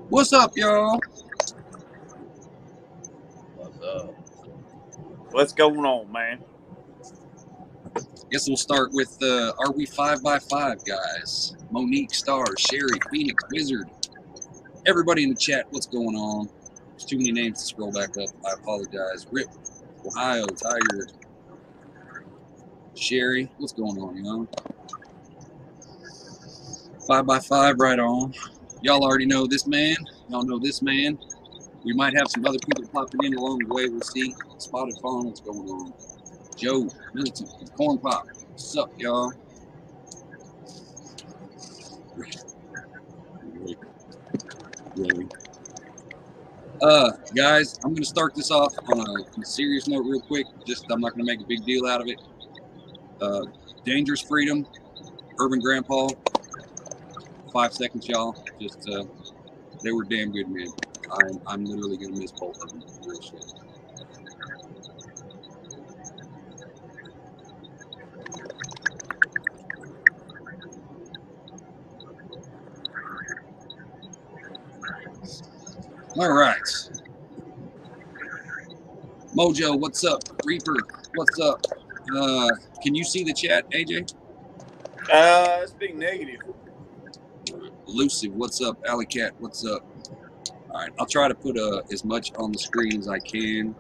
What's up, y'all? What's up? What's going on, man? Guess we'll start with Are We 5x5 guys? Monique, Star, Sherry, Phoenix, Wizard. Everybody in the chat, what's going on? There's too many names to scroll back up. I apologize. Rip, Ohio, Tiger, Sherry, what's going on, y'all? 5x5, right on. Y'all already know this man. Y'all know this man. We might have some other people popping in along the way. We'll see. Spotted Fawn, what's going on? Joe, Militant, Corn Pop, what's up, y'all? Guys, I'm going to start this off on a serious note real quick. I'm not going to make a big deal out of it. Dangerous Freedom, Urban Grandpa, 5 seconds, y'all. They were damn good, man. I'm literally going to miss both of them. Real shit. All right. Mojo, what's up? Reaper, what's up? Can you see the chat, AJ? It's being negative. Elusive, what's up? Alley Cat, what's up? All right, I'll try to put as much on the screen as I can.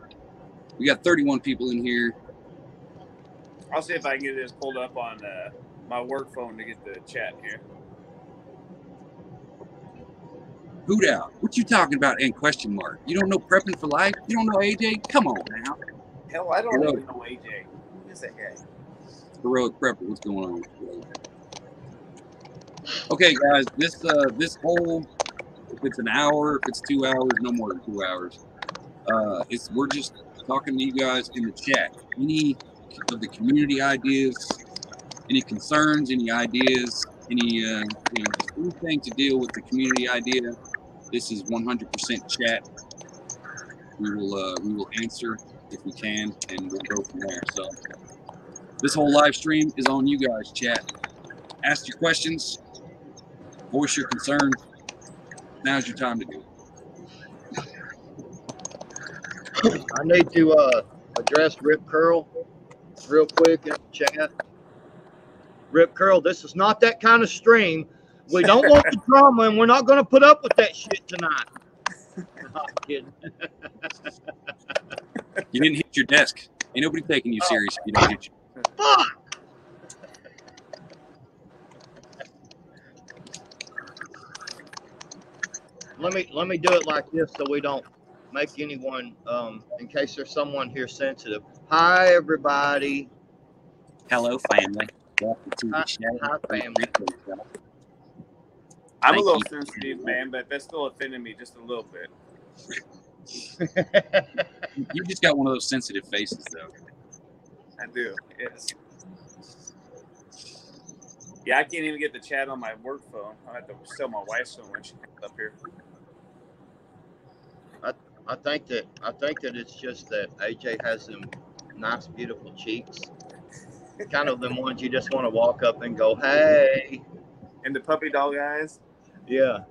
We got 31 people in here. I'll see if I can get this pulled up on my work phone to get the chat here. Hoot out. What you talking about? And question mark. You don't know Prepping for Life? You don't know AJ? Come on now. Hell, I don't even know AJ. Who is that guy? Heroic Prepper, what's going on? Okay, guys, this whole, if it's an hour, if it's 2 hours, no more than 2 hours. We're just talking to you guys in the chat. Any of the community ideas, any concerns, any ideas, any just anything to deal with the community idea. This is 100% chat. We will answer if we can, and we'll go from there. So this whole live stream is on you guys, chat. Ask your questions, voice your concerns. Now's your time to do it. I need to address Rip Curl real quick in the chat. Rip Curl, this is not that kind of stream. We don't want the drama, and we're not going to put up with that shit tonight. I'm kidding. You didn't hit your desk. Ain't nobody taking you serious if you don't hit you. Fuck! Let me do it like this so we don't make anyone, in case there's someone here sensitive. Hi, everybody. Hello, family. Hi, family. I'm a little sensitive, man, but that's still offending me just a little bit. You just got one of those sensitive faces, though. I do. Yes. Yeah, I can't even get the chat on my work phone. I have to sell my wife's phone when she comes up here. I think that it's just that AJ has them nice, beautiful cheeks. Kind of them ones you just want to walk up and go, hey. And the puppy dog eyes? Yeah.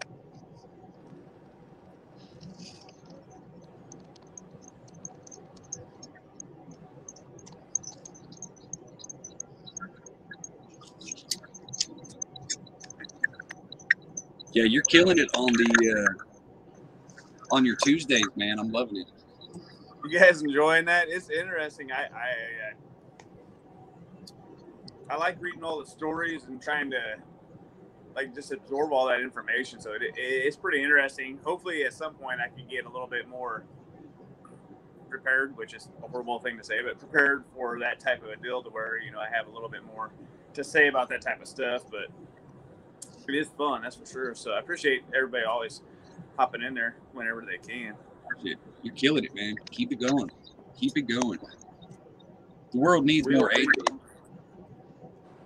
Yeah, you're killing it on the on your Tuesdays, man. I'm loving it. You guys enjoying that? It's interesting. I like reading all the stories and trying to like just absorb all that information. So it's pretty interesting. Hopefully, at some point, I can get a little bit more prepared, which is a horrible thing to say, but prepared for that type of a deal to where I have a little bit more to say about that type of stuff. But it is fun, that's for sure. So I appreciate everybody always hopping in there whenever they can. You're killing it, man. Keep it going. Keep it going. The world needs more AJ.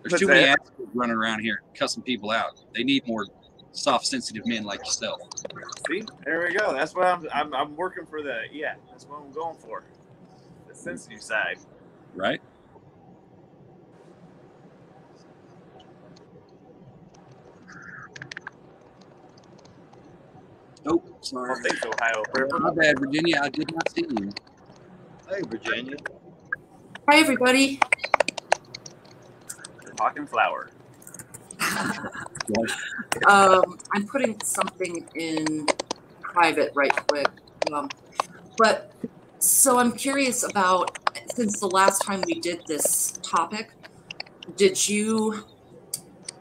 There's too many assholes running around here cussing people out. They need more soft, sensitive men like yourself. See, there we go. That's what I'm working for. That's what I'm going for. The sensitive side. Right? Oh, I sorry. don't think so, Ohio River. My bad, Virginia. I did not see you. Hey, Virginia. Hi, everybody. We're talking flour. I'm putting something in private right quick. But so I'm curious about, since the last time we did this topic, did you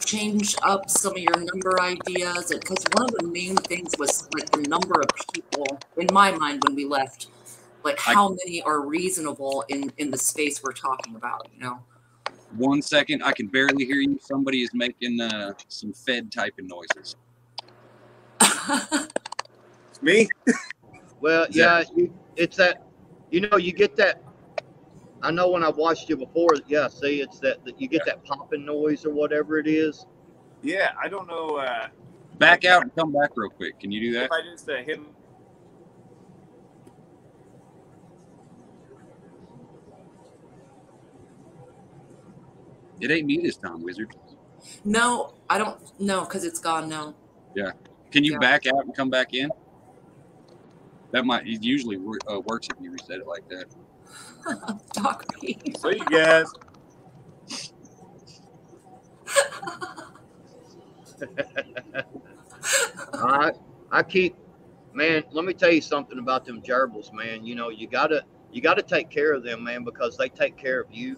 change up some of your number ideas? Because one of the main things was like the number of people, in my mind, when we left, like how many are reasonable in the space we're talking about, you know? 1 second. I can barely hear you. Somebody is making some Fed typing noises. It's me. Well, yeah, it's that, you know, you get that. I know when I watched you before, yeah, see, it's that you get that popping noise or whatever it is. Yeah, I don't know. Back out and come back real quick. Can you do that? If I just hit him. It ain't me this time, Wizard. No, I don't know, because it's gone now. Yeah. Can you Yeah. back out and come back in? That might, it usually works if you reset it like that. Talk me. So you guys. I keep, man, let me tell you something about them gerbils, man. You know, you gotta take care of them, man, because they take care of you.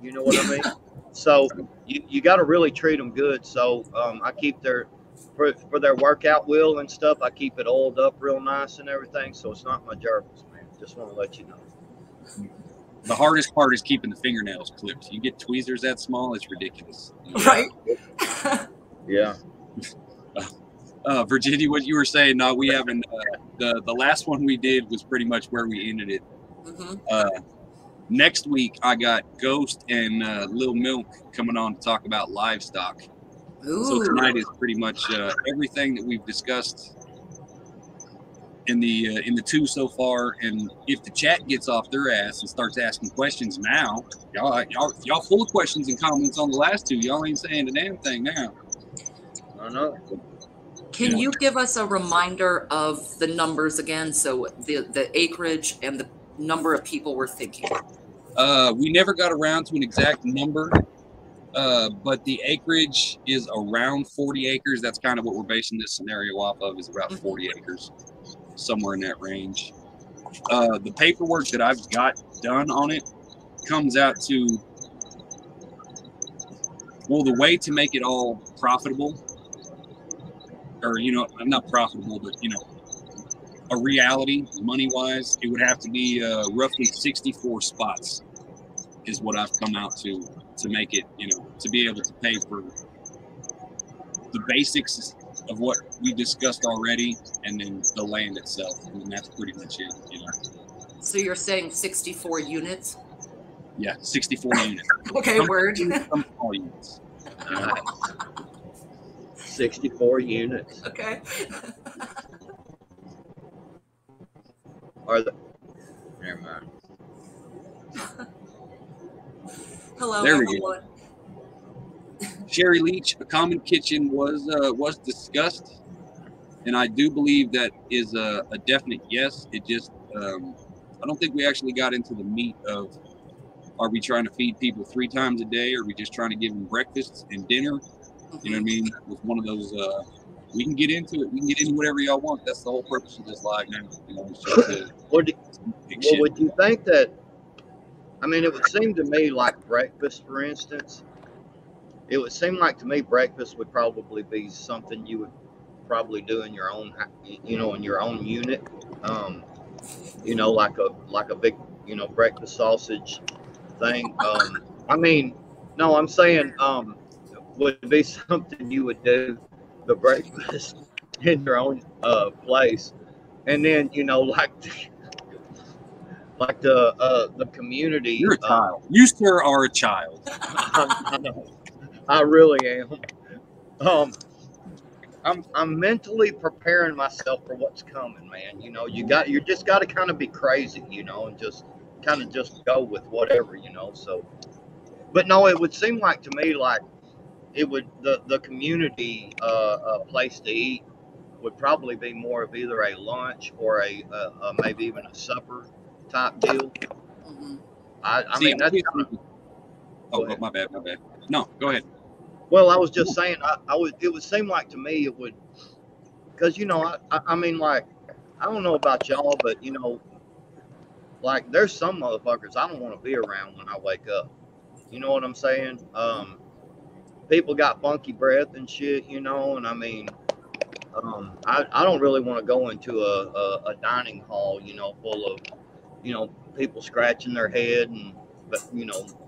You know what I mean? So you got to really treat them good. So I keep their for their workout wheel and stuff. I keep it oiled up real nice and everything. So it's not my gerbils, man. Just want to let you know. The hardest part is keeping the fingernails clipped. You get tweezers that small, it's ridiculous. Right? Yeah. Virginia, what you were saying? No, we haven't. The last one we did was pretty much where we ended it. Mm-hmm. Next week, I got Ghost and Lil Milk coming on to talk about livestock. Ooh. So tonight is pretty much everything that we've discussed in the two so far. And if the chat gets off their ass and starts asking questions now, y'all full of questions and comments on the last two. Y'all ain't saying a damn thing now. I know. Can you give us a reminder of the numbers again? So the acreage and the number of people we're thinking. We never got around to an exact number, but the acreage is around 40 acres. That's kind of what we're basing this scenario off of, is about 40 acres, somewhere in that range. The paperwork that I've got done on it comes out to, well, the way to make it all profitable, or, you know, not profitable, but, you know, a reality money-wise, it would have to be roughly 64 spots is what I've come out to make it, you know, to be able to pay for the basics of what we discussed already, and then the land itself, and that's pretty much it, you know. So you're saying 64 units? Yeah, 64 units. Okay, word. Some small units. You know? 64 units. Okay. Are the? Never mind. Hello, There we everyone. Sherry Leach, a common kitchen was discussed, and I do believe that is a definite yes. It just I don't think we actually got into the meat of, are we trying to feed people 3 times a day, or are we just trying to give them breakfast and dinner? You know what I mean? It's one of those. We can get into it. We can get into whatever y'all want. That's the whole purpose of this live now. You know, it's just Would you think that? I mean, it would seem to me like breakfast, for instance. It would seem like to me breakfast would probably be something you would probably do in your own, you know, in your own unit. You know, like a big, you know, breakfast sausage thing. I mean, no, I'm saying would be something you would do the breakfast in your own place, and then, you know, like the community. You're a child. You, sir, are a child. I know. I really am. I'm mentally preparing myself for what's coming, man. You know, you just got to kind of be crazy, you know, and just kind of just go with whatever, you know. So, but no, it would seem like to me like it would the community place to eat would probably be more of either a lunch or a maybe even a supper type deal. Mhm. I See, mean, that's obviously- Go oh, ahead. my bad, my bad. No, go ahead. well, I was just saying, it would seem like to me it would, because I mean, like, I don't know about y'all, but like, there's some motherfuckers I don't want to be around when I wake up. You know what I'm saying? People got funky breath and shit, and I mean, I don't really want to go into a dining hall, full of, people scratching their head and,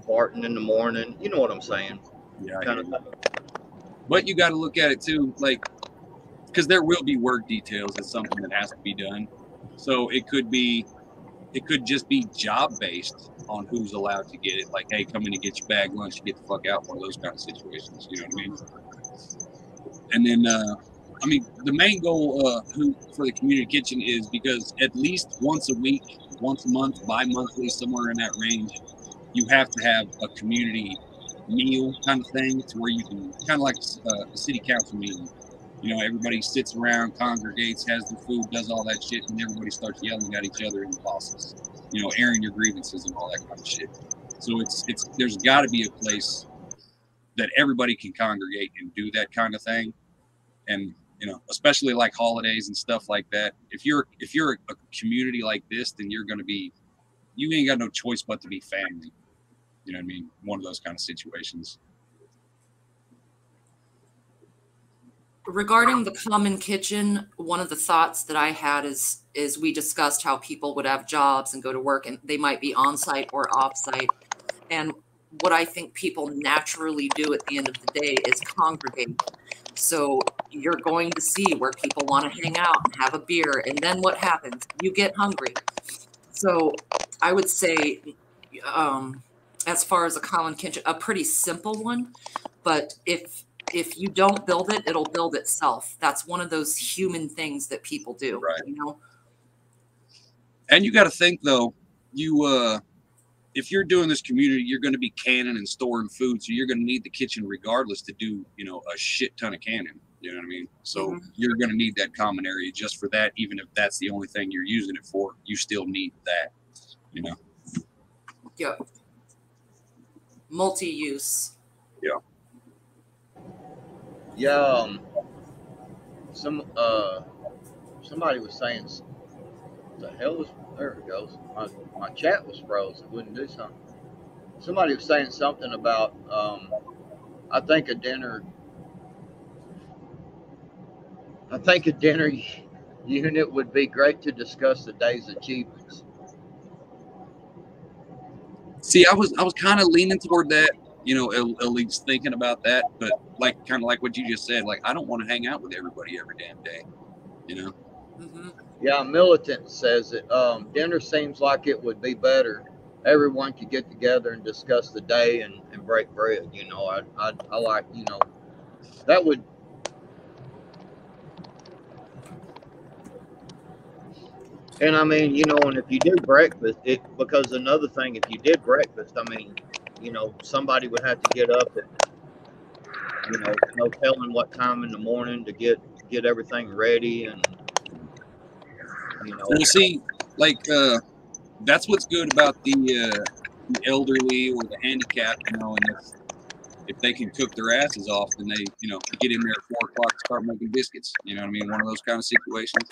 farting in the morning. You know what I'm saying? Yeah, I Kind hear of. you. But you got to look at it too, like, because there will be work details. It's something that has to be done. So it could just be job based on who's allowed to get it. Like, hey, come in and get your bag lunch, get the fuck out. One of those kind of situations. You know what I mean? And then, I mean, the main goal for the community kitchen is because at least once a week, once a month, bi-monthly, somewhere in that range, you have to have a community meal kind of thing to where you can kind of like a city council meeting. Everybody sits around, congregates, has their food, does all that shit, and everybody starts yelling at each other in the bosses. Airing your grievances and all that kind of shit. So there's got to be a place that everybody can congregate and do that kind of thing. And especially like holidays and stuff like that. If you're a community like this, then you ain't got no choice but to be family. You know what I mean? One of those kind of situations. Regarding the common kitchen, one of the thoughts that I had is we discussed how people would have jobs and go to work and they might be on site or off site. And what I think people naturally do at the end of the day is congregate. So you're going to see where people want to hang out and have a beer. And then what happens? You get hungry. So I would say, as far as a common kitchen, a pretty simple one. But if you don't build it, it'll build itself. That's one of those human things that people do, Right. And you got to think though, if you're doing this community, you're going to be canning and storing food, so you're going to need the kitchen regardless to do a shit ton of canning. You know what I mean? So you're going to need that common area just for that. Even if that's the only thing you're using it for, you still need that. Yeah. Multi-use. Yeah. Yeah. Somebody was saying, the hell was, there it goes. My chat was froze. It wouldn't do something. Somebody was saying something about, I think a dinner unit would be great to discuss the day's achievements. See, I was kind of leaning toward that, at least thinking about that, but kind of like what you just said, like, I don't want to hang out with everybody every damn day, Yeah, Militant says it. Dinner seems like it would be better. Everyone could get together and discuss the day and break bread. I like, that would. And I mean, and if you do breakfast, because another thing, if you did breakfast, I mean, somebody would have to get up at, no telling what time in the morning to get everything ready, and Well, see, that's what's good about the elderly or the handicapped, and if they can cook their asses off, then they, get in there at 4 o'clock and start making biscuits. You know what I mean? One of those kind of situations.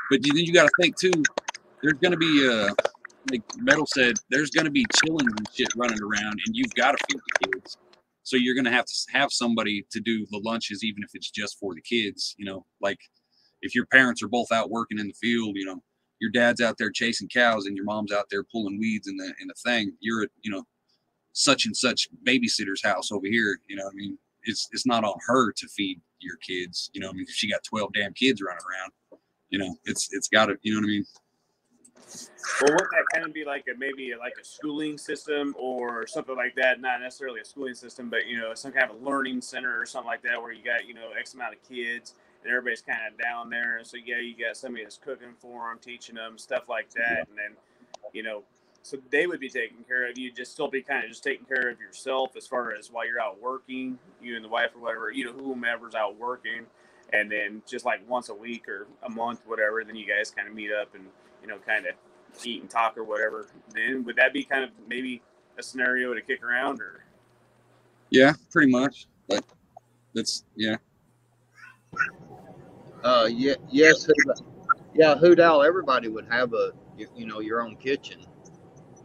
But then you got to think too. There's going to be, like Metal said, there's going to be chillings and shit running around, and you've got to feed the kids. So you're going to have somebody to do the lunches, even if it's just for the kids. Like if your parents are both out working in the field, your dad's out there chasing cows and your mom's out there pulling weeds in the thing. You're at, such and such babysitter's house over here. You know what I mean? It's not on her to feed your kids. I mean, if she got 12 damn kids running around, it's got to, you know what I mean? Well, wouldn't that kind of be maybe a schooling system or something like that? Not necessarily a schooling system, but some kind of learning center or something like that, where you got X amount of kids and everybody's kind of down there. And so you got somebody that's cooking for them, teaching them stuff like that, and then so they would be taking care of you. Just still be kind of just taking care of yourself as far as while you're out working, you and the wife or whatever, whomever's out working. and then just like once a week or a month, whatever, then you guys kind of meet up and, you know, kind of eat and talk or whatever. Then would that be kind of maybe a scenario to kick around? Or Yeah, pretty much. But that's, yeah. Yeah, yes, yeah, Hoot Owl, everybody would have a, you know, your own kitchen.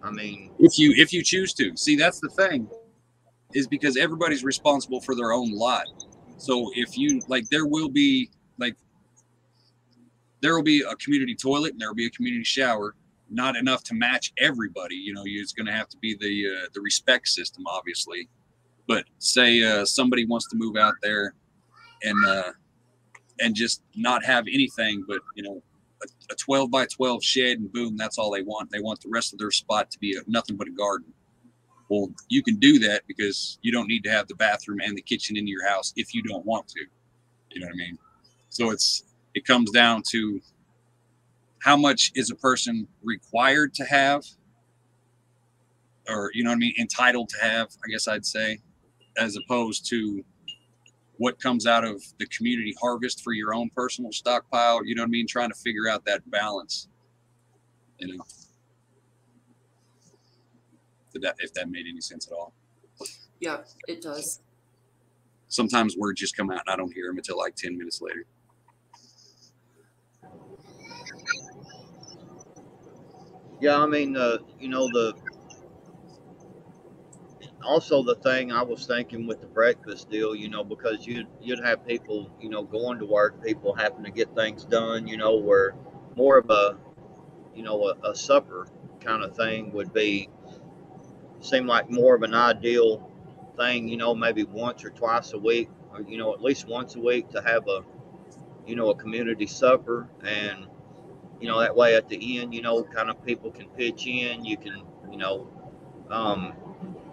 I mean, If you choose to. See, that's the thing, is because everybody's responsible for their own lot. So if you, like, there will be a community toilet and there will be a community shower. Not enough to match everybody. You know, it's going to have to be the respect system, obviously. But say somebody wants to move out there and just not have anything but, you know, a 12 by 12 shed, and boom, that's all they want. They want the rest of their spot to be nothing but a garden. Well, you can do that because you don't need to have the bathroom and the kitchen in your house if you don't want to. You know what I mean? So it comes down to how much is a person required to have, or, you know what I mean, entitled to have, I guess I'd say, as opposed to what comes out of the community harvest for your own personal stockpile. You know what I mean? Trying to figure out that balance, you know, if that made any sense at all. Yeah, it does. Sometimes words just come out and I don't hear them until like 10 minutes later. yeah, I mean, you know, also the thing I was thinking with the breakfast deal, you know, because you'd have people, you know, going to work, people having to get things done, you know, where more of a, you know, a supper kind of thing would seem like more of an ideal thing, you know, maybe once or twice a week, or, you know, at least once a week to have a, you know, a community supper. And, you know, that way at the end, you know, kind of people can pitch in, you can, you know,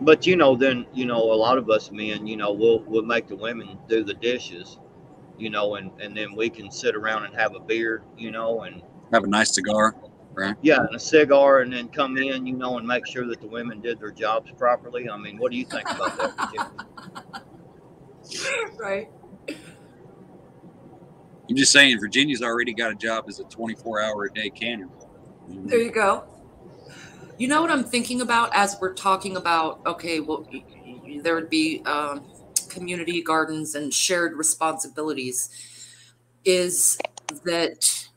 but, you know, then, you know, a lot of us men, you know, we'll make the women do the dishes, you know, and then we can sit around and have a beer, you know, and Have a nice cigar, right? yeah, and a cigar, and then come in, you know, and make sure that the women did their jobs properly. I mean, what do you think about that, Virginia? Right. I'm just saying, Virginia's already got a job as a 24-hour-a-day canner. There you go. You know what I'm thinking about as we're talking about, okay, well, there would be community gardens and shared responsibilities, is that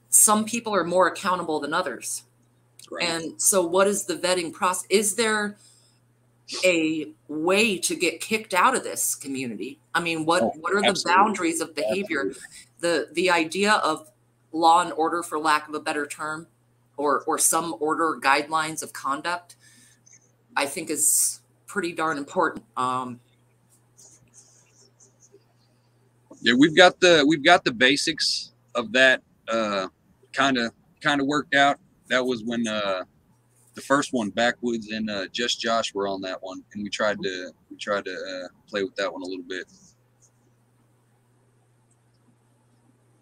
some people are more accountable than others. Right. And so what is the vetting process? Is there a way to get kicked out of this community? I mean, what are the boundaries of behavior? The idea of law and order, for lack of a better term, or some order or guidelines of conduct, I think is pretty darn important. Yeah, we've got the basics of that kind of worked out. That was when the first one, Backwoods and Just Josh, were on that one, and we tried to play with that one a little bit.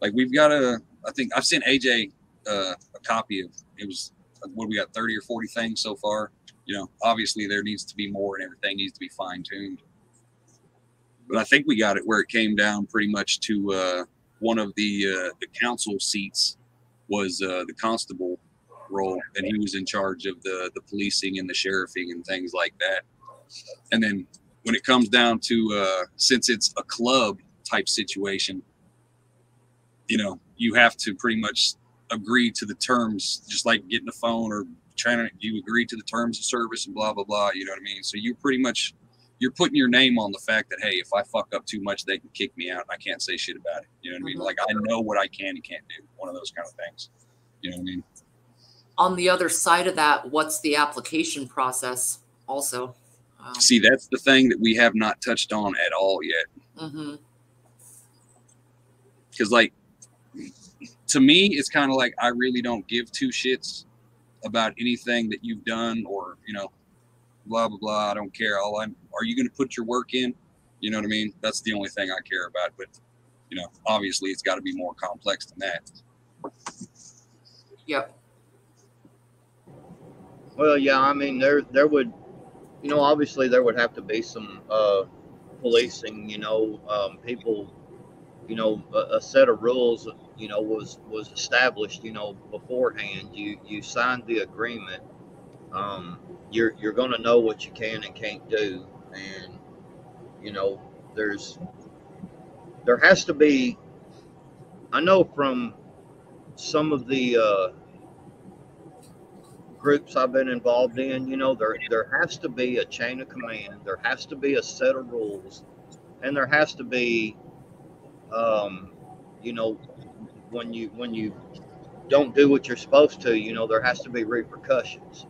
Like, we've got I think I've sent AJ a copy of, it was, what, we got 30 or 40 things so far. You know, obviously there needs to be more and everything needs to be fine-tuned. But I think we got it where it came down pretty much to one of the council seats was the constable role, and he was in charge of the policing and the sheriffing and things like that. And then when it comes down to since it's a club type situation, you know, you have to pretty much agree to the terms, just like getting a phone or trying to, you agree to the terms of service and blah blah blah. You know what I mean? So you're putting your name on the fact that, hey, if I fuck up too much, they can kick me out and I can't say shit about it. You know what I mean? Like, I know what I can and can't do. One of those kind of things. You know what I mean? On the other side of that, what's the application process also? See, that's the thing that we have not touched on at all yet. Because, like, to me, it's kind of like, I really don't give two shits about anything that you've done, or, you know, blah, blah, blah. I don't care. Are you going to put your work in? You know what I mean? That's the only thing I care about. But, you know, obviously it's got to be more complex than that. Yep. Well, yeah, I mean, there would, you know, obviously there would have to be some policing, you know, people, a set of rules, was established, beforehand. You signed the agreement. You're going to know what you can and can't do, and you know, there's there has to be. I know from some of the groups I've been involved in, there has to be a chain of command. There has to be a set of rules, and there has to be, um, you know, when you don't do what you're supposed to, there has to be repercussions,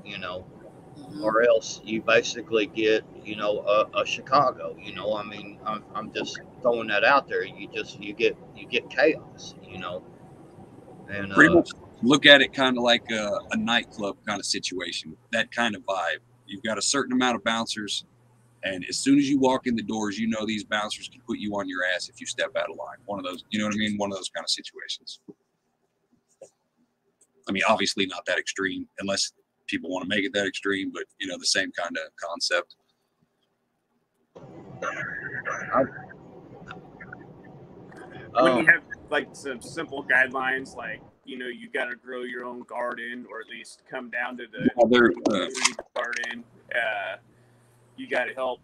or else you basically get, a Chicago. I mean, I'm just throwing that out there. You get chaos, and Pretty much look at it kind of like a nightclub kind of situation, that kind of vibe. You've got a certain amount of bouncers, and as soon as you walk in the doors, you know these bouncers can put you on your ass if you step out of line. One of those, you know what I mean? One of those kind of situations. I mean, obviously not that extreme, unless people want to make it that extreme, but the same kind of concept. When you have like some simple guidelines, like you got to grow your own garden, or at least come down to the garden. You got to help.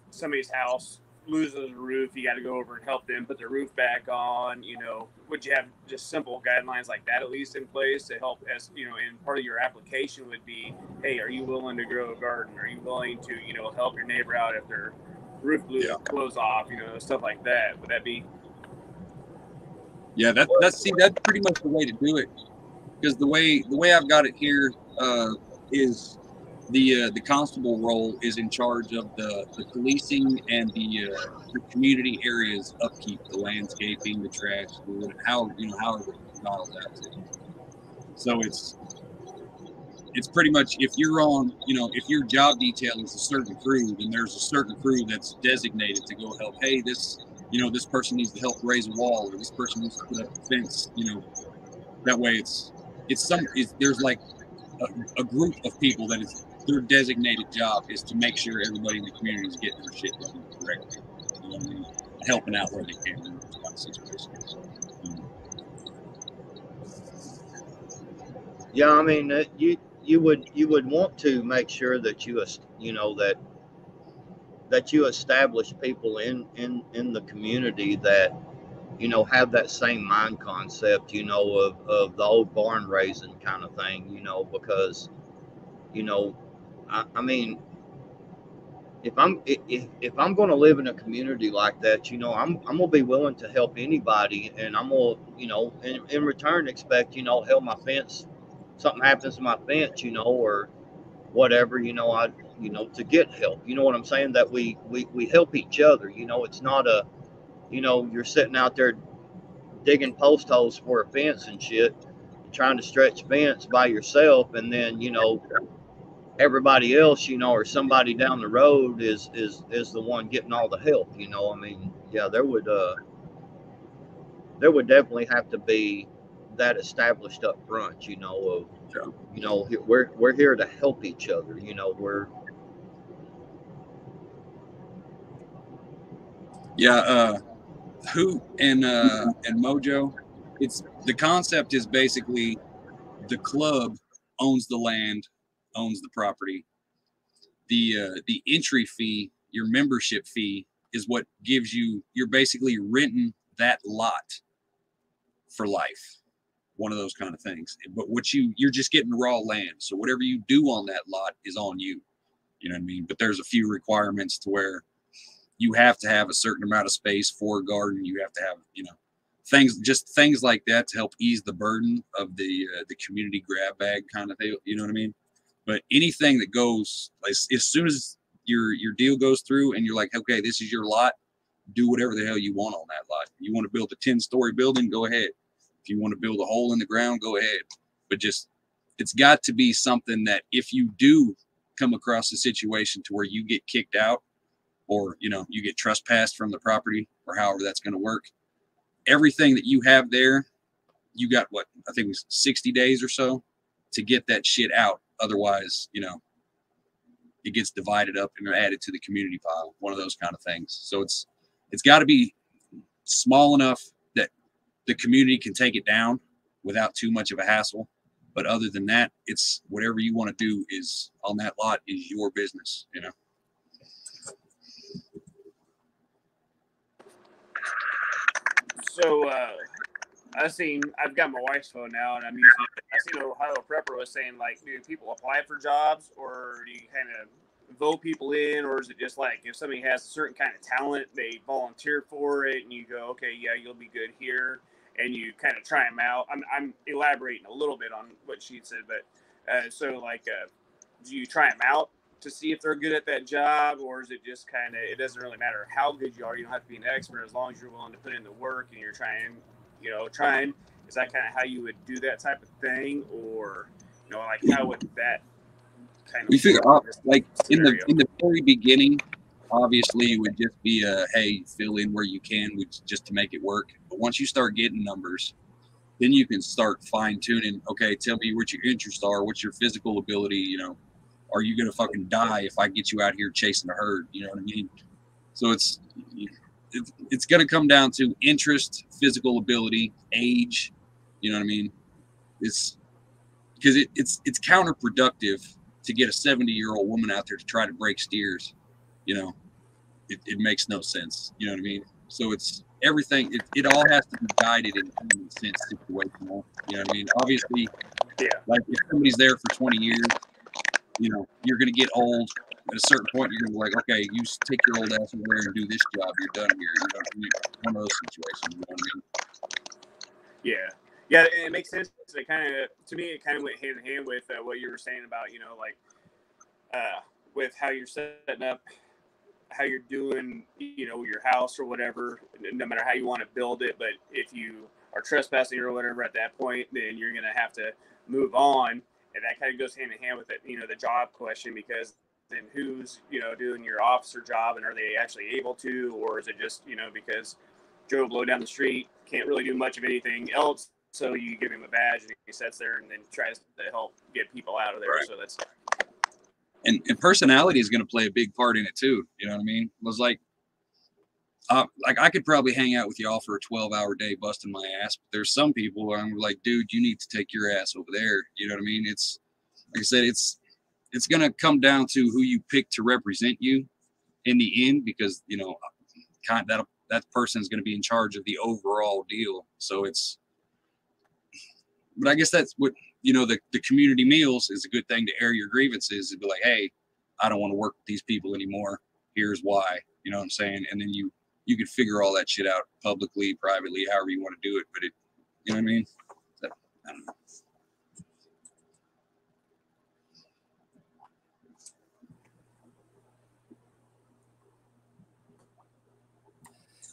Somebody's house loses a roof, you got to go over and help them put their roof back on. Would you have just simple guidelines like that at least in place to help? As and part of your application would be, hey, are you willing to grow a garden? Are you willing to help your neighbor out if their roof blows off? Stuff like that. Would that be? Yeah, that's pretty much the way to do it, because the way I've got it here is the constable role is in charge of the policing and the community areas upkeep, the landscaping, the trash, however it dials out to. So it's pretty much, if you're on, if your job detail is a certain crew, then there's a certain crew that's designated to go help. Hey, this person needs to help raise a wall, or this person needs to put up a fence. That way there's like a group of people that is their designated job is to make sure everybody in the community is getting their shit done correctly. Helping out where they can in those kind of situations. Yeah, I mean, you would want to make sure that that you establish people in the community that have that same mind concept, of the old barn raising kind of thing, because I mean, if I'm going to live in a community like that, I'm gonna be willing to help anybody, and I'm gonna in return expect help my fence. Something happens to my fence, or whatever, to get help. You know what I'm saying? That we help each other. It's not you're sitting out there digging post holes for a fence and shit, trying to stretch fence by yourself, and then everybody else, or somebody down the road is the one getting all the help. I mean, yeah, there would definitely have to be that established up front, of we're here to help each other. Hoot and Mojo, it's the concept is basically the club owns the land, owns the property. The entry fee, your membership fee, is what gives you're basically renting that lot for life. One of those kind of things. But you're just getting raw land. So whatever you do on that lot is on you. You know what I mean? But there's a few requirements to where you have to have a certain amount of space for a garden. You have to have, things like that to help ease the burden of the community grab bag kind of thing. You know what I mean? But anything that goes, as soon as your deal goes through and you're like, okay, this is your lot, do whatever the hell you want on that lot. You want to build a 10-story building, go ahead. If you want to build a hole in the ground, go ahead. But it's got to be something that if you do come across a situation to where you get kicked out, or you get trespassed from the property, or however that's going to work, everything that you have there, you got what I think it was 60 days or so to get that shit out. Otherwise, it gets divided up and added to the community pile. One of those kind of things. So it's got to be small enough that the community can take it down without too much of a hassle. But other than that, it's whatever you want to do is on that lot is your business, you know. So I've got my wife's phone now, and I seen Ohio Prepper was saying, like, do people apply for jobs, or do you kind of vote people in, or is it just like if somebody has a certain kind of talent, they volunteer for it, and you go, okay, yeah, you'll be good here, and you kind of try them out. I'm elaborating a little bit on what she said, but do you try them out to see if they're good at that job, or is it just kind of, it doesn't really matter how good you are, you don't have to be an expert as long as you're willing to put in the work and you're trying. Is that kind of how you would do that type of thing, or like how would that kind of? We figure out, like in the very beginning, obviously it would just be hey, fill in where you can, just to make it work. But once you start getting numbers, then you can start fine tuning. Okay, tell me what your interests are, what's your physical ability. Are you gonna fucking die if I get you out here chasing a herd? You know what I mean? So it's going to come down to interest, physical ability, age. You know what I mean? It's because it's counterproductive to get a 70-year-old woman out there to try to break steers. It makes no sense. You know what I mean? So it's everything. It all has to be guided in common sense situational. You know what I mean? Obviously, yeah. Like if somebody's there for 20 years, you're going to get old. At a certain point, you're going to be like, okay, you take your old ass over there and do this job. You're done here. One of those situations. You know what I mean? Yeah, it makes sense. To me, it kind of went hand in hand with what you were saying about, with how you're setting up, how you're doing, your house or whatever, no matter how you want to build it. But if you are trespassing or whatever at that point, then you're going to have to move on. And that kind of goes hand in hand with it, the job question, because then who's, doing your officer job, and are they actually able to, or is it just, because Joe Blow down the street can't really do much of anything else, so you give him a badge and he sits there and then tries to help get people out of there. Right. So that's and personality is going to play a big part in it too. You know what I mean? It was like I could probably hang out with y'all for a 12-hour day busting my ass, but there's some people where I'm like, dude, you need to take your ass over there. You know what I mean? It's like I said, it's going to come down to who you pick to represent you in the end, because that person is going to be in charge of the overall deal. So but I guess that's what the community meals is a good thing to air your grievances and be like, hey, I don't want to work with these people anymore. Here's why. You know what I'm saying? And then you could figure all that shit out publicly, privately, however you want to do it. But you know what I mean? I don't know.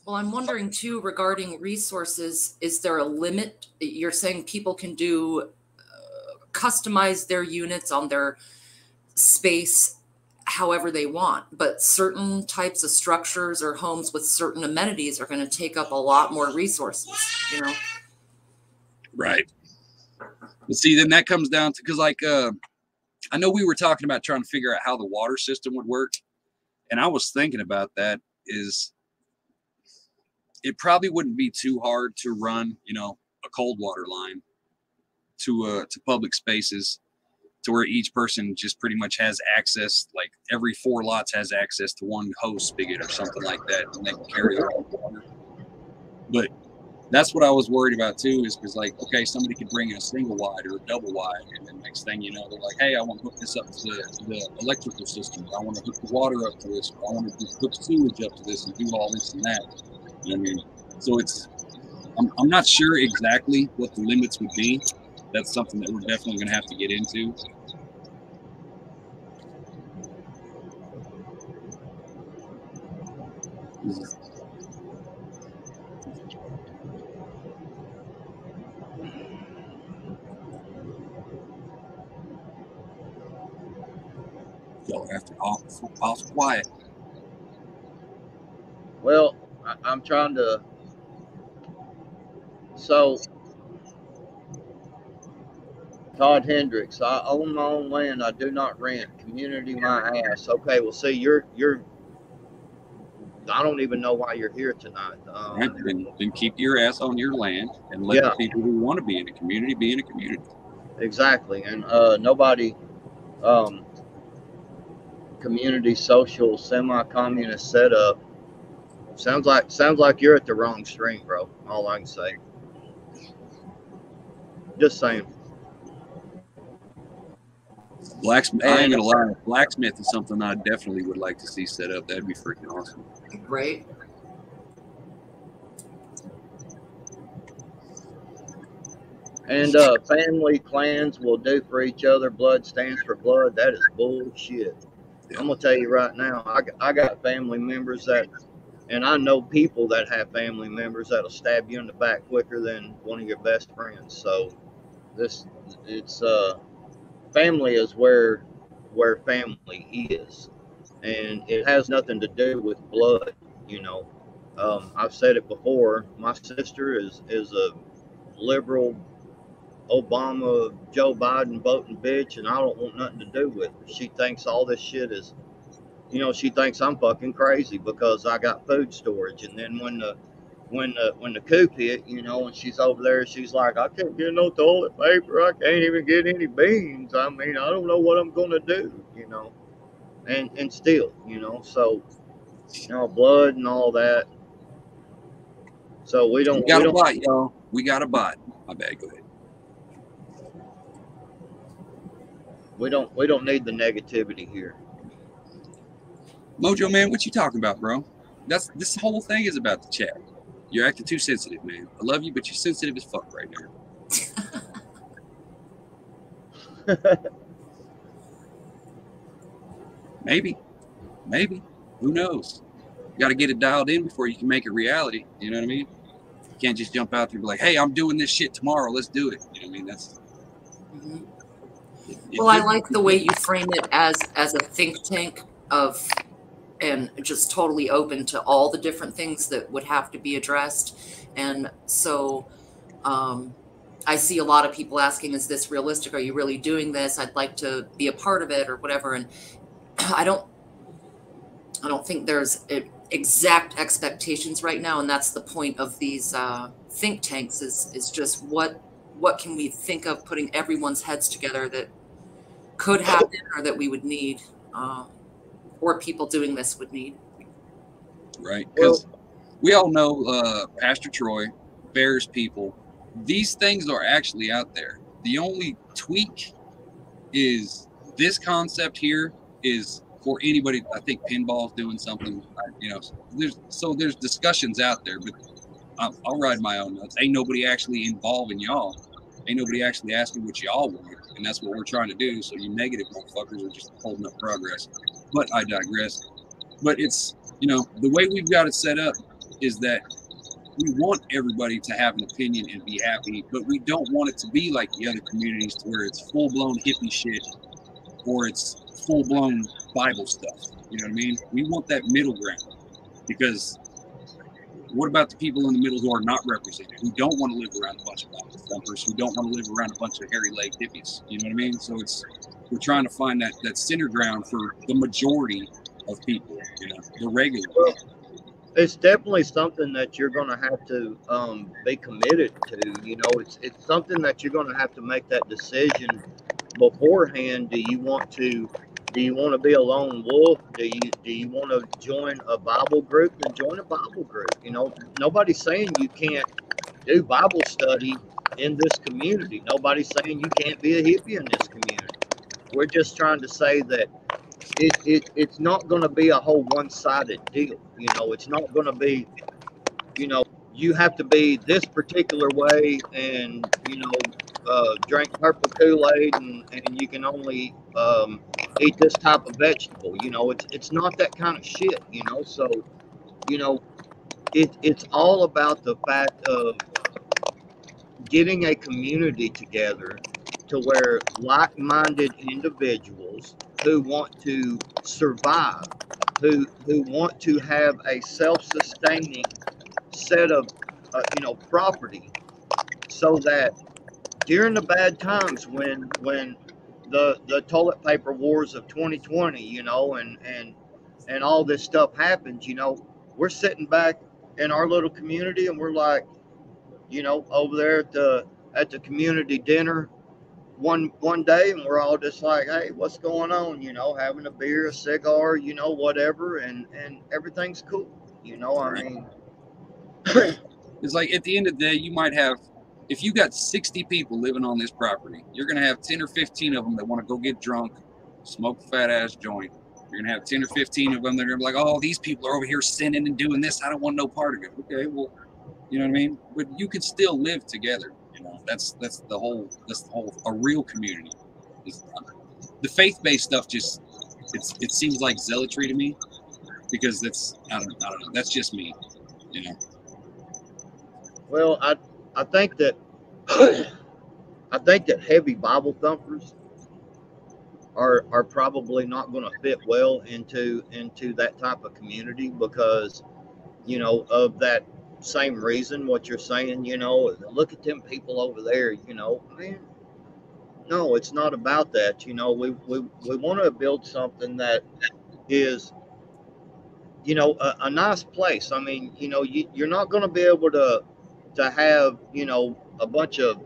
Well, I'm wondering too, regarding resources, is there a limit? You're saying people can customize their units on their space however they want, but certain types of structures or homes with certain amenities are going to take up a lot more resources, Right. But see, then that comes down to, because I know we were talking about trying to figure out how the water system would work. And I was thinking about that is it probably wouldn't be too hard to run, a cold water line to public spaces, to where each person just pretty much has access, like every 4 lots has access to one hose spigot or something like that, and they can carry their own water. But that's what I was worried about too, is because okay, somebody could bring in a single wide or a double wide, and then next thing you know, they're like, hey, I want to hook this up to the electrical system. I want to hook the water up to this. I want to hook sewage up to this and do all this and that. You know what I mean? So I'm not sure exactly what the limits would be. That's something that we're definitely going to have to get into. Y'all have to off quiet. Well, I'm trying to. So, Todd Hendricks, I own my own land. I do not rent. Community my ass. Okay, well, see, you're I don't even know why you're here tonight. Right, then keep your ass on your land and let the people who want to be in a community be in a community. Exactly. And nobody, community, social, semi-communist setup. Sounds like you're at the wrong stream, bro. All I can say. Just saying. Blacksmith, I ain't gonna lie. Blacksmith is something I definitely would like to see set up. That'd be freaking awesome. Right. And family, clans will do for each other. Blood stands for blood. That is bullshit. Yeah. I'm gonna tell you right now. I got family members that, and I know people that have family members that'll stab you in the back quicker than one of your best friends. So it's family is where family is, and it has nothing to do with blood. You know, I've said it before. My sister is a liberal, Obama, Joe Biden voting bitch, and I don't want nothing to do with her. She thinks all this shit is, you know, she thinks I'm fucking crazy because I got food storage. And then when the coup hit, you know, and she's over there, she's like, I can't get no toilet paper. I can't even get any beans. I mean, I don't know what I'm gonna do, you know. And still, you know, so, you know, blood and all that. So we got a bot, y'all. We got a bot. My bad. Go ahead. We don't need the negativity here. Mojo, man, what you talking about, bro? This whole thing is about the chat. You're acting too sensitive, man. I love you, but you're sensitive as fuck right now. Maybe. Who knows? You got to get it dialed in before you can make it reality. You know what I mean? You can't just jump out there and be like, hey, I'm doing this shit tomorrow. Let's do it. You know what I mean? That's... Mm-hmm. Well, I like the way you frame it as a think tank of, and just totally open to all the different things that would have to be addressed. And so I see a lot of people asking, is this realistic? Are you really doing this? I'd like to be a part of it or whatever. And I don't think there's exact expectations right now. And that's the point of these think tanks is just what can we think of putting everyone's heads together that could happen or that we would need, or people doing this would need. Right, because we all know Pastor Troy, Bears people, these things are actually out there. The only tweak is this concept here is for anybody. I think Pinball's doing something, you know, there's discussions out there, but I'll ride my own nuts. Ain't nobody actually involving y'all. Ain't nobody actually asking what y'all want, and that's what we're trying to do. So you negative motherfuckers are just holding up progress. But I digress. But it's, you know, the way we've got it set up is that we want everybody to have an opinion and be happy, but we don't want it to be like the other communities to where it's full-blown hippie shit or it's full-blown Bible stuff. You know what I mean? We want that middle ground, because what about the people in the middle who are not represented, who don't want to live around a bunch of Bible thumpers, who don't want to live around a bunch of hairy-legged hippies? You know what I mean? So we're trying to find that center ground for the majority of people, you know, the regular people. It's definitely something that you're going to have to be committed to. You know, it's something that you're going to have to make that decision beforehand. Do you want to be a lone wolf? Do you want to join a Bible group? Then join a Bible group. You know, nobody's saying you can't do Bible study in this community. Nobody's saying you can't be a hippie in this community. We're just trying to say that it's not going to be a whole one-sided deal. You know, it's not going to be, you know, you have to be this particular way and, you know, drink purple Kool-Aid and you can only eat this type of vegetable. You know, it's not that kind of shit, you know. So, you know, it's all about the fact of getting a community together to where like-minded individuals who want to survive, who want to have a self-sustaining set of you know, property, so that during the bad times when the toilet paper wars of 2020, you know, and all this stuff happens, you know, we're sitting back in our little community and we're like, you know, over there at the community dinner one day, and we're all just like, hey, what's going on? You know, having a beer, a cigar, you know, whatever, and everything's cool. You know, I mean, it's like at the end of the day, you might have, if you got 60 people living on this property, you're going to have 10 or 15 of them that want to go get drunk, smoke a fat ass joint. You're going to have 10 or 15 of them that are like, oh, these people are over here sinning and doing this. I don't want no part of it. Okay, well, you know what I mean? But you can still live together. You know, that's the whole a real community. The faith-based stuff just it seems like zealotry to me, because I don't know. That's just me, you know. Well, I think that heavy Bible thumpers are probably not going to fit well into that type of community, because, you know, of that same reason what you're saying. You know, look at them people over there. You know, man. No, it's not about that. You know, we want to build something that is, you know, a nice place. I mean, you know, you're not going to be able to have, you know, a bunch of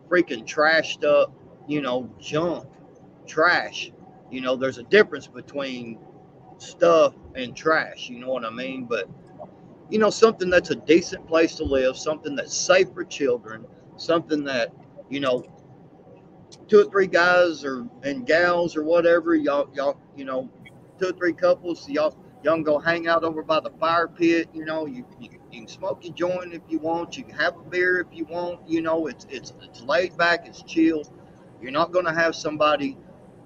freaking trashed up, you know, junk, trash. You know, there's a difference between stuff and trash. You know what I mean? But, you know, something that's a decent place to live, something that's safe for children, something that, you know, 2 or 3 guys and gals or whatever, y'all, you know, 2 or 3 couples, y'all can go hang out over by the fire pit. You know, you can smoke your joint if you want. You can have a beer if you want. You know, it's laid back, it's chill. You're not going to have somebody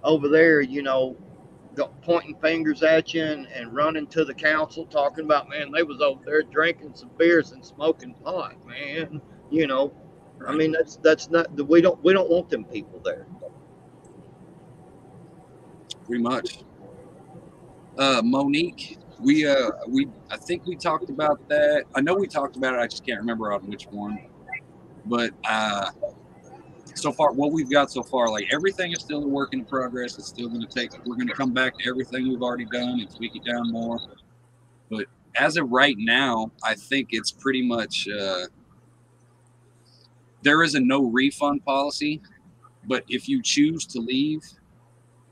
over there, you know, pointing fingers at you and running to the council talking about, man, they was over there drinking some beers and smoking pot, man. You know, I mean, that's not, we don't want them people there. Pretty much. Monique, I think we talked about that. I know we talked about it. I just can't remember on which one. But so far, what we've got so far, like, everything is still a work in progress. It's still going to take. We're going to come back to everything we've already done and tweak it down more. But as of right now, I think it's pretty much. There is a no refund policy, but if you choose to leave,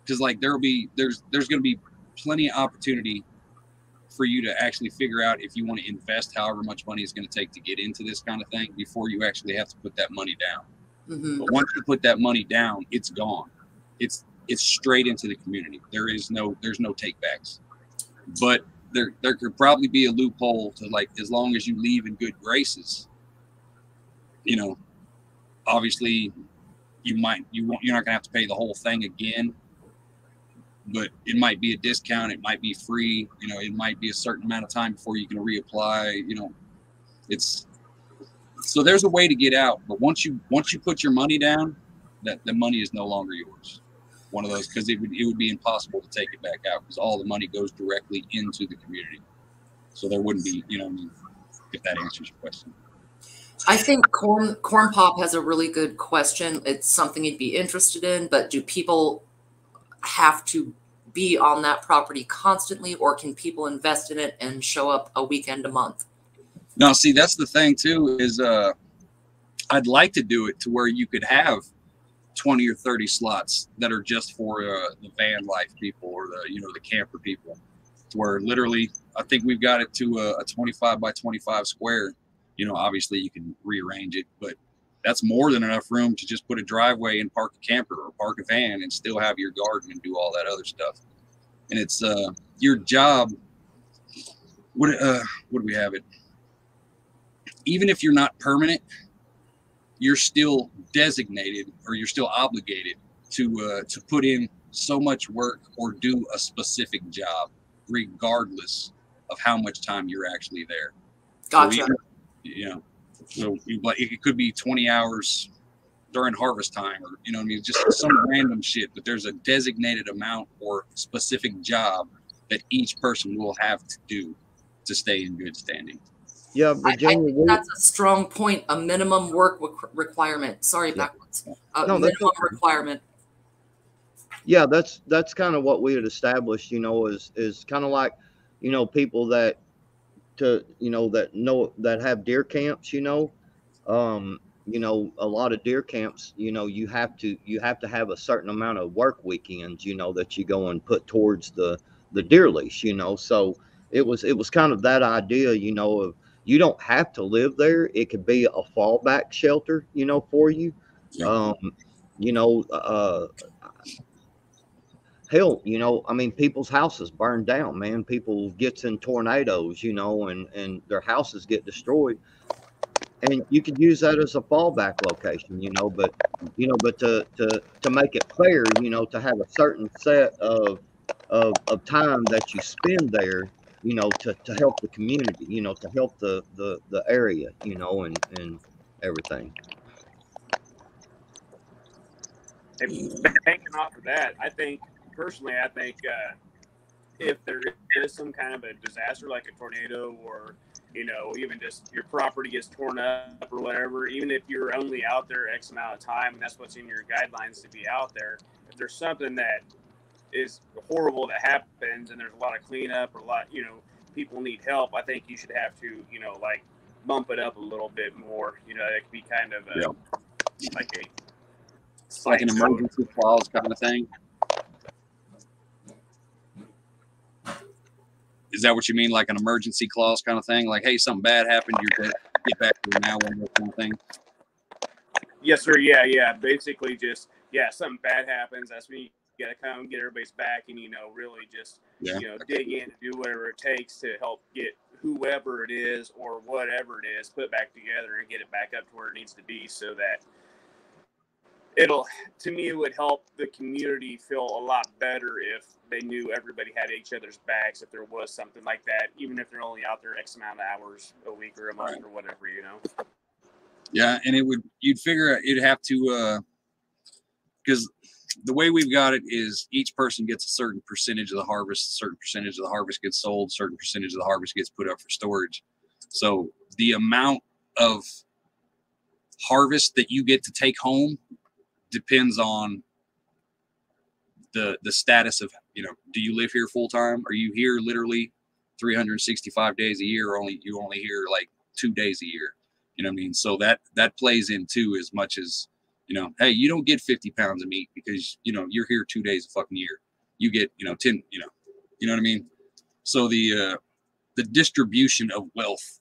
because like there's going to be plenty of opportunity for you to actually figure out if you want to invest however much money it's going to take to get into this kind of thing before you actually have to put that money down. Mm-hmm. But once you put that money down, it's gone. It's straight into the community. There's no takebacks. But there could probably be a loophole to, like, as long as you leave in good graces, you know, obviously you're not going to have to pay the whole thing again. But it might be a discount. It might be free. You know, it might be a certain amount of time before you can reapply. You know, so there's a way to get out. But once you put your money down, that the money is no longer yours. One of those, because it would be impossible to take it back out, because all the money goes directly into the community. So there wouldn't be, you know, if that answers your question. I think Corn Pop has a really good question. It's something you'd be interested in, but do people have to be on that property constantly, or can people invest in it and show up a weekend a month? No, see, that's the thing too, is I'd like to do it to where you could have 20 or 30 slots that are just for the van life people, or the camper people, to where literally I think we've got it to a 25 by 25 square. You know, obviously you can rearrange it, but that's more than enough room to just put a driveway and park a camper or park a van and still have your garden and do all that other stuff. And it's your job. What do we have it? Even if you're not permanent, you're still designated, or you're still obligated to put in so much work or do a specific job, regardless of how much time you're actually there. Gotcha. So even, you know, so it could be 20 hours during harvest time, or, you know what I mean, just some random shit, but there's a designated amount or specific job that each person will have to do to stay in good standing. Yeah, Virginia, I think that's a strong point. A minimum work requirement. Sorry, backwards. Minimum requirement. Yeah, that's kind of what we had established. You know, is kind of like, you know, people that that have deer camps, a lot of deer camps, you have to have a certain amount of work weekends, that you go and put towards the deer lease, So it was kind of that idea, of you don't have to live there. It could be a fallback shelter, for you. Yeah. You know, hell, I mean, people's houses burn down, man. People gets in tornadoes, and their houses get destroyed. And you could use that as a fallback location, but to make it fair, to have a certain set of time that you spend there, to help the community, to help the area, and everything. And banking off of that, I think if there is some kind of a disaster like a tornado or even just your property gets torn up or whatever, even if you're only out there X amount of time and that's what's in your guidelines to be out there, if there's something that is horrible that happens and there's a lot of cleanup or people need help, I think you should have to like bump it up a little bit more. It could be kind of like an emergency clause kind of thing. Is that what you mean, like an emergency clause kind of thing? Like, hey, something bad happened, you're dead. Get back to now, one kind of thing. Yes, sir. Yeah. Basically, just something bad happens. That's when you got to come get everybody's back and really just dig in and do whatever it takes to help get whoever it is or whatever it is put back together and get it back up to where it needs to be, so that it would help the community feel a lot better if they knew everybody had each other's backs if there was something like that, even if they're only out there X amount of hours a week or a month or whatever, Yeah, and you'd figure it'd have to, because the way we've got it is each person gets a certain percentage of the harvest, a certain percentage of the harvest gets sold, a certain percentage of the harvest gets put up for storage. So the amount of harvest that you get to take home depends on the status of, do you live here full time? Are you here literally 365 days a year, or you only here like 2 days a year? You know what I mean? So that plays in too, as much as, hey, you don't get 50 pounds of meat because, you're here 2 days a fucking year. You get, 10, you know what I mean? So the distribution of wealth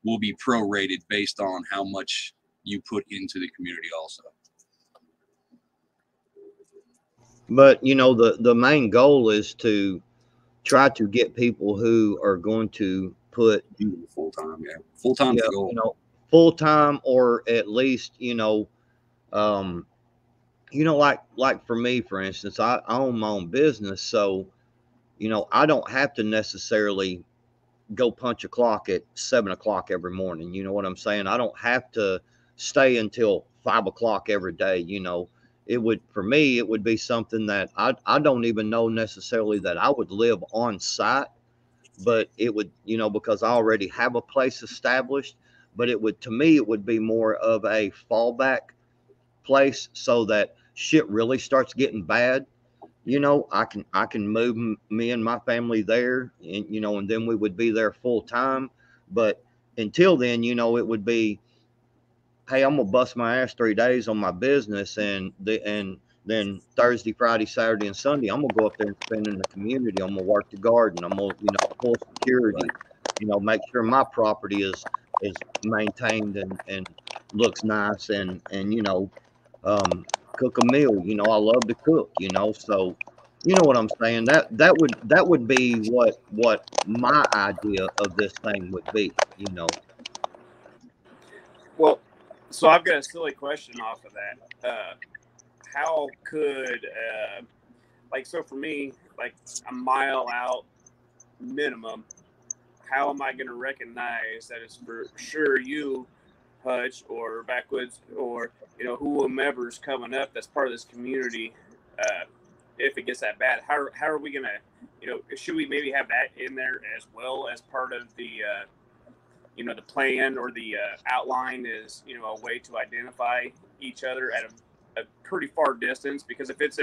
will be prorated based on how much you put into the community also. But the main goal is to try to get people who are going to put full time, full time goal. Full time, or at least like for me, for instance, I own my own business, so I don't have to necessarily go punch a clock at 7 o'clock every morning. You know what I'm saying? I don't have to stay until 5 o'clock every day. For me, it would be something that I don't even know necessarily that I would live on site, but it would, because I already have a place established, but to me, it would be more of a fallback place, so that shit really starts getting bad. I can move me and my family there, and and then we would be there full time. But until then, it would be, hey, I'm gonna bust my ass 3 days on my business, and then Thursday, Friday, Saturday, and Sunday, I'm gonna go up there and spend in the community. I'm gonna work the garden. I'm gonna, full security. Make sure my property is maintained and looks nice, and cook a meal. I love to cook. So you know what I'm saying. That would be what my idea of this thing would be. Well, so I've got a silly question off of that. How could, so for me, like a mile out minimum, how am I going to recognize that it's for sure you, Hutch, or Backwoods, or, whomever's coming up that's part of this community, if it gets that bad? How are we going to, should we maybe have that in there as well as part of the, the plan or the outline is, a way to identify each other at a pretty far distance? Because if it's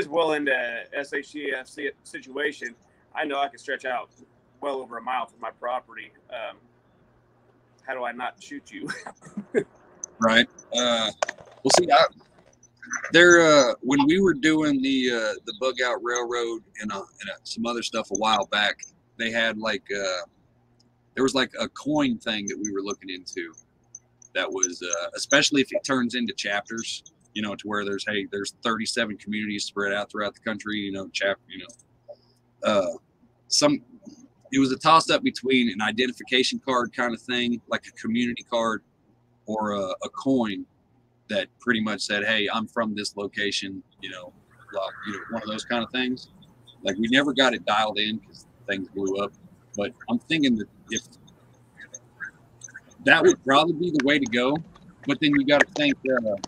well into SHTF situation, I know I can stretch out well over a mile from my property. How do I not shoot you? Right. Well, see, when we were doing the Bug Out Railroad and some other stuff a while back, they had like there was like a coin thing that we were looking into. That was especially if it turns into chapters, you know, to where there's 37 communities spread out throughout the country, you know, it was a toss up between an identification card kind of thing, like a community card, or a coin that pretty much said, "Hey, I'm from this location," you know, one of those kind of things. Like, we never got it dialed in because things blew up. But I'm thinking that if that would probably be the way to go. But then you got to think to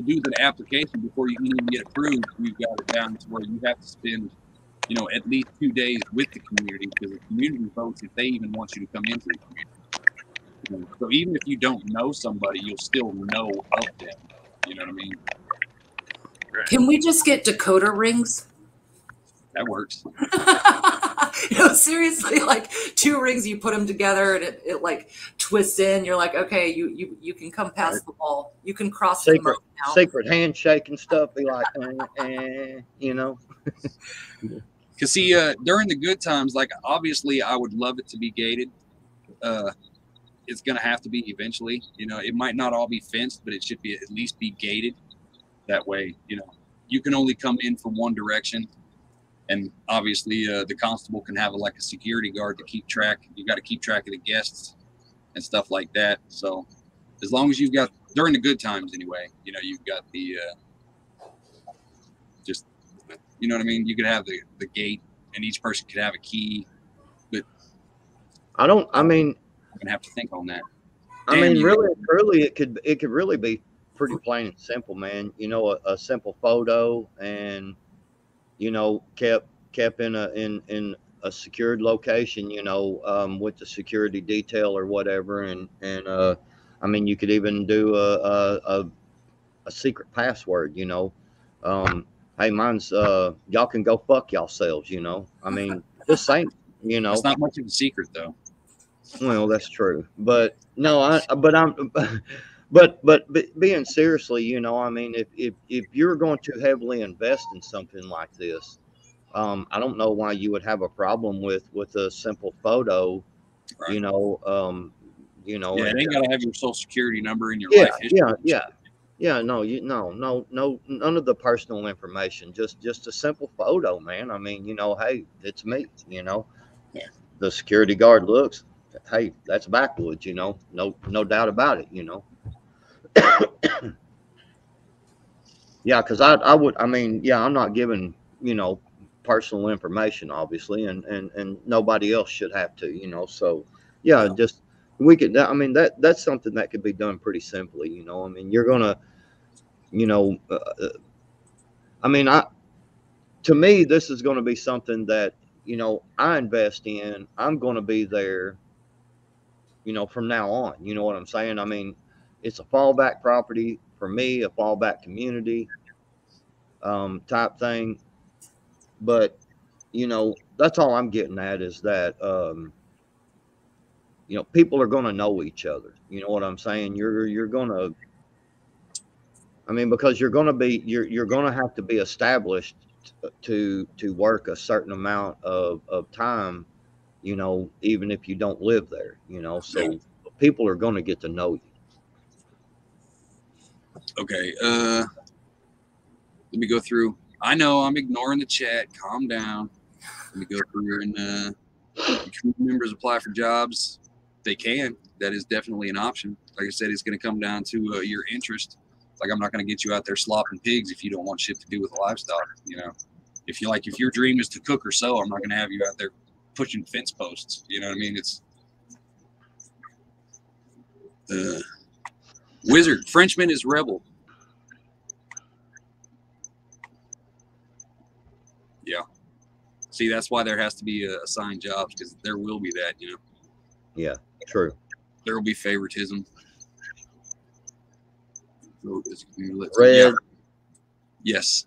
do the application before you can even get approved, we've got it down to where you have to spend, you know, at least 2 days with the community, because the community votes if they even want you to come into the community. You know, so even if you don't know somebody, you'll still know of them. You know what I mean? Can we just get decoder rings? That works. You know, seriously, like 2 rings, you put them together and it like twists in. You're like, okay, you can come past the wall. You can cross the moat now. Secret handshake and stuff. Be like, you know. Because see, during the good times, like, obviously I would love it to be gated. It's going to have to be eventually. You know, it might not all be fenced, but it should be at least be gated. That way, you know, you can only come in from one direction. And obviously, the constable can have like a security guard to keep track. You got to keep track of the guests and stuff like that. So as long as you've got, during the good times anyway, you know, you've got the, just, you know what I mean? You could have the gate, and each person could have a key. But I'm going to have to think on that. Really, it could really be pretty plain and simple, man. You know, a simple photo, and, you know, kept in a secured location, you know, with the security detail or whatever. And I mean, you could even do a secret password, you know. Hey, mine's y'all can go fuck yourselves, you know. I mean, this ain't, you know. It's not much of a secret, though. Well, that's true, but no, but being seriously, you know, I mean, if you're going to heavily invest in something like this, I don't know why you would have a problem with a simple photo, right. You know, Yeah, it ain't gotta have your social security number in your life history. Yeah. No, none of the personal information. Just a simple photo, man. I mean, you know, hey, it's me. You know, the security guard looks. Hey, that's backwoods, you know, no doubt about it, you know. Yeah, because I'm not giving, you know, personal information, obviously, and nobody else should have to, you know. So, yeah, just we could. I mean, that's something that could be done pretty simply, you know. I mean, you're gonna, you know, to me, this is going to be something that, you know, I invest in. I'm going to be there, you know, from now on. You know what I'm saying? I mean, it's a fallback property for me, a fallback community type thing. But, you know, that's all I'm getting at is that, you know, people are going to know each other. You know what I'm saying? You're going to, I mean, because you're going to have to be established to work a certain amount of time, you know, even if you don't live there, you know, so people are going to get to know you. Okay. Let me go through. I know I'm ignoring the chat. Calm down. Let me go through and members apply for jobs. They can. That is definitely an option. Like I said, it's going to come down to your interest. Like, I'm not going to get you out there slopping pigs if you don't want shit to do with livestock. You know, if your dream is to cook or sew, I'm not going to have you out there pushing fence posts. You know what I mean? It's Wizard. Frenchman is rebel. Yeah. See, that's why there has to be assigned jobs, because there will be that, you know. Yeah, true. There will be favoritism. Red. Yeah. Yes.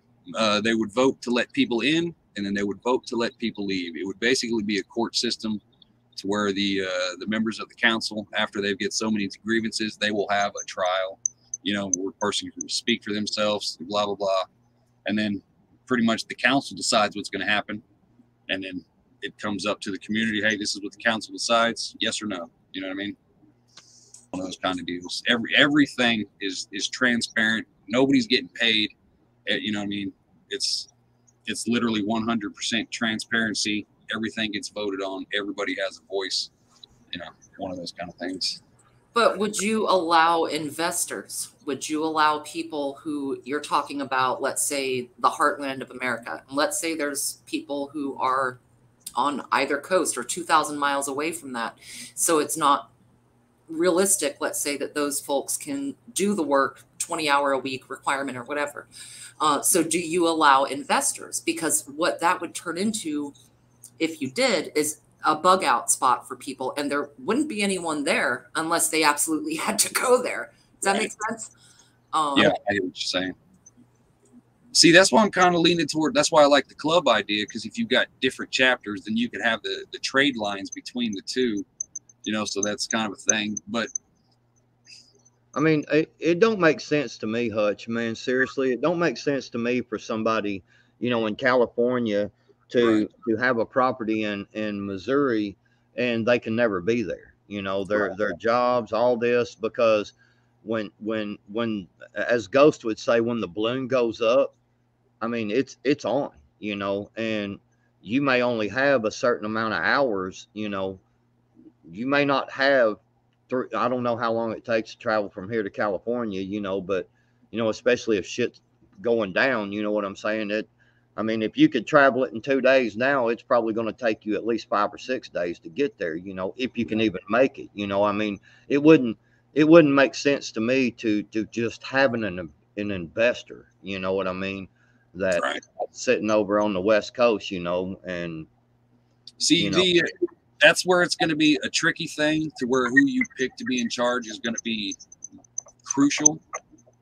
They would vote to let people in, and then they would vote to let people leave. It would basically be a court system to where the members of the council, after they get so many grievances, they will have a trial, you know, where a person can speak for themselves, blah, blah, blah. And then pretty much the council decides what's going to happen. And then it comes up to the community. Hey, this is what the council decides. Yes or no. You know what I mean? One of those kind of deals. Everything is transparent. Nobody's getting paid. You know what I mean? It's literally 100% transparency. Everything gets voted on. Everybody has a voice. You know, one of those kind of things. But would you allow investors? Would you allow people who you're talking about, let's say the heartland of America, and let's say there's people who are on either coast or 2,000 miles away from that. So it's not realistic, let's say, that those folks can do the work, 20-hour a week requirement or whatever. So do you allow investors? Because what that would turn into, if you did, is a bug out spot for people, and there wouldn't be anyone there unless they absolutely had to go there. Does that make sense? Yeah, I get what you're saying. See, that's why I'm kind of leaning toward. That's why I like the club idea, because if you've got different chapters, then you could have the trade lines between the two. You know, so that's kind of a thing. But I mean, it don't make sense to me, Hutch, man. Seriously, it don't make sense to me for somebody, you know, in California to have a property in Missouri and they can never be there. You know, their jobs, all this, because when as Ghost would say, when the balloon goes up, I mean, it's on, you know, and you may only have a certain amount of hours, you know. You may not have I don't know how long it takes to travel from here to California, you know, but, you know, especially if shit's going down, you know what I'm saying? I mean, if you could travel it in 2 days now, it's probably going to take you at least 5 or 6 days to get there, you know, if you can even make it, you know. I mean, it wouldn't make sense to me to just having an investor, you know what I mean, that sitting over on the West Coast, you know, and see, you know, that's where it's going to be a tricky thing, to where who you pick to be in charge is going to be crucial,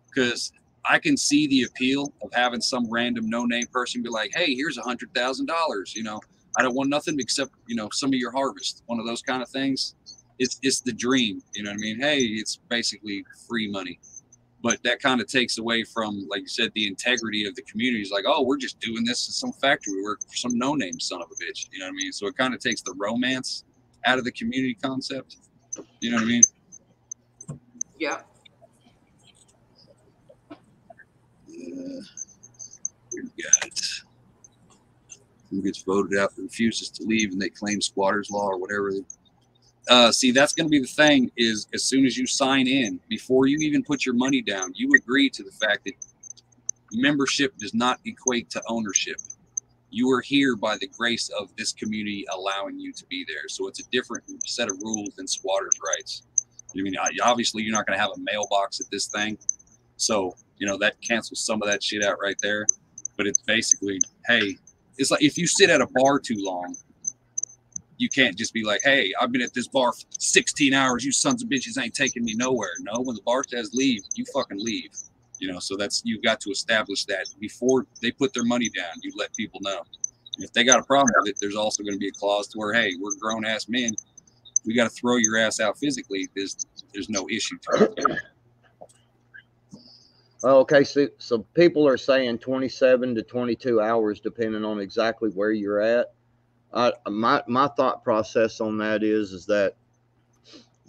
because I can see the appeal of having some random no-name person be like, hey, here's $100,000. You know, I don't want nothing except, you know, some of your harvest. One of those kind of things. It's the dream. You know what I mean? Hey, it's basically free money. But that kind of takes away from, like you said, the integrity of the community. It's like, oh, we're just doing this in some factory work for some no-name son of a bitch. You know what I mean? So it kind of takes the romance out of the community concept. You know what I mean? Yeah. We got who gets voted out, refuses to leave, and they claim squatters law or whatever. See, that's going to be the thing, is as soon as you sign in, before you even put your money down, you agree to the fact that membership does not equate to ownership. You are here by the grace of this community allowing you to be there. So it's a different set of rules than squatters' rights. I mean, obviously, you're not going to have a mailbox at this thing. So, you know, that cancels some of that shit out right there. But it's basically, hey, it's like if you sit at a bar too long, you can't just be like, hey, I've been at this bar for 16 hours. You sons of bitches ain't taking me nowhere. No, when the bar says leave, you fucking leave. You know, so that's, you've got to establish that before they put their money down. You let people know. And if they got a problem with it, there's also going to be a clause to where, hey, we're grown ass men. We got to throw your ass out physically. There's no issue to it. Okay, so people are saying 27 to 22 hours, depending on exactly where you're at. My thought process on that is that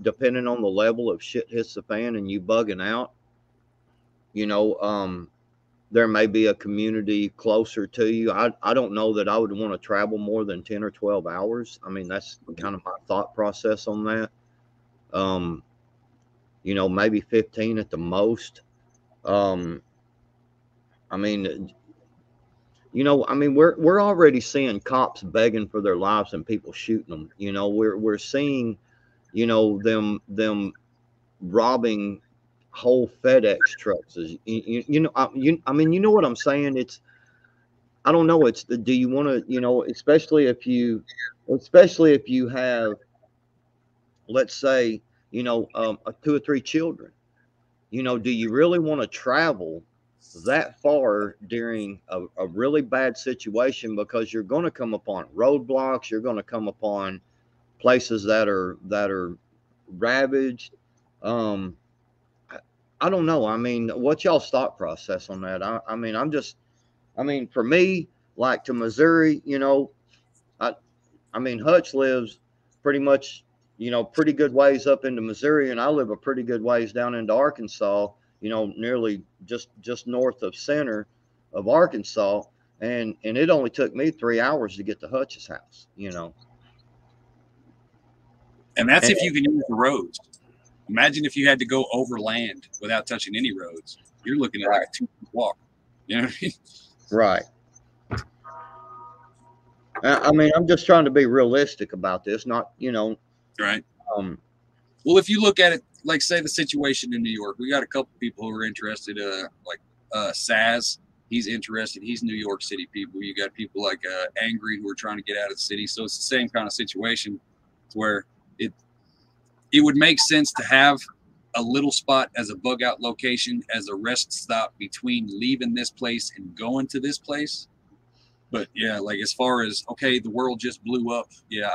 depending on the level of shit hits the fan and you bugging out, you know, there may be a community closer to you. I don't know that I would want to travel more than 10 or 12 hours. I mean, that's kind of my thought process on that. You know, maybe 15 at the most. I mean, you know, I mean, we're already seeing cops begging for their lives and people shooting them. You know, we're seeing, you know, them robbing whole FedEx trucks. You know, I mean, you know what I'm saying? I don't know. Do you want to, you know, especially if you have, let's say, 2 or 3 children, you know, do you really want to travel that far during a really bad situation, because you're going to come upon roadblocks, you're going to come upon places that are ravaged. um I don't know. I mean, what's y'all's thought process on that? I mean, I mean, for me, like to Missouri, I I mean, Hutch lives pretty much, pretty good ways up into Missouri, and I live a pretty good ways down into Arkansas, nearly just north of center of Arkansas, and it only took me 3 hours to get to Hutch's house. And that's if you can use the roads. Imagine if you had to go over land without touching any roads. You're looking at like a 2-foot walk. You know what I mean? Right. I mean, I'm just trying to be realistic about this, not, Right. um, Well, if you look at it, like say the situation in New York, we got a couple people who are interested, like Saz, he's interested. He's New York City people. You got people like Angry who are trying to get out of the city. So it's the same kind of situation where it would make sense to have a little spot as a bug out location, as a rest stop between leaving this place and going to this place. But yeah, like as far as, okay, the world just blew up. Yeah,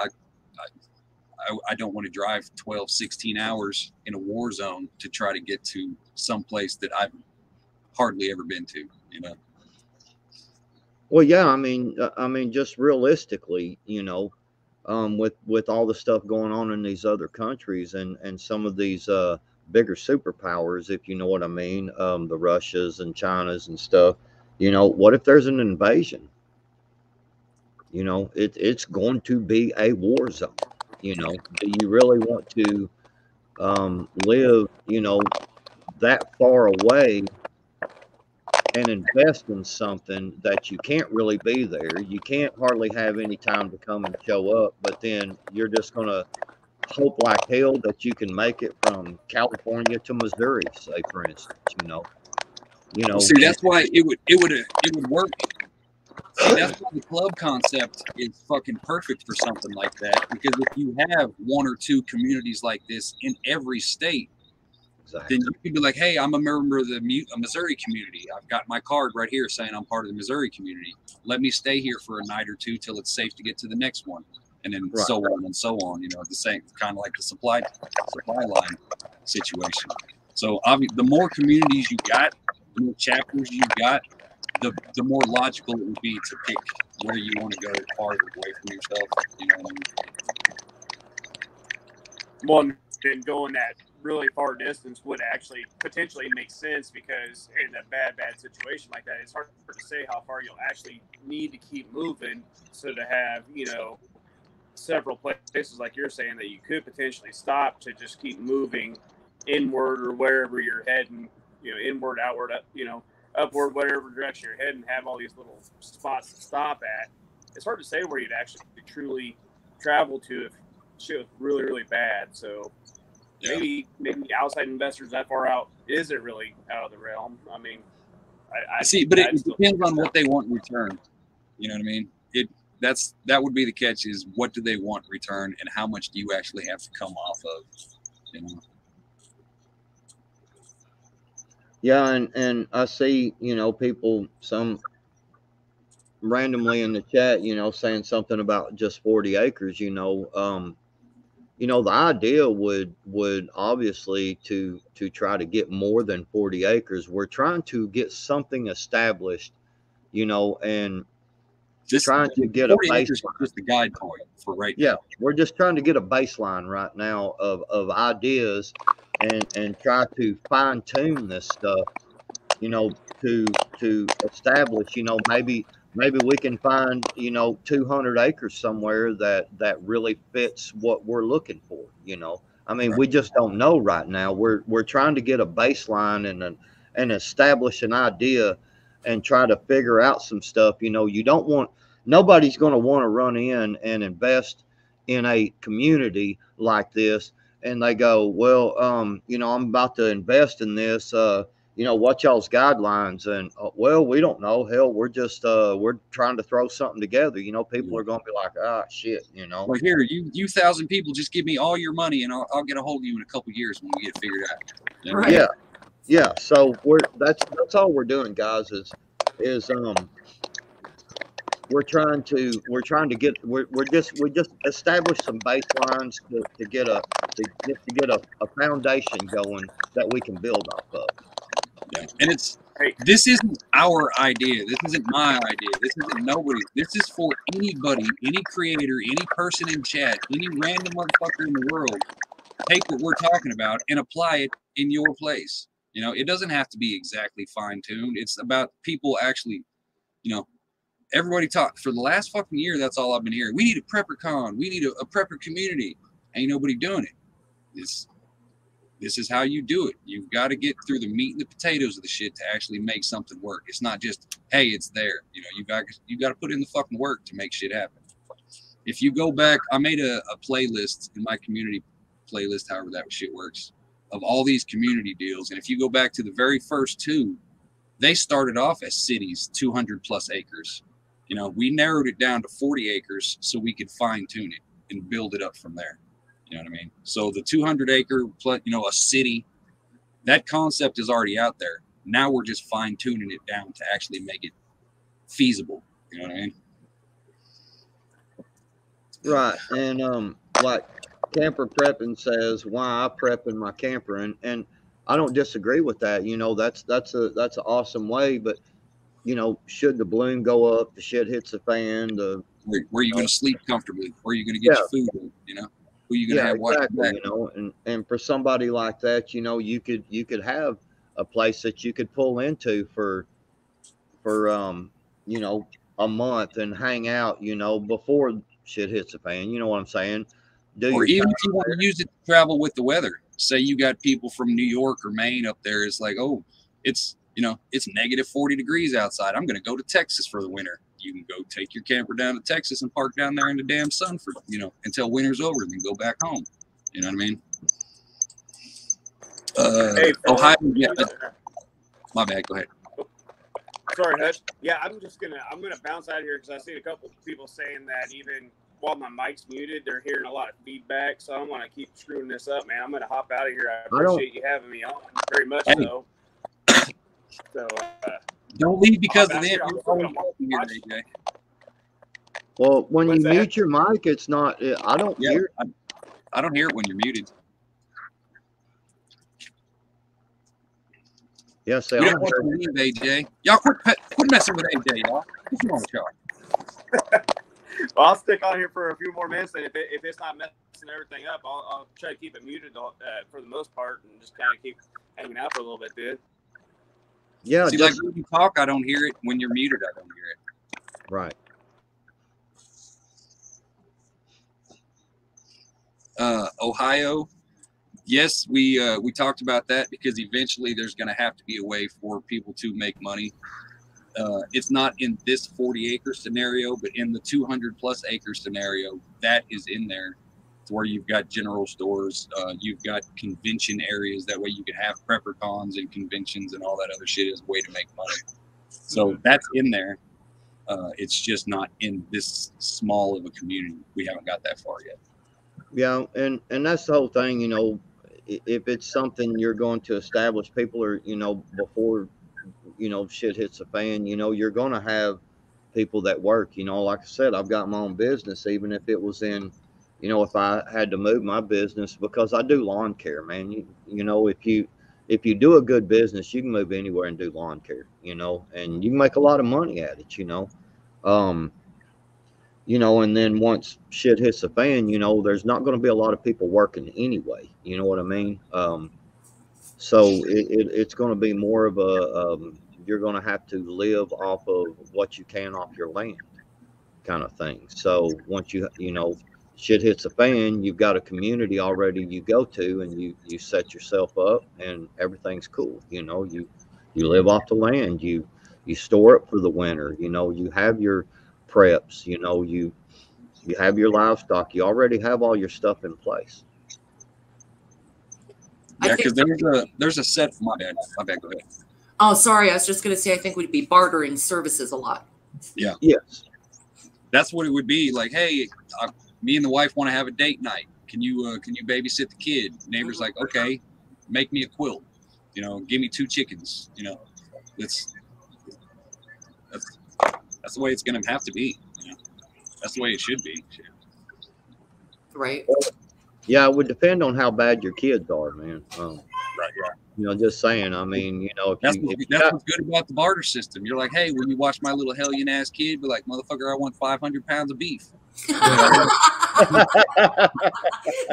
I don't want to drive 12, 16 hours in a war zone to try to get to some place that I've hardly ever been to, well, yeah, I mean, just realistically, with all the stuff going on in these other countries and some of these bigger superpowers, if you know what I mean, the Russias and Chinas and stuff, what if there's an invasion? It's going to be a war zone. Do you really want to live, that far away and invest in something that you can't really be there? You can't hardly have any time to come and show up, but then you're just going to hope like hell that you can make it from California to Missouri, say for instance. See, that's why it would work. See, that's why the club concept is fucking perfect for something like that, because if you have 1 or 2 communities like this in every state, exactly, then you can be like, hey, I'm a member of the Missouri community. I've got my card right here saying I'm part of the Missouri community. Let me stay here for a night or 2 till it's safe to get to the next one. And then so on and so on, the same kind of like the supply line situation. So the more communities you got, the more chapters you got, the more logical it would be to pick where you want to go farther away from yourself. Well, and going that really far distance would actually potentially make sense, because in a bad situation like that, it's hard to say how far you'll actually need to keep moving. So to have, several places like you're saying that you could potentially stop to just keep moving inward or wherever you're heading, inward, outward, upward, whatever direction you're heading, have all these little spots to stop at. It's hard to say where you'd actually truly travel to if shit was really, really bad. So maybe outside investors that far out isn't really out of the realm. I mean, I see, but it depends on what they want in return. You know what I mean? That would be the catch, is what do they want in return, and how much do you actually have to come off of? Yeah, and I see, people, some randomly in the chat, saying something about just 40 acres. The idea would obviously to try to get more than 40 acres. We're trying to get something established, and trying to get a baseline. Just the guide point for right now. Yeah, we're just trying to get a baseline right now of ideas, and try to fine tune this stuff, to establish, maybe we can find, 200 acres somewhere that really fits what we're looking for. I mean, we just don't know right now. We're trying to get a baseline and establish an idea and try to figure out some stuff. Nobody's going to want to run in and invest in a community like this, and they go, well, I'm about to invest in this. What y'all's guidelines? And well, we don't know. Hell, we're just we're trying to throw something together. People are going to be like, ah, shit. Like, here, you 1,000 people, just give me all your money, and I'll get a hold of you in a couple of years when we get it figured out. Yeah. Yeah, so that's all we're doing, guys. Is we're just establish some baselines to get a foundation going that we can build off of. Yeah. And it's Hey. this isn't our idea. This isn't my idea. This isn't nobody's. This is for anybody, any creator, any person in chat, any random motherfucker in the world. Take what we're talking about and apply it in your place. You know, it doesn't have to be exactly fine-tuned. It's about people actually, you know, everybody talk for the last fucking year. That's all I've been hearing. We need a PrepperCon. We need a prepper community. Ain't nobody doing it. This is how you do it. You've got to get through the meat and the potatoes of the shit to actually make something work. It's not just, hey, it's there. You know, you got to put in the fucking work to make shit happen. If you go back, I made a playlist in my community playlist, however that shit works, of all these community deals. And if you go back to the very first two, they started off as cities, 200 plus acres. You know, we narrowed it down to 40 acres so we could fine tune it and build it up from there. You know what I mean? So the 200 acre, you know, a city, that concept is already out there. Now we're just fine tuning it down to actually make it feasible. You know what I mean? Right. And like Camper Prepping says, why I prep in my camper, and I don't disagree with that. You know, that's an awesome way. But you know, should the balloon go up, the shit hits the fan, where are you going to sleep comfortably? Where are you going to get your food? You know, who are you going to have exactly, watching? you know, and for somebody like that, you know, you could have a place that you could pull into for you know, a month and hang out, you know, before shit hits the fan. You know what I'm saying? Or even if you want to use it to travel with the weather. Say you got people from New York or Maine up there. It's like, oh, it's, you know, it's negative 40 degrees outside. I'm going to go to Texas for the winter. You can go take your camper down to Texas and park down there in the damn sun for, you know, until winter's over and then go back home. You know what I mean? Hey, Ohio. Yeah, my bad. Go ahead. Sorry, Hutch. Yeah, I'm gonna bounce out of here because I see a couple of people saying that even while my mic's muted, they're hearing a lot of feedback. So I don't want to keep screwing this up, man. I'm gonna hop out of here. I appreciate you having me on very much. Hey. So don't leave because of them. AJ. Well, when you mute your mic, it's not. I don't hear. I don't hear it when you're muted. Yes, we don't want to leave AJ. Y'all quit messing with AJ, y'all. Come on, y'all. Well, I'll stick on here for a few more minutes, and if it's not messing everything up, I'll try to keep it muted for the most part, and just kind of keep hanging out for a little bit, dude. Yeah, see, like when you talk, I don't hear it. When you're muted, I don't hear it. Right. Ohio. Yes, we talked about that because eventually there's going to have to be a way for people to make money. It's not in this 40-acre scenario, but in the 200+ acre scenario, that is in there. It's where you've got general stores, you've got convention areas. That way you can have PrepperCons and conventions and all that other shit as a way to make money. So that's in there. It's just not in this small of a community. We haven't got that far yet. Yeah, and that's the whole thing, you know. If it's something you're going to establish, people are, you know, before, you know, shit hits the fan, you know, you're going to have people that work, you know, like I said, I've got my own business, even if it was in, you know, if I had to move my business, because I do lawn care, man. You know, if you do a good business, you can move anywhere and do lawn care, you know, and you can make a lot of money at it, you know. You know, and then once shit hits the fan, you know, there's not going to be a lot of people working anyway. You know what I mean? So it's going to be more of a, you're going to have to live off of what you can off your land kind of thing. So once you know, shit hits the fan, you've got a community already you go to, and you set yourself up and everything's cool. You know, you live off the land, you store it for the winter, you know, you have your preps, you know, you have your livestock, you already have all your stuff in place. Yeah, because there's a set. My bad, go ahead. Oh, sorry, I was just going to say I think we'd be bartering services a lot. Yeah. Yes. That's what it would be. Like, hey, me and the wife want to have a date night. Can you babysit the kid? Neighbor's like, okay, make me a quilt. You know, give me 2 chickens. You know, that's the way it's going to have to be. You know? That's the way it should be. Right. Yeah, it would depend on how bad your kids are, man. Right. Yeah. You know, just saying. I mean, you know, That's what's good about the barter system. You're like, hey, when you watch my little hellion ass kid, be like, motherfucker, I want 500 pounds of beef.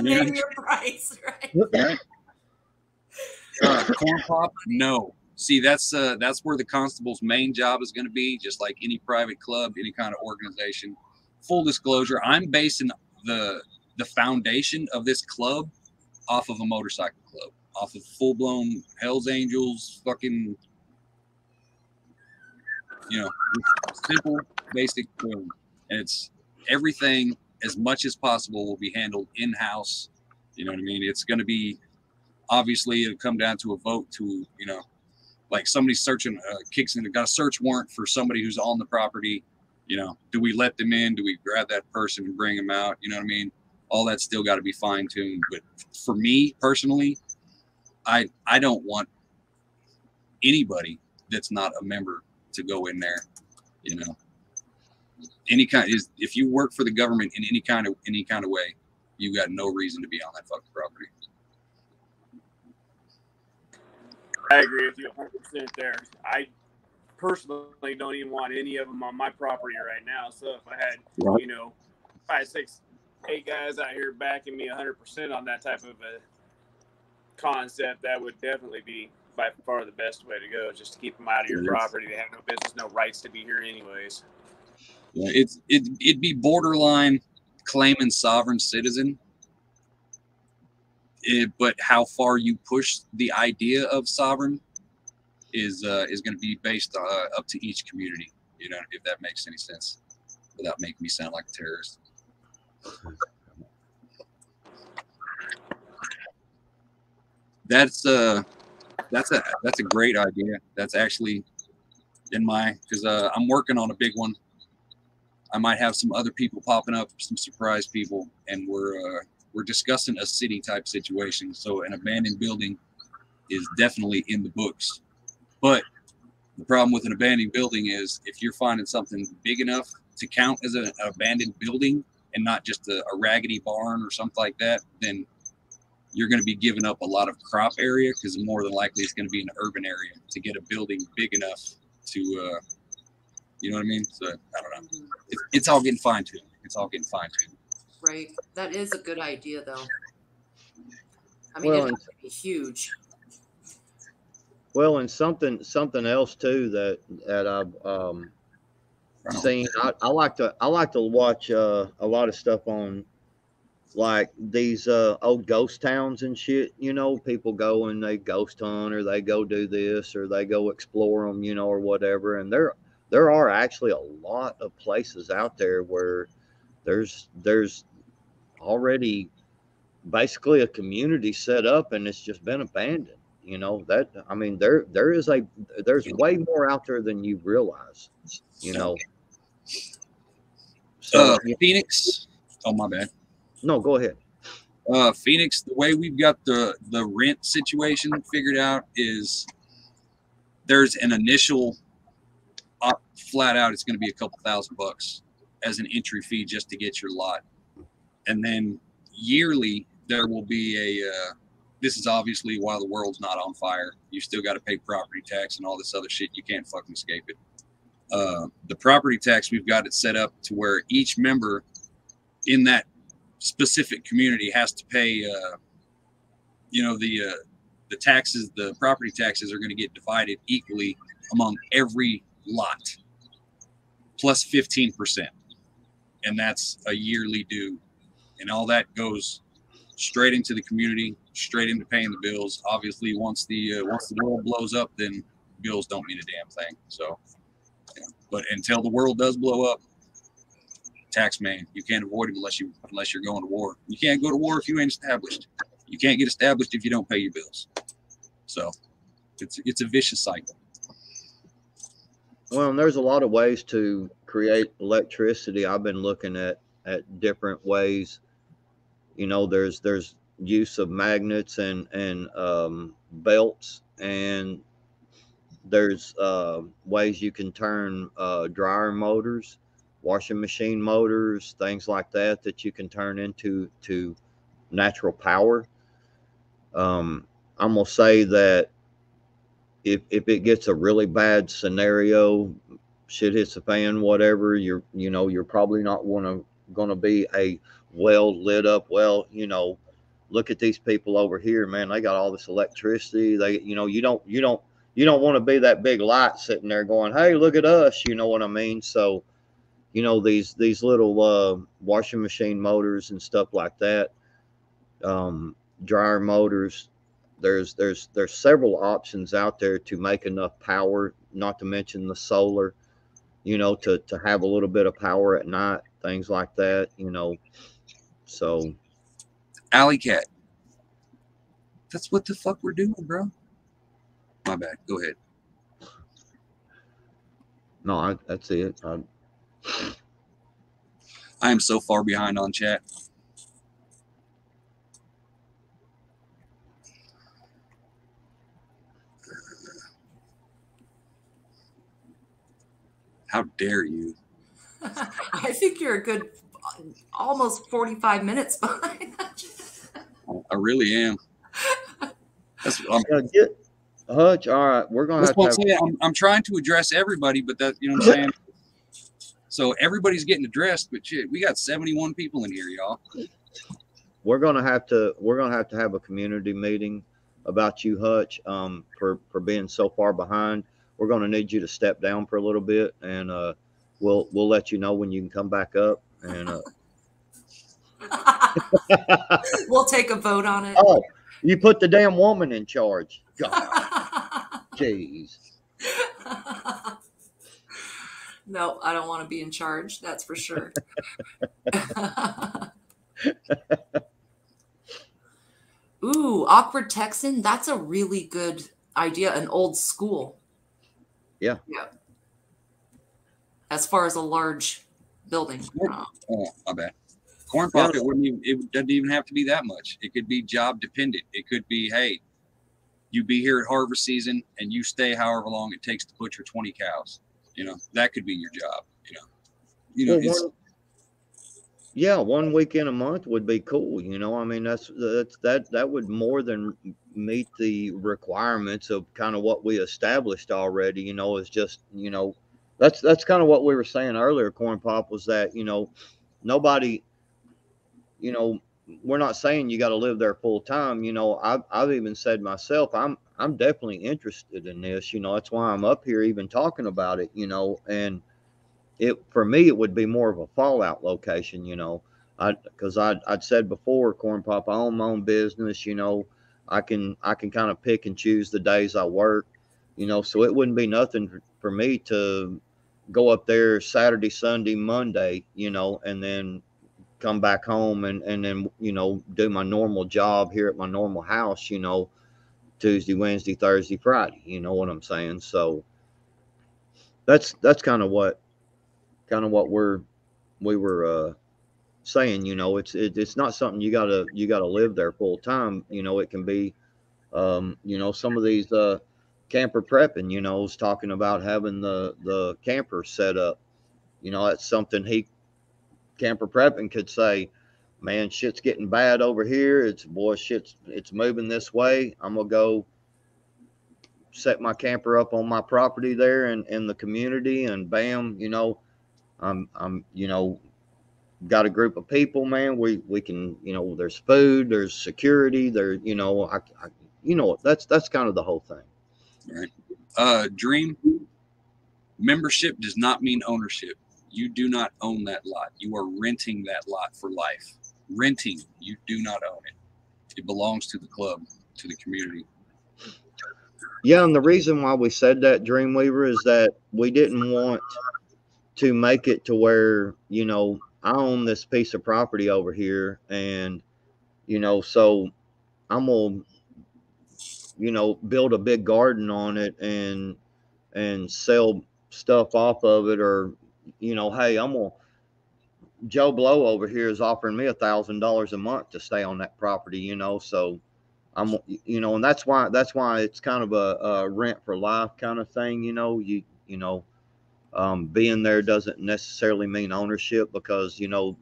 Name your price, right? Corn pop, no. See, that's where the constable's main job is going to be. Just like any private club, any kind of organization. Full disclosure, I'm basing the foundation of this club off of a motorcycle club. Off of full-blown Hells Angels, fucking, you know, simple, basic boom. And it's everything as much as possible will be handled in-house. You know what I mean? It's going to be, obviously, it'll come down to a vote to, you know, like somebody's searching, got a search warrant for somebody who's on the property. You know, do we let them in? Do we grab that person and bring them out? You know what I mean? All that's still got to be fine-tuned. But for me, personally, I don't want anybody that's not a member to go in there. You know, if you work for the government in any kind of way, you got no reason to be on that fucking property. I agree with you 100% there. I personally don't even want any of them on my property right now. So if I had, you know, 5, 6, 8 guys out here backing me 100% on that type of a concept, that would definitely be by far the best way to go, just to keep them out of your property. They have no business, no rights to be here anyways. Yeah, it'd be borderline claiming sovereign citizen, but how far you push the idea of sovereign is going to be based up to each community. You know, if that makes any sense, without making me sound like a terrorist. That's a great idea. That's actually because I'm working on a big one. I might have some other people popping up, some surprise people, and we're discussing a city type situation. So an abandoned building is definitely in the books. But the problem with an abandoned building is if you're finding something big enough to count as an abandoned building and not just a raggedy barn or something like that, then you're going to be giving up a lot of crop area, because more than likely it's going to be an urban area to get a building big enough to, you know what I mean? So I don't know. It's all getting fine tuned. It's all getting fine tuned. Right. That is a good idea, though. I mean, Well, it has to be huge. Well, and something else too that I've seen. I like to watch a lot of stuff on like these old ghost towns and shit. You know, people go and they ghost hunt, or they go do this, or they go explore them, you know, or whatever. And there are actually a lot of places out there where there's already basically a community set up, and it's just been abandoned. You know, that, I mean, there's way more out there than you realize, you know. So Phoenix. Oh, my bad. No, go ahead. Phoenix, the way we've got the rent situation figured out is there's an initial flat out, it's going to be a couple $1,000 as an entry fee just to get your lot. And then yearly there will be this is obviously while the world's not on fire. You still got to pay property tax and all this other shit. You can't fucking escape it. The property tax, we've got it set up to where each member in that specific community has to pay, you know, the taxes, the property taxes are going to get divided equally among every lot, plus 15%. And that's a yearly due. And all that goes straight into the community, straight into paying the bills. Obviously, once the world blows up, then bills don't mean a damn thing. So, yeah. But until the world does blow up, tax man, you can't avoid it unless you're going to war. You can't go to war if you ain't established. You can't get established if you don't pay your bills. So, it's a vicious cycle. Well, and there's a lot of ways to create electricity. I've been looking at different ways. You know, there's use of magnets and belts, and there's ways you can turn dryer motors, washing machine motors, things like that that you can turn into natural power. I'm gonna say that if it gets a really bad scenario, shit hits the fan, whatever, you're probably not gonna be a well lit up. Well, look at these people over here, man. They got all this electricity. You don't want to be that big light sitting there going, hey, look at us. You know what I mean? So, these little washing machine motors and stuff like that, dryer motors. There's several options out there to make enough power, not to mention the solar, to have a little bit of power at night, things like that, So, Alley Cat. That's what the fuck we're doing, bro. My bad. Go ahead. No, that's it. I am so far behind on chat. How dare you? I think you're a good almost 45 minutes behind. I really am. That's Get Hutch. All right, we're gonna. I'm trying to address everybody, but that, you know what I'm saying. So everybody's getting addressed, but shit, we got 71 people in here, y'all. We're gonna have to have a community meeting about you, Hutch. For being so far behind, we're gonna need you to step down for a little bit, and we'll let you know when you can come back up. And we'll take a vote on it. Oh, you put the damn woman in charge. God. Jeez. No, I don't want to be in charge. That's for sure. Ooh, Awkward Texan. That's a really good idea. An old school. Yeah. Yeah. As far as a large building. Oh, my bad. Corn Pop, it doesn't even have to be that much. It could be job dependent. It could be, hey, you be here at harvest season and you stay however long it takes to butcher 20 cows. That could be your job. Yeah, 1 weekend a month would be cool. I mean, that would more than meet the requirements of kind of what we established already. Is just that's kind of what we were saying earlier. Corn Pop, was that nobody, we're not saying you got to live there full time. I've even said myself, I'm definitely interested in this. That's why I'm up here even talking about it. And for me, it would be more of a fallout location. Because I'd said before, Corn Pop, I own my own business. I can kind of pick and choose the days I work. So it wouldn't be nothing for me to go up there Saturday, Sunday, Monday. And then come back home and then do my normal job here at my normal house, Tuesday, Wednesday, Thursday, Friday. You know what I'm saying? So that's kind of what we were saying. It's not something you gotta live there full time. It can be some of these camper prepping, is talking about having the camper set up. That's something camper prepping could say, man, shit's getting bad over here. It's moving this way. I'm gonna go set my camper up on my property there in the community, and bam, I'm got a group of people, man. We can, there's food, there's security, that's kind of the whole thing. Right. Dream, membership does not mean ownership. You do not own that lot. You are renting that lot for life. Renting, you do not own it. It belongs to the club, to the community. Yeah, and the reason why we said that, Dreamweaver, is that we didn't want to make it to where, I own this piece of property over here, and, so I'm going to, build a big garden on it and sell stuff off of it, or, hey, I'm going to Joe Blow over here is offering me $1,000 a month to stay on that property, you know. So I'm, you know, and that's why it's kind of a rent for life kind of thing, you know. You know, being there doesn't necessarily mean ownership, because, you know,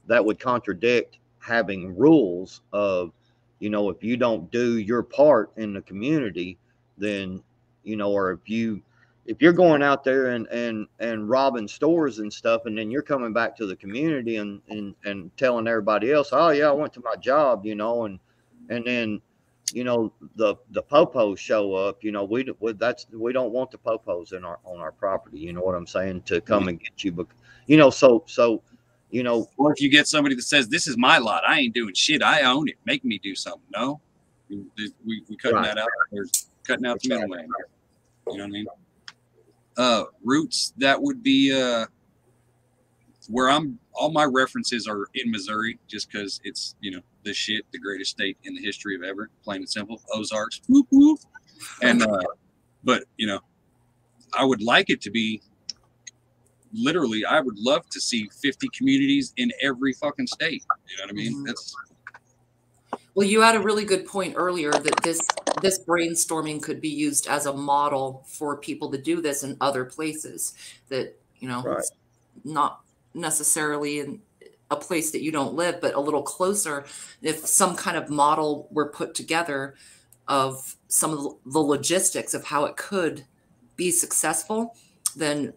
that would contradict having rules of, you know, if you don't do your part in the community, then, you know, or if you're going out there and robbing stores and stuff, and then you're coming back to the community and telling everybody else, oh yeah, I went to my job, you know, and then, you know, the popos show up, you know, we don't want the popos on our property, you know what I'm saying, to come and get you, but, you know, so you know, or if you get somebody that says, this is my lot, I ain't doing shit, I own it, make me do something. No, we cutting that out. There's cutting out the middleman. You know what I mean? Roots, that would be where all my references are in Missouri, just because it's, you know, the greatest state in the history of ever, plain and simple. Ozarks, whoop, whoop. And but, you know, I would like it to be, literally, I would love to see 50 communities in every fucking state. You know what I mean? Mm-hmm. That's, well, you had a really good point earlier that this brainstorming could be used as a model for people to do this in other places, that, you know, right. not necessarily in a place that you don't live, but a little closer. If some kind of model were put together of some of the logistics of how it could be successful, then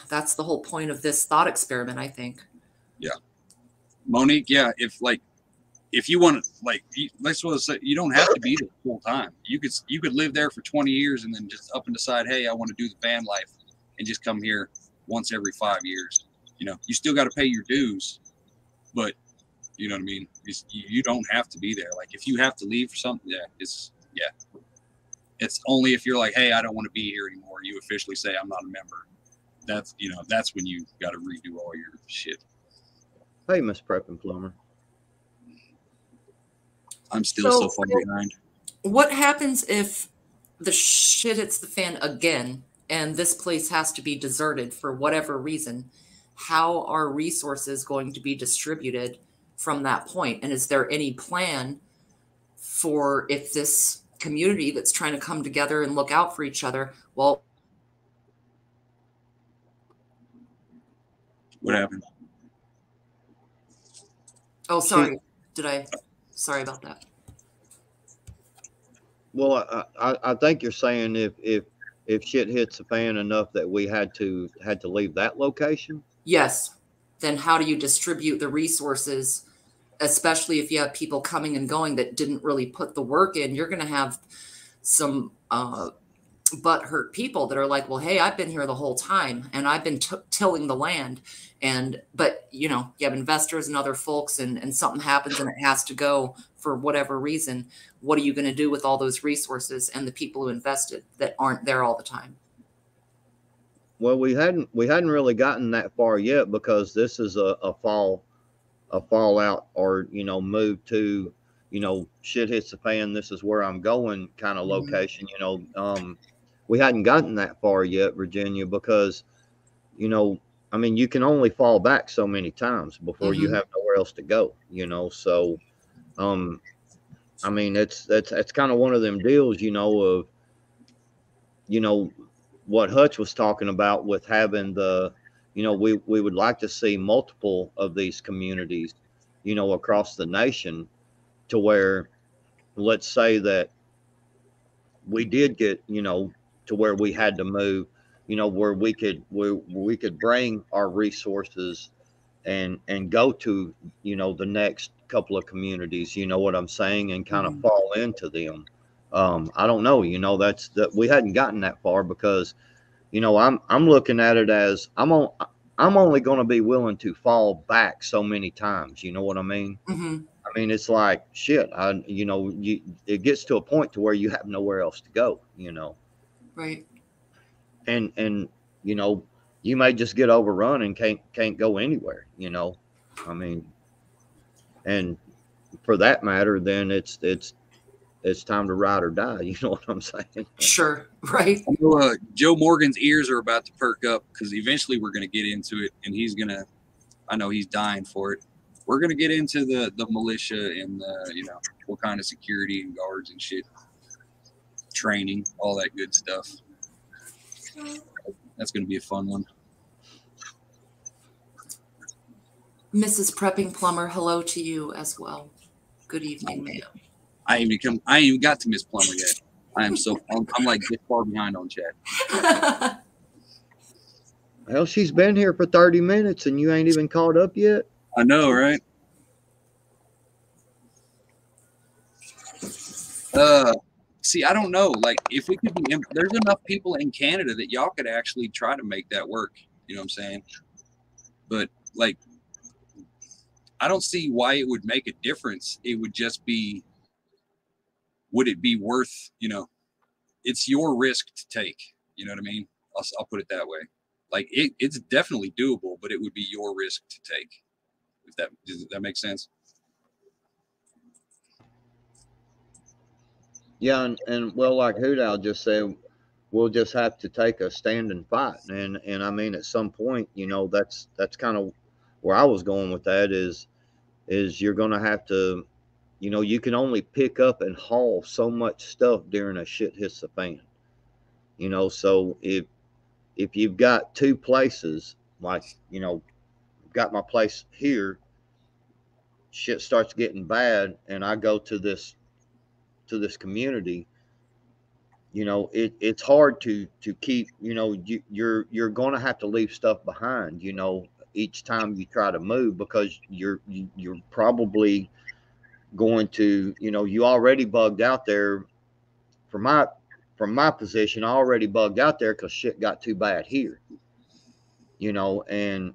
that's the whole point of this thought experiment, I think. Yeah. Monique, yeah, if you want to, like, let's say, you don't have to be there full time. You could live there for 20 years and then just up and decide, hey, I want to do the van life and just come here once every 5 years. You know, you still got to pay your dues, but you know what I mean? You don't have to be there. Like, if you have to leave for something, it's only if you're like, hey, I don't want to be here anymore, you officially say, I'm not a member. That's, you know, that's when you got to redo all your shit. Hey, Miss Prep and Plumber. I'm still so far behind. What happens if the shit hits the fan again and this place has to be deserted for whatever reason? How are resources going to be distributed from that point? And is there any plan for if this community that's trying to come together and look out for each other, well, what happened? Oh, sorry. Sorry about that. Well, I think you're saying if shit hits the fan enough that we had to leave that location. Yes. Then how do you distribute the resources, especially if you have people coming and going that didn't really put the work in? You're going to have some butthurt people that are like, well, hey, I've been here the whole time and I've been tilling the land. But you know, you have investors and other folks and something happens and it has to go for whatever reason. What are you going to do with all those resources and the people who invested that aren't there all the time? Well, we hadn't really gotten that far yet, because this is a fallout, or, you know, move to, you know, shit hits the fan, this is where I'm going kind of location. You know, we hadn't gotten that far yet, Virginia, because, you know, I mean, you can only fall back so many times before you have nowhere else to go, you know. So, I mean, that's kind of one of them deals, you know, of, you know, what Hutch was talking about with having the, you know, we would like to see multiple of these communities, you know, across the nation, to where, let's say that we did get, you know, to where we had to move, you know, where we could bring our resources and go to, you know, the next couple of communities, you know what I'm saying, and kind of fall into them. I don't know, you know, that we hadn't gotten that far, because, you know, I'm looking at it as I'm only going to be willing to fall back so many times. You know what I mean? I mean, it's like, shit, you know, it gets to a point to where you have nowhere else to go, you know? Right. And, you know, you may just get overrun and can't go anywhere, you know? I mean, and for that matter, then it's time to ride or die. You know what I'm saying? Sure. Right. Joe Morgan's ears are about to perk up, because eventually we're going to get into it, and he's going to I know he's dying for it. We're gonna get into the militia and the what kind of security and guards and shit, training, all that good stuff. That's gonna be a fun one. Mrs. Prepping Plumber, hello to you as well. Good evening, ma'am. I ain't even got to Miss Plumber yet. I'm like this far behind on chat. Hell, she's been here for 30 minutes and you ain't even caught up yet. I know, right? See, I don't know. Like, if we could be, there's enough people in Canada that y'all could actually try to make that work. You know what I'm saying? But like, I don't see why it would make a difference. It would just be, would it be worth, it's your risk to take. You know what I mean? I'll put it that way. Like, it's definitely doable, but it would be your risk to take. Does that make sense? Yeah, and well, like Hudal just said, we'll just have to take a stand and fight. And I mean, at some point, that's kind of where I was going with that is you're going to have to, you can only pick up and haul so much stuff during a shit hits the fan. So if you've got two places, like, got my place here, shit starts getting bad, and I go to this community, it's hard to keep, you're going to have to leave stuff behind, each time you try to move, because you're probably going to, you already bugged out there. From my position, I already bugged out there because shit got too bad here, and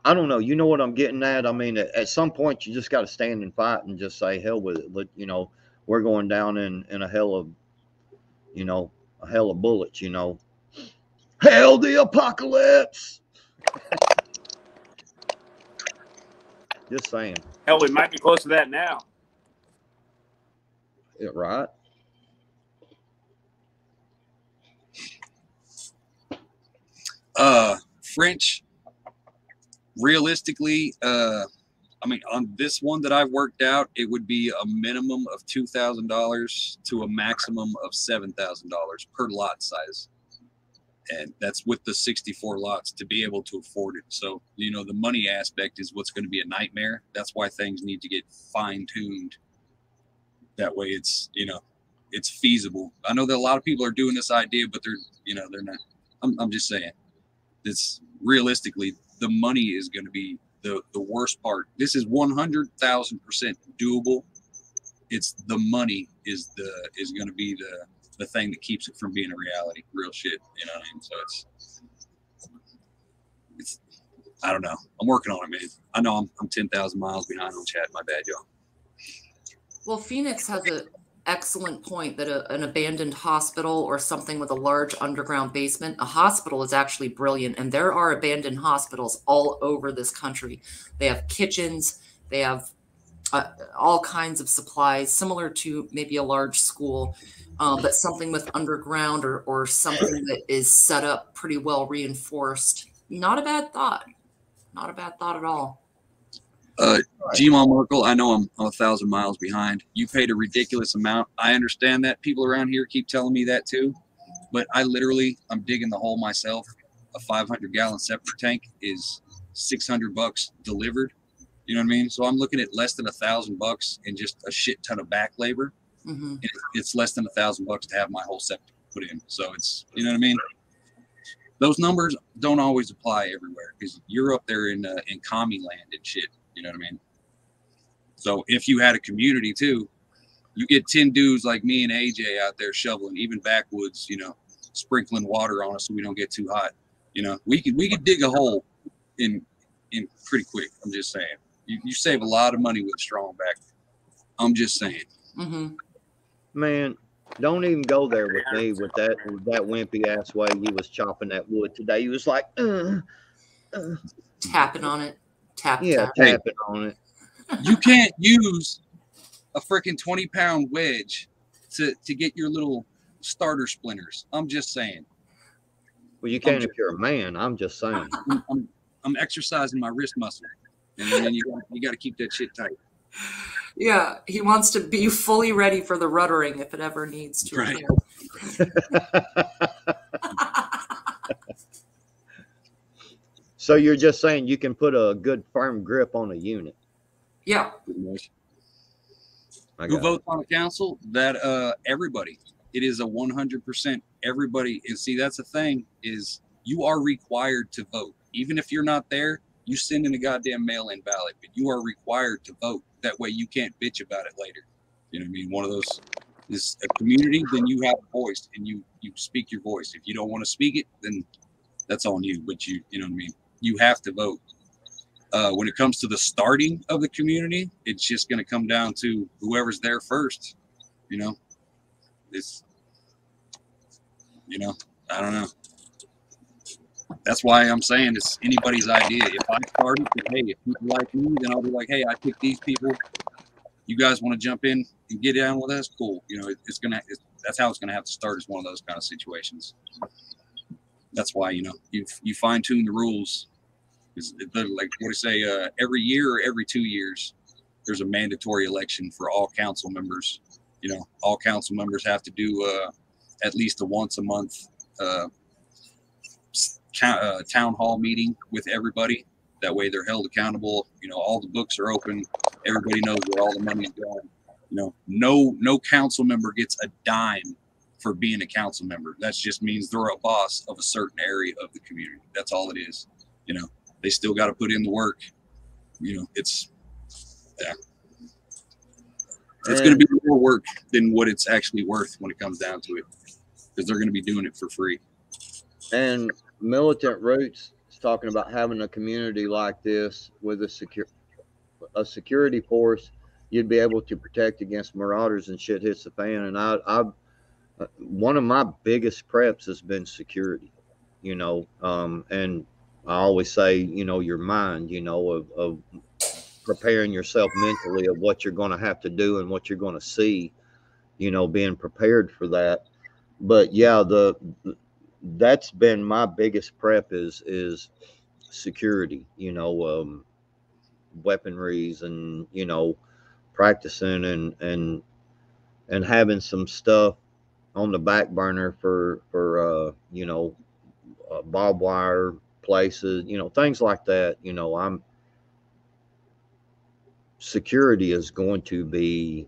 I don't know. You know what I'm getting at? I mean, at some point, you just got to stand and fight and just say, hell with it. We're going down in a hell of bullets, Hell, the apocalypse. Just saying. Hell, we might be close to that now. Yeah, right. French, realistically, I mean, on this one that I've worked out, it would be a minimum of $2,000 to a maximum of $7,000 per lot size. And that's with the 64 lots to be able to afford it. So, the money aspect is what's going to be a nightmare. That's why things need to get fine-tuned. That way it's, it's feasible. I know that a lot of people are doing this idea, but they're not. I'm just saying, it's realistically, the money is going to be the worst part. This is 100,000% doable. It's the money is going to be the thing that keeps it from being a reality. Real shit, you know what I mean? So it's I don't know. I'm working on it, man. I know I'm 10,000 miles behind on chat. My bad, y'all. Well, Phoenix has an excellent point that an abandoned hospital or something with a large underground basement, a hospital is actually brilliant. And there are abandoned hospitals all over this country. They have kitchens. They have all kinds of supplies, similar to maybe a large school, but something with underground or something that is set up pretty well reinforced. Not a bad thought. Not a bad thought at all. G-Mom Merkel, I know I'm 1,000 miles behind. You paid a ridiculous amount. I understand that. People around here keep telling me that too. But I'm digging the hole myself. A 500-gallon septic tank is $600 delivered. You know what I mean? So I'm looking at less than $1,000 and just a shit ton of back labor. Mm-hmm. And it's less than $1,000 to have my whole septic put in. So it's, you know what I mean? Those numbers don't always apply everywhere because you're up there in commie land and shit. You know what I mean? So if you had a community too, you get 10 dudes like me and AJ out there shoveling, even backwoods, sprinkling water on us so we don't get too hot. We could dig a hole in pretty quick. I'm just saying. You save a lot of money with a strong back. I'm just saying. Mm-hmm. Man, don't even go there with me with that wimpy ass way you was chopping that wood today. You was like, tapping on it. Tapping on it. You can't use a freaking 20-pound wedge to get your little starter splinters. I'm just saying. Well, you can if you're a man. I'm just saying. I'm exercising my wrist muscle, and then you got to keep that shit tight. Yeah, he wants to be fully ready for the ruddering if it ever needs to. Right. So you're just saying you can put a good firm grip on a unit. Yeah. Who votes on the council? That everybody. It is a 100% everybody. And see, that's the thing, is you are required to vote. Even if you're not there, you send in a goddamn mail-in ballot, but you are required to vote. That way you can't bitch about it later. You know what I mean? One of those is a community, then you have a voice and you speak your voice. If you don't want to speak it, then that's on you. But you know what I mean? You have to vote. When it comes to the starting of the community, it's just going to come down to whoever's there first. You know, it's, you know, I don't know. That's why I'm saying it's anybody's idea. If I started, hey, if people like me, then I'll be like, hey, I picked these people. You guys want to jump in and get down with us? Cool. You know, that's how it's going to have to start, is one of those kind of situations. That's why, you know, you fine tune the rules. Like what do you say? Every year or every 2 years, there's a mandatory election for all council members. You know, all council members have to do at least a once a month town hall meeting with everybody. That way they're held accountable. You know, all the books are open. Everybody knows where all the money is going. You know, no council member gets a dime for being a council member. That just means they're a boss of a certain area of the community. That's all it is. You know, they still got to put in the work. You know, it's going to be more work than what it's actually worth when it comes down to it, because they're going to be doing it for free. And Militant Roots is talking about having a community like this with a security force. You'd be able to protect against marauders and shit hits the fan. And one of my biggest preps has been security, you know, and I always say, you know, your mind, you know, of preparing yourself mentally of what you're going to have to do and what you're going to see, you know, being prepared for that. But yeah, that's been my biggest prep is security, you know, weaponries and, you know, practicing and having some stuff on the back burner for you know, barbed wire places, you know, things like that. You know, security is going to be,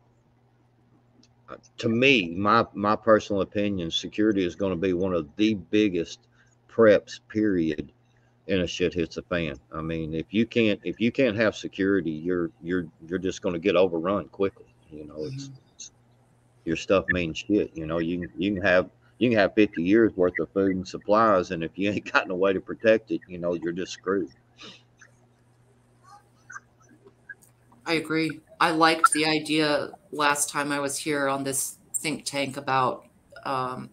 to me, my personal opinion, security is going to be one of the biggest preps, period, in a shit hits the fan. I mean, if you can't have security, you're just going to get overrun quickly. You know, your stuff means shit. You know, you can have 50 years worth of food and supplies, and if you ain't got no way to protect it, you know, you're just screwed. I agree. I liked the idea last time I was here on this think tank about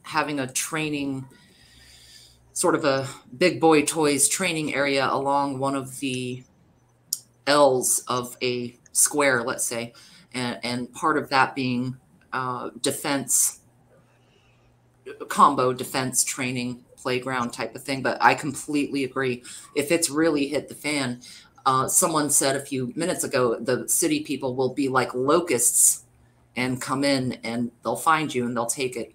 having a training, sort of a big boy toys training area along one of the L's of a square, let's say, and part of that being defense, combo defense training playground type of thing. But I completely agree. If it's really hit the fan, someone said a few minutes ago, the city people will be like locusts and come in and they'll find you and they'll take it.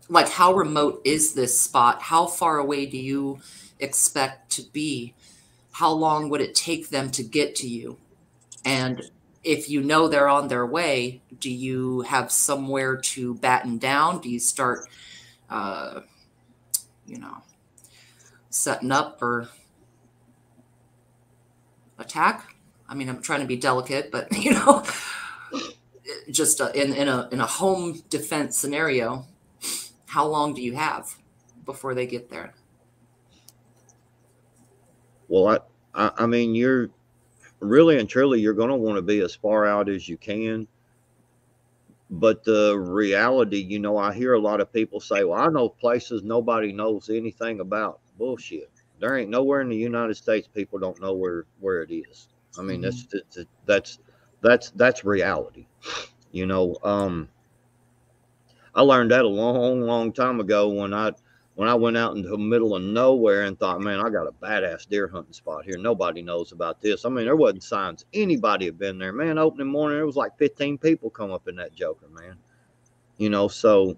Like, how remote is this spot? How far away do you expect to be? How long would it take them to get to you? And if you know they're on their way, do you have somewhere to batten down? Do you start, you know, setting up for attack? I mean, I'm trying to be delicate, but, you know, just in a home defense scenario, how long do you have before they get there? Well, I mean, you're really and truly, you're going to want to be as far out as you can. But the reality, you know, I hear a lot of people say, well, I know places nobody knows anything about. Bullshit. There ain't nowhere in the United States people don't know where it is. I mean, that's reality. You know, I learned that a long time ago when when I went out into the middle of nowhere and thought, man, I got a badass deer hunting spot here. Nobody knows about this. I mean, there wasn't signs anybody had been there, man. Opening morning, there was like 15 people come up in that joker, man. You know, so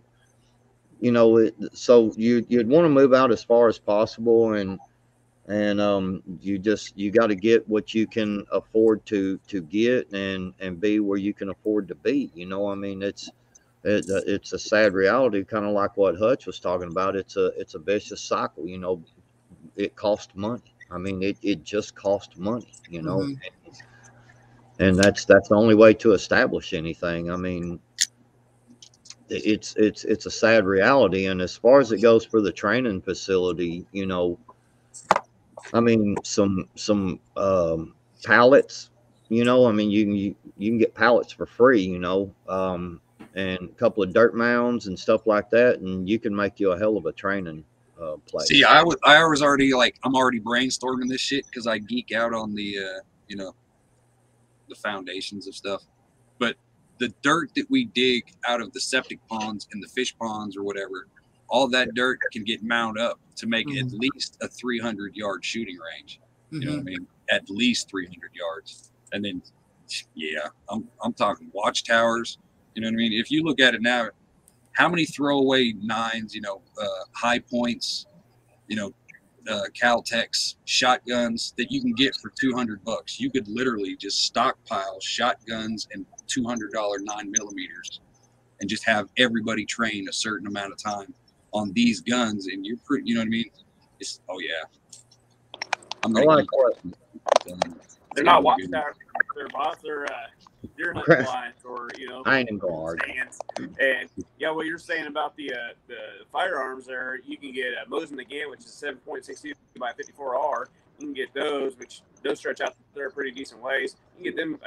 so you'd want to move out as far as possible, and you got to get what you can afford to get, and be where you can afford to be. You know, I mean, it's a sad reality, kind of like what Hutch was talking about. It's a vicious cycle. You know, it costs money. I mean, it just costs money. You know, and that's the only way to establish anything. I mean, it's a sad reality. And as far as it goes for the training facility, you know, I mean, some pallets. You know, I mean, you can get pallets for free. You know, and a couple of dirt mounds and stuff like that, and you can make you a hell of a training place. See, I was already like, I'm already brainstorming this shit because I geek out on the you know, the foundations of stuff. But the dirt that we dig out of the septic ponds and the fish ponds or whatever, all that dirt can get mound up to make at least a 300-yard shooting range. You know what I mean? At least 300 yards. And then, yeah, I'm talking watchtowers. You know what I mean? If you look at it now, how many throwaway nines, you know, high points, you know, Caltex shotguns that you can get for $200? You could literally just stockpile shotguns and $200 9mm and just have everybody train a certain amount of time on these guns, and you're pretty, you know what I mean? It's, oh yeah. I'm I like what they're not watchtowers, they're bots, they're deer hunting blinds, or you know, I ain't even gonna argue. And yeah, what you're saying about the firearms there, you can get Mosin again, which is 7.62 by 54R. You can get those, which those stretch out there a pretty decent ways. You can get them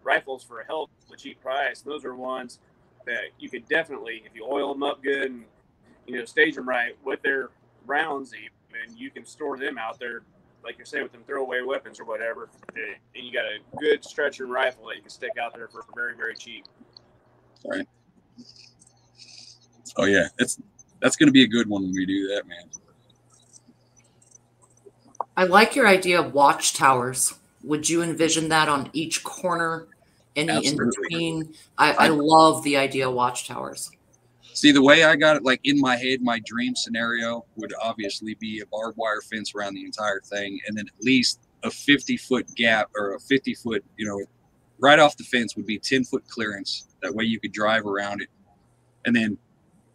rifles for a hell of a cheap price. Those are ones that you could definitely, if you oil them up good and you know stage them right with their rounds, even you can store them out there, like you're saying, with them throwaway weapons or whatever, and you got a good stretcher rifle that you can stick out there for very, very cheap. Right. Oh yeah, that's going to be a good one when we do that, man. I like your idea of watchtowers. Would you envision that on each corner, any Absolutely. in between? I love the idea of watchtowers. See, the way I got it, like in my head, my dream scenario would obviously be a barbed wire fence around the entire thing, and then at least a 50-foot gap, or a 50-foot, you know, right off the fence would be 10-foot clearance. That way you could drive around it. And then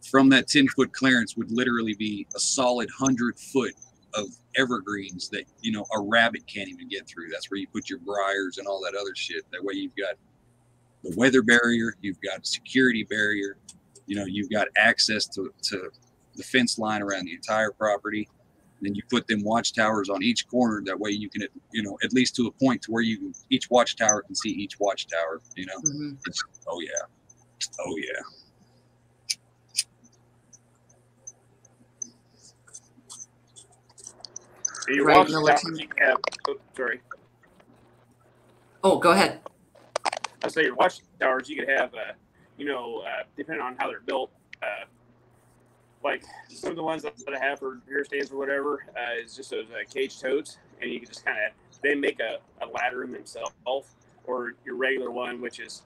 from that 10-foot clearance would literally be a solid 100-foot of evergreens that, you know, a rabbit can't even get through. That's where you put your briars and all that other shit. That way you've got the weather barrier, you've got a security barrier, you know, you've got access to the fence line around the entire property. And then you put them watchtowers on each corner. That way you can, you know, at least to a point to where you can, each watchtower can see each watchtower, you know. Oh yeah. Oh yeah. Your Right, watchtowers, you can have, sorry. Oh, go ahead. I say your watchtowers, you could have, you know, depending on how they're built, like some of the ones that I have for deer stands or whatever is just those cage totes, and you can just kind of, they make a ladder in themselves, or your regular one, which is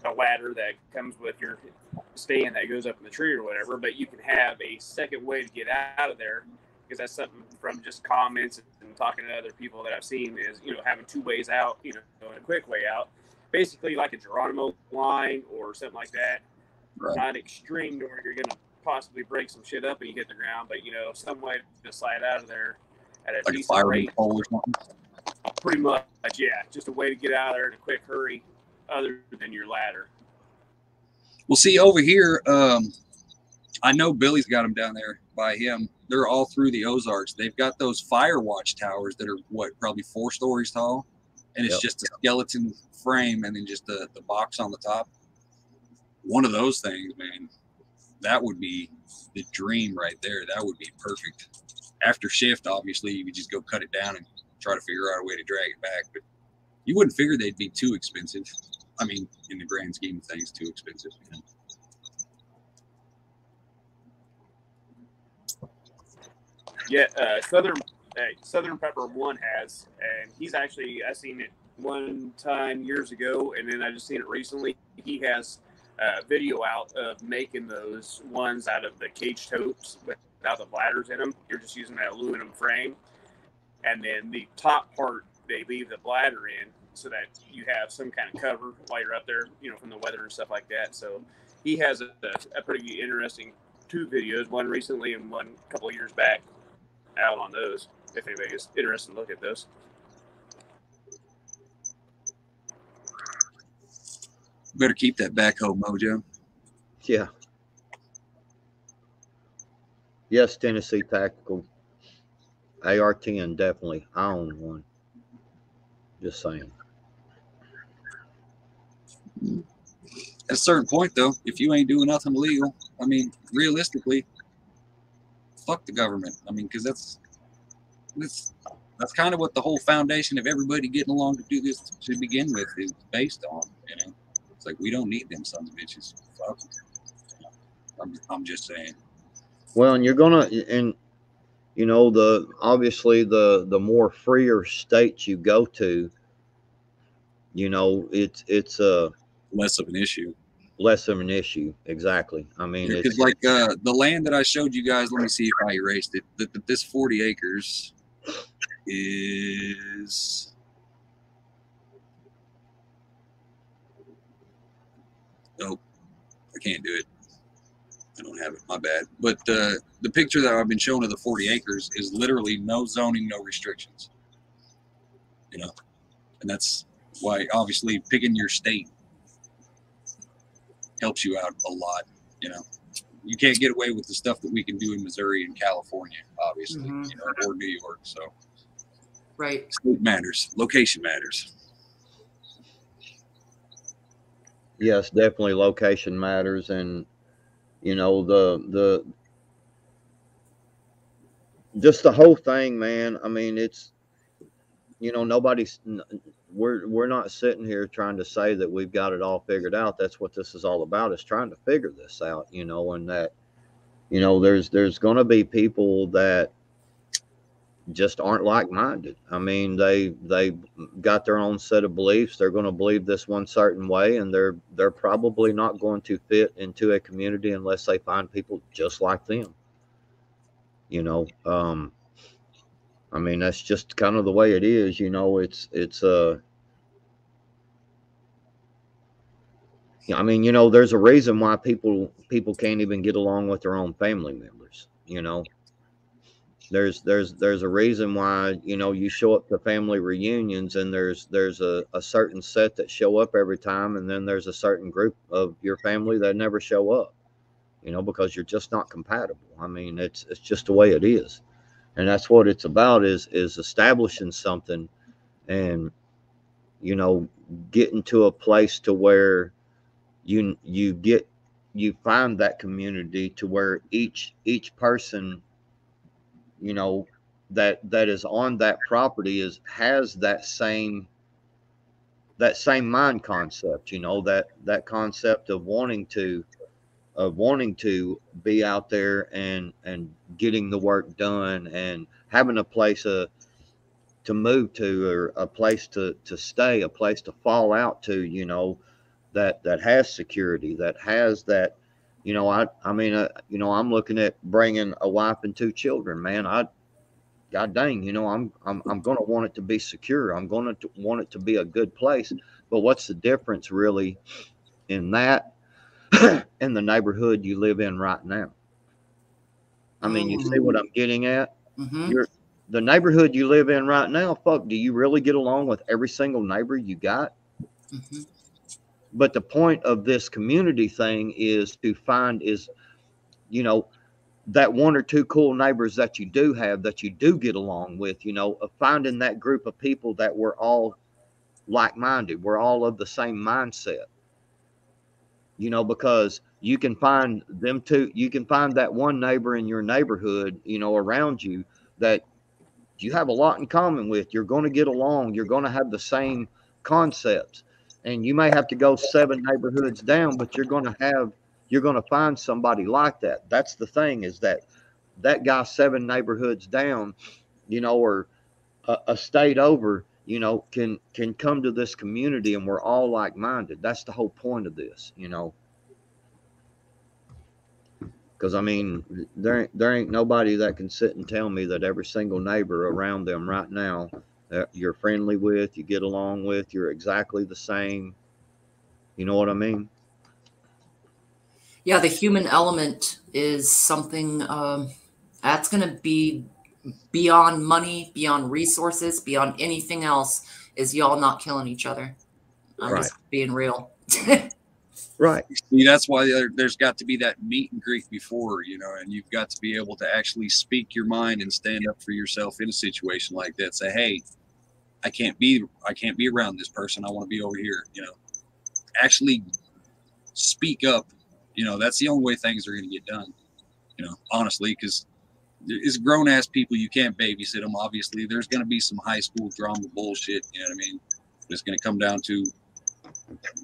a ladder that comes with your stand that goes up in the tree or whatever, but you can have a second way to get out of there, because that's something from just comments and talking to other people that I've seen is, you know, having two ways out, you know, and a quick way out. Basically like a Geronimo line or something like that. Right. Not extreme to where you're going to possibly break some shit up and you hit the ground, but, you know, some way to slide out of there at a Like decent a rate. pole or something. Pretty much, yeah. Just a way to get out of there in a quick hurry other than your ladder. Well, see, over here, I know Billy's got them down there by him. They're all through the Ozarks. They've got those fire watch towers that are, what, probably 4 stories tall? And it's just a skeleton frame and then just the box on the top. One of those things, man, that would be the dream right there. That would be perfect. After shift, obviously, you could just go cut it down and try to figure out a way to drag it back. But you wouldn't figure they'd be too expensive. I mean, in the grand scheme of things, too expensive. You know? Yeah, Southern Pepper One has, and he's actually, I seen it one time years ago, and then I just seen it recently. He has a video out of making those ones out of the cage totes without the bladders in them. You're just using that aluminum frame, and then the top part they leave the bladder in so that you have some kind of cover while you're up there, you know, from the weather and stuff like that. So he has a pretty interesting 2 videos, one recently and one a couple of years back, out on those, if anybody is interested to look at those. Better keep that backhoe mojo. Yeah. Yes, Tennessee Tactical. AR-10, definitely. I own one. Just saying. At a certain point, though, if you ain't doing nothing illegal, I mean, realistically, fuck the government. I mean, because that's kind of what the whole foundation of everybody getting along to do this to begin with is based on. You know, it's like we don't need them sons of bitches. Fuck them. I'm just saying. Well, and you're gonna, and you know, obviously the more freer states you go to, you know, it's less of an issue. Less of an issue, exactly. I mean, because like the land that I showed you guys, let me see if I erased it. This 40 acres is nope, I can't do it. I don't have it. My bad. But the picture that I've been showing of the 40 acres is literally no zoning, no restrictions. You know, and that's why obviously picking your state helps you out a lot. You know, you can't get away with the stuff that we can do in Missouri and California, obviously, you know, or New York. So, right, state matters, location matters. Yes, definitely, location matters, and you know just the whole thing, man. I mean, it's, you know, we're not sitting here trying to say that we've got it all figured out. That's what this is all about, is trying to figure this out, you know, and that, you know, there's going to be people that just aren't like-minded. I mean, they got their own set of beliefs. They're going to believe this one certain way, and they're probably not going to fit into a community unless they find people just like them. You know, I mean, that's just kind of the way it is. You know, I mean, you know, there's a reason why people can't even get along with their own family members. You know, there's a reason why, you know, you show up to family reunions and there's a certain set that show up every time, and then there's a certain group of your family that never show up. You know, because you're just not compatible. I mean, it's just the way it is. And that's what it's about, is establishing something, and, you know, getting to a place to where you find that community to where each person, you know, that is on that property has that same mind concept, you know, that concept of wanting to be out there and getting the work done, and having a place to move to, or a place to stay, a place to fall out to, you know, that has security, that has that, you know, I mean, you know, I'm looking at bringing a wife and 2 children, man. God dang, you know, I'm going to want it to be secure. I'm going to want it to be a good place. But what's the difference really in that in the neighborhood you live in right now? I mean, you see what I'm getting at? The neighborhood you live in right now, fuck, do you really get along with every single neighbor you got? But the point of this community thing is to find, you know, that 1 or 2 cool neighbors that you do have, that you do get along with, you know, of finding that group of people that we're all like-minded. We're all of the same mindset. You know, because you can find them too. You can find that one neighbor in your neighborhood, you know, around you, that you have a lot in common with. You're going to get along. You're going to have the same concepts, and you may have to go 7 neighborhoods down, but you're going to find somebody like that. That's the thing, is that that guy 7 neighborhoods down, or a state over, can come to this community and we're all like-minded. That's the whole point of this, because I mean, there ain't nobody that can sit and tell me that every single neighbor around them right now that you're friendly with, you get along with, you're exactly the same. You know what I mean? Yeah, the human element is something that's going to be beyond money, beyond resources, beyond anything else. Is y'all not killing each other? I'm Right. just being real. Right. See, that's why there's got to be that meet and greet before, and you've got to be able to actually speak your mind and stand up for yourself in a situation like that. Say, hey, I can't be around this person. I want to be over here. Actually speak up. That's the only way things are going to get done. Honestly, because it's grown ass people. You can't babysit them. Obviously, there's going to be some high school drama bullshit. You know what I mean? It's going to come down to,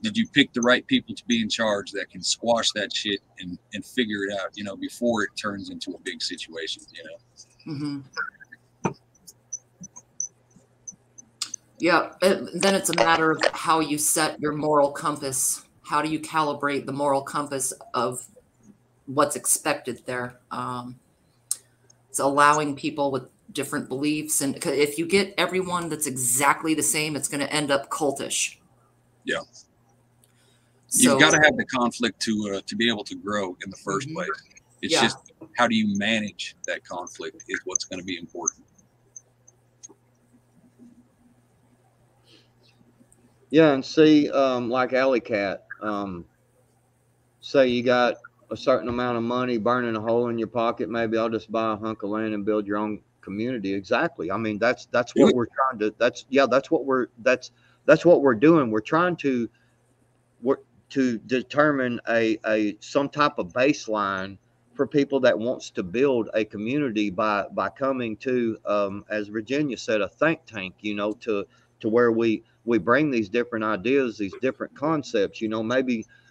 did you pick the right people to be in charge that can squash that shit and figure it out, before it turns into a big situation, Mm-hmm. Yeah, then it's a matter of how you set your moral compass. How do you calibrate the moral compass of what's expected there? It's allowing people with different beliefs, and if you get everyone that's exactly the same, it's going to end up cultish. Yeah. So, you've got to have the conflict to be able to grow in the first place. It's just, how do you manage that conflict is what's going to be important. Yeah, and see, like Alley Cat, say you got a certain amount of money burning a hole in your pocket. Maybe I'll just buy a hunk of land and build your own community. Exactly. I mean, that's what we're trying to. That's what we're doing. We're trying to determine a some type of baseline for people that wants to build a community by coming to, as Virginia said, a think tank. To where we bring these different ideas, these different concepts.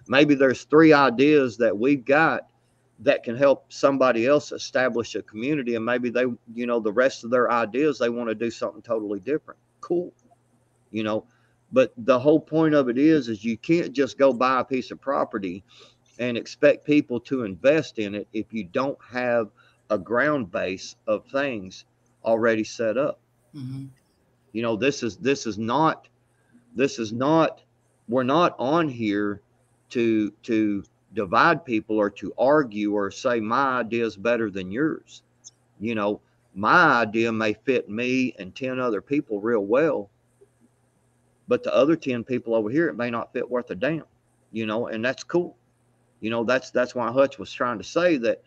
Maybe there's 3 ideas that we've got that can help somebody else establish a community, and maybe they, the rest of their ideas, they want to do something totally different. Cool. But the whole point of it is you can't just go buy a piece of property and expect people to invest in it if you don't have a ground base of things already set up. mm-hmm. This is not, we're not on here to divide people or to argue or say my idea is better than yours. My idea may fit me and 10 other people real well, but the other 10 people over here, it may not fit worth a damn, and that's cool. That's why Hutch was trying to say that,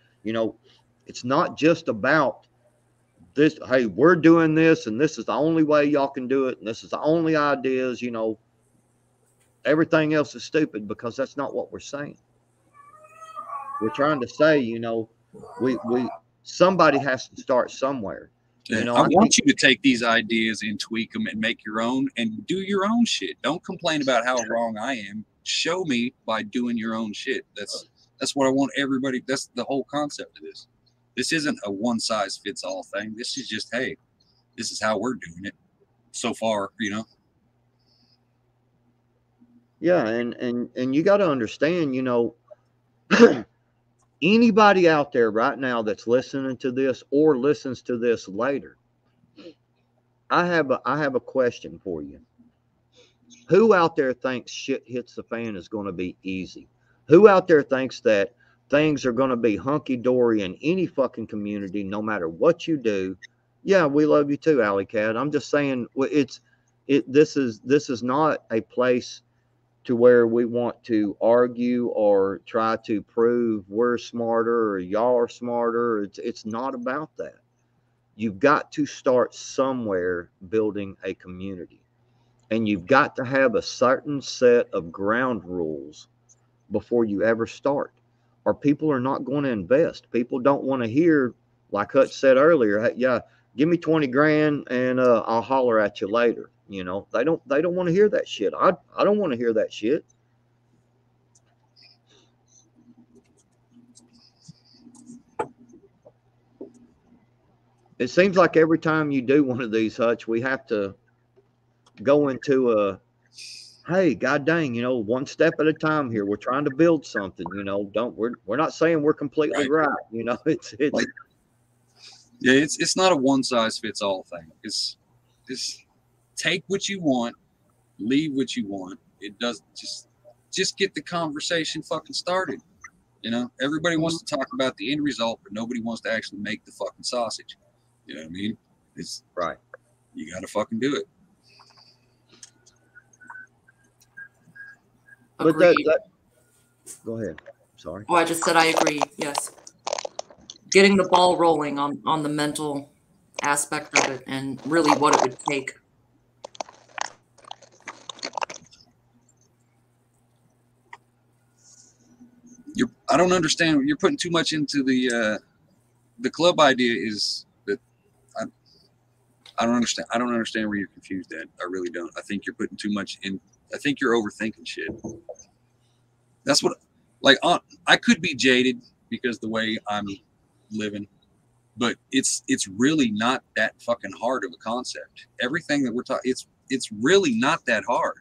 it's not just about this, hey, we're doing this and this is the only way y'all can do it and this is the only ideas, everything else is stupid, because that's not what we're saying. We're trying to say, we somebody has to start somewhere. I want you to take these ideas and tweak them and make your own and do your own shit. Don't complain about how wrong I am. Show me by doing your own shit. That's what I want everybody. That's the whole concept of this. This isn't a one size fits all thing. This is just, hey, this is how we're doing it so far, Yeah, and you got to understand, anybody out there right now that's listening to this or listens to this later, I have a question for you. Who out there thinks shit hits the fan is going to be easy? Who out there thinks that things are going to be hunky-dory in any fucking community, no matter what you do? Yeah, we love you too, Alley Cat. I'm just saying, this is not a place to where we want to argue or try to prove we're smarter or y'all are smarter. It's not about that. You've got to start somewhere building a community. And you've got to have a certain set of ground rules before you ever start, or people are not going to invest. People don't want to hear, like Hutch said earlier, hey, yeah, give me 20 grand and I'll holler at you later. They don't want to hear that shit. I don't want to hear that shit. it seems like every time you do one of these, Hutch, we have to go into a, hey, god dang, one step at a time here. We're trying to build something, we're not saying we're completely right. It's like, yeah, it's not a one size fits all thing. It's take what you want, leave what you want. It does just get the conversation fucking started. Everybody wants to talk about the end result, but nobody wants to actually make the fucking sausage. You know what I mean? It's right. You got to fucking do it. But that, go ahead. Sorry. Oh, I just said I agree. Yes. Getting the ball rolling on the mental aspect of it and really what it would take. I don't understand. You're putting too much into the club idea. Is that I don't understand. I don't understand where you're confused at. I really don't. I think you're putting too much in. I think you're overthinking shit. That's what, I could be jaded because the way I'm living, but it's really not that fucking hard of a concept. Everything that we're talking, it's really not that hard.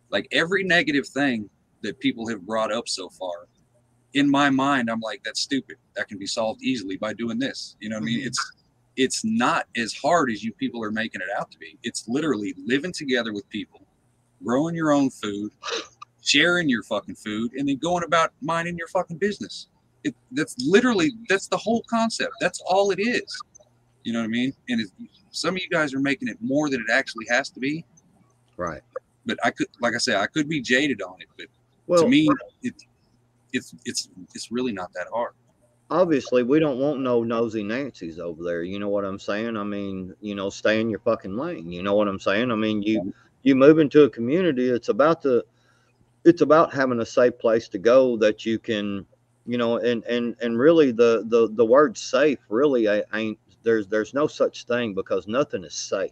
Like every negative thing that people have brought up so far, in my mind, I'm like, that's stupid. That can be solved easily by doing this. You know what I mean? It's not as hard as you people are making it out to be. It's literally living together with people, growing your own food, sharing your fucking food, and then going about minding your fucking business. That's the whole concept. That's all it is. You know what I mean? And some of you guys are making it more than it actually has to be. Right. But I could be jaded on it. But to me, it's really not that hard. Obviously, we don't want no nosy Nancy's over there. You know what I'm saying? I mean, stay in your fucking lane. You know what I'm saying? I mean, you move into a community. It's about having a safe place to go that you can, and really the word safe really ain't, there's no such thing because nothing is safe.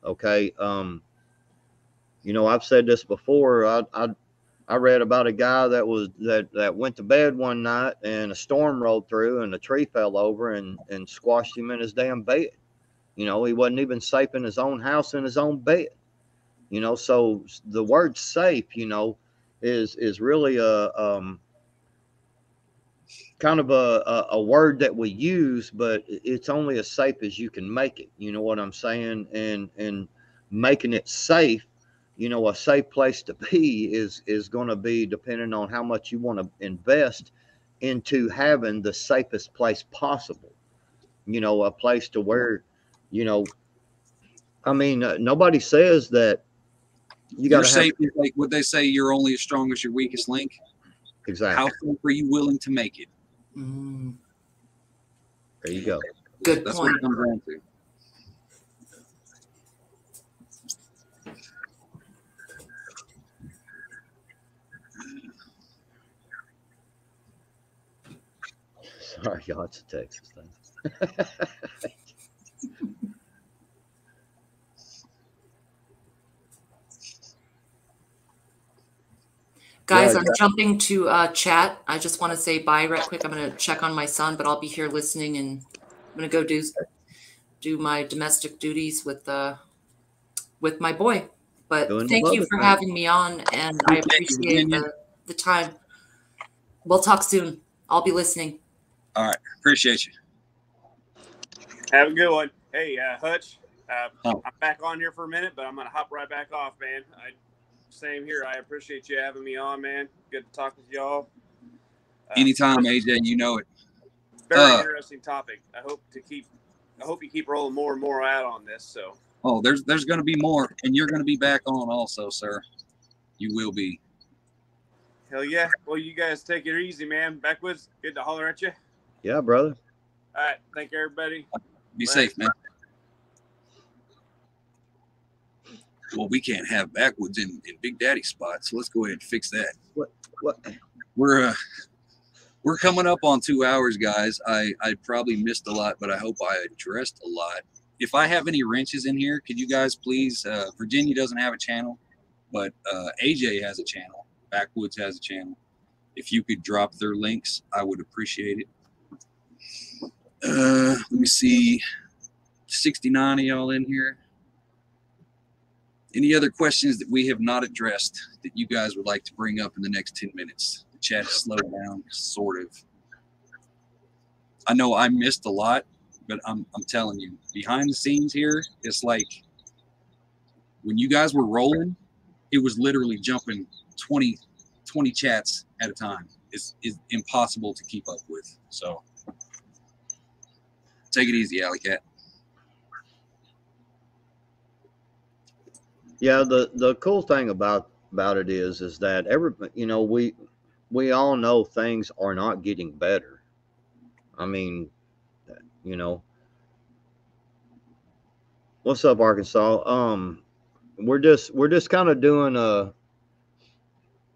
Okay. I've said this before. I read about a guy that went to bed one night and a storm rolled through and a tree fell over and squashed him in his damn bed. He wasn't even safe in his own house in his own bed. So the word safe, is really a kind of a word that we use, but it's only as safe as you can make it. You know what I'm saying? And making it safe, a safe place to be is going to be depending on how much you want to invest into having the safest place possible. A place to where, nobody says that you got to safe. Like what they say, you're only as strong as your weakest link. Exactly. How safe are you willing to make it? There you go. Good That's point. what it comes down to. Sorry, y'all. It's a Texas thing. Guys, I'm jumping to chat. I just want to say bye right quick. I'm going to check on my son, but I'll be here listening, and I'm going to go do my domestic duties with my boy. But thank you for having me on, and I appreciate the time. We'll talk soon. I'll be listening. All right. Appreciate you. Have a good one. Hey, Hutch, I'm back on here for a minute, but I'm going to hop right back off, man. Same here. I appreciate you having me on, man. Good to talk with y'all. Anytime, AJ, you know it. Very interesting topic. I hope you keep rolling more and more out on this. So. Oh, there's going to be more, and you're going to be back on also, sir. You will be. Hell yeah. Well, you guys take it easy, man. Backwoods, good to holler at you. Yeah, brother. All right. Thank you, everybody. Be safe, man. Well, we can't have backwoods in Big Daddy spots, so let's go ahead and fix that. What? We're coming up on 2 hours, guys. I probably missed a lot, but I hope I addressed a lot. If I have any wrenches in here, could you guys please? Virginia doesn't have a channel, but AJ has a channel. Backwoods has a channel. If you could drop their links, I would appreciate it. Let me see. 69 of y'all in here. Any other questions that we have not addressed that you guys would like to bring up in the next 10 minutes? The chat slowed down, sort of. I know I missed a lot, but I'm telling you, behind the scenes here, it's like when you guys were rolling, it was literally jumping 20 chats at a time. It's impossible to keep up with. So take it easy, Alley Cat. Yeah, the cool thing about it is that we all know things are not getting better. I mean, what's up, Arkansas? We're just kind of doing a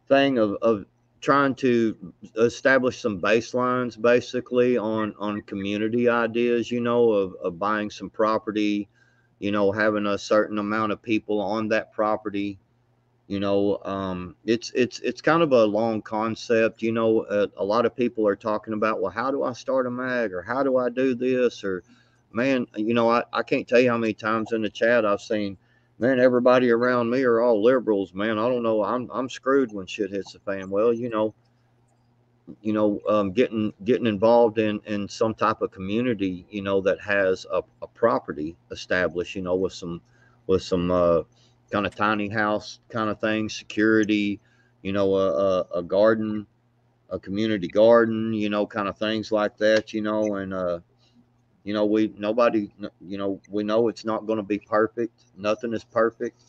thing of trying to establish some baselines, basically on community ideas. Of buying some property, having a certain amount of people on that property. It's kind of a long concept. A lot of people are talking about, well, how do I start a mag, or how do I do this, or man, I can't tell you how many times in the chat I've seen, man, everybody around me are all liberals, man. I don't know. I'm screwed when shit hits the fan. Well, getting involved in some type of community, that has a property established, with some kind of tiny house kind of thing, security, a garden, a community garden, kind of things like that, and we know it's not going to be perfect. Nothing is perfect.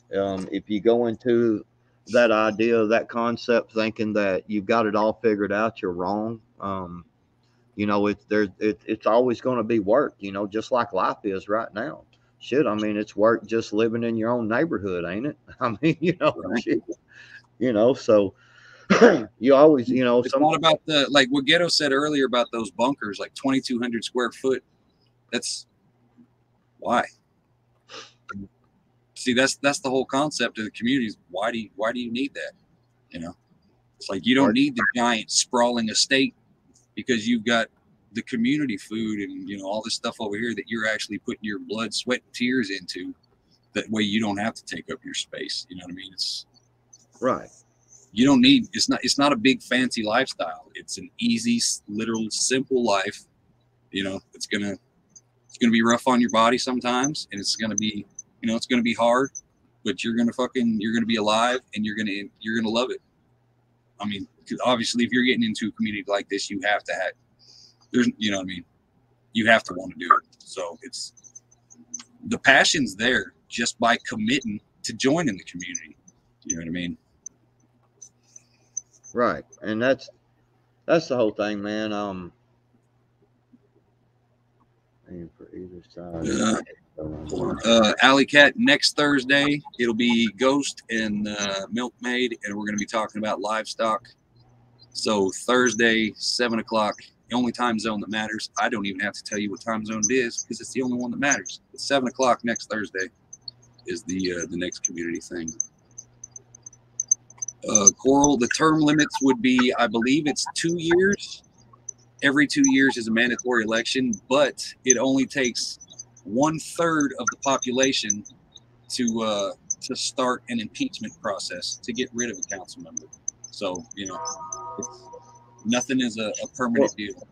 If you go into that idea, that concept, thinking that you've got it all figured out, you're wrong. It's always going to be work, just like life is right now. Shit, I mean, it's work just living in your own neighborhood, ain't it? I mean, Right. shit, so you always, it's not about like what Ghetto said earlier about those bunkers, like 2,200 square foot. That's why. See, that's the whole concept of the communities. Why do you need that? It's like you don't need the giant sprawling estate, because you've got the community food and all this stuff over here that you're actually putting your blood, sweat, and tears into. That way you don't have to take up your space. You know what I mean? It's right. You don't need. It's not a big fancy lifestyle. It's an easy, literal, simple life. It's gonna be rough on your body sometimes, and it's gonna be it's gonna be hard, but you're gonna be alive, and you're gonna love it. I mean, because obviously, if you're getting into a community like this, you have to have. You know what I mean? You have to want to do it. So it's the passion's there just by committing to joining the community. You know what I mean? Right, and that's the whole thing, man. For either side. Alley Cat, next Thursday it'll be Ghost and Milkmaid, and we're going to be talking about livestock. So Thursday, 7 o'clock. The only time zone that matters. I don't even have to tell you what time zone it is, because it's the only one that matters. It's 7 o'clock next Thursday is the next community thing. Coral, the term limits would be, I believe it's 2 years. Every 2 years is a mandatory election, but it only takes 1/3 of the population to start an impeachment process to get rid of a council member. So nothing is a permanent deal.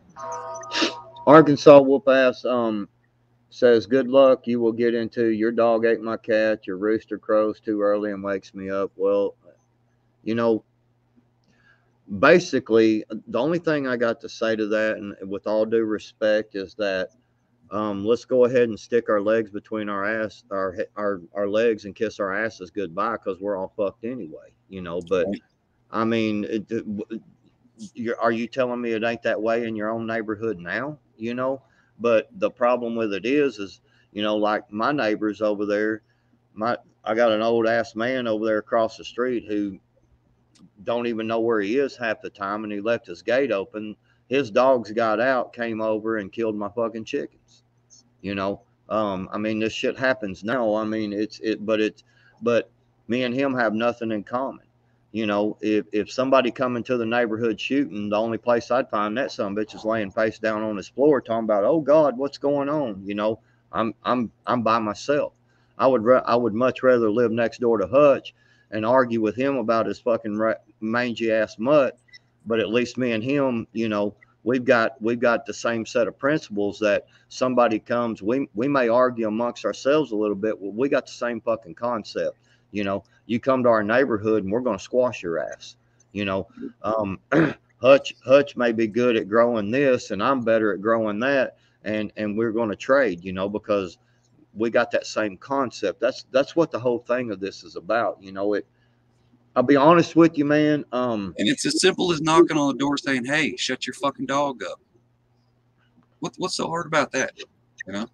Arkansas Whoop Ass says, good luck. You will get into your dog ate my cat. Your rooster crows too early and wakes me up. Well, basically, the only thing I got to say to that, and with all due respect, is that let's go ahead and stick our legs between our legs and kiss our asses goodbye, because we're all fucked anyway. But I mean, are you telling me it ain't that way in your own neighborhood now? But the problem with it is like my neighbors over there, I got an old ass man over there across the street who don't even know where he is half the time, and he left his gate open. His dogs got out, came over, and killed my fucking chickens. I mean, this shit happens now. I mean, but me and him have nothing in common. If somebody come into the neighborhood shooting, the only place I'd find that son of a bitch is laying face down on his floor talking about, oh God, what's going on? I'm by myself. I would much rather live next door to Hutch and argue with him about his fucking mangy ass mutt, but at least me and him, you know, we've got the same set of principles. That somebody comes, we may argue amongst ourselves a little bit, but we got the same fucking concept. You know, you come to our neighborhood and we're going to squash your ass. You know, Hutch may be good at growing this and I'm better at growing that, and we're going to trade, you know, because we got that same concept. That's what the whole thing of this is about. You know, I'll be honest with you, man. And it's as simple as knocking on the door saying, "Hey, shut your fucking dog up." What's so hard about that? You know?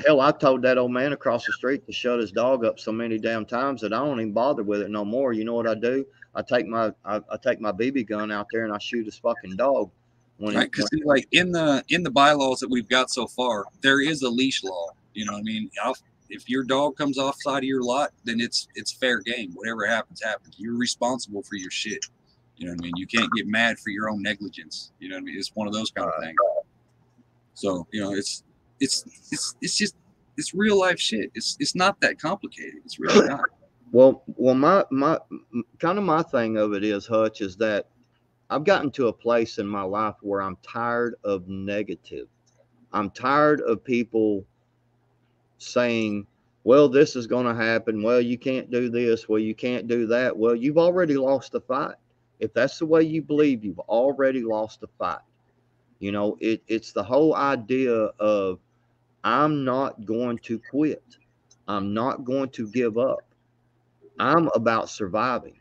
Hell, I told that old man across the street to shut his dog up so many damn times that I don't even bother with it no more. You know what I do? I take my BB gun out there and I shoot his fucking dog. Right, because like in the bylaws that we've got so far, there is a leash law. You know what I mean? If your dog comes off side of your lot, then it's fair game. Whatever happens, happens. You're responsible for your shit. You know what I mean? You can't get mad for your own negligence. You know what I mean? It's one of those kind of things. So, you know, it's just real life shit. It's not that complicated. It's really not. Well, my kind of my thing of it is, Hutch, is that I've gotten to a place in my life where I'm tired of negative. I'm tired of people saying, well, this is going to happen. Well, you can't do this. Well, you can't do that. Well, you've already lost the fight. If that's the way you believe, you've already lost the fight. You know, it's the whole idea of I'm not going to quit. I'm not going to give up. I'm about surviving.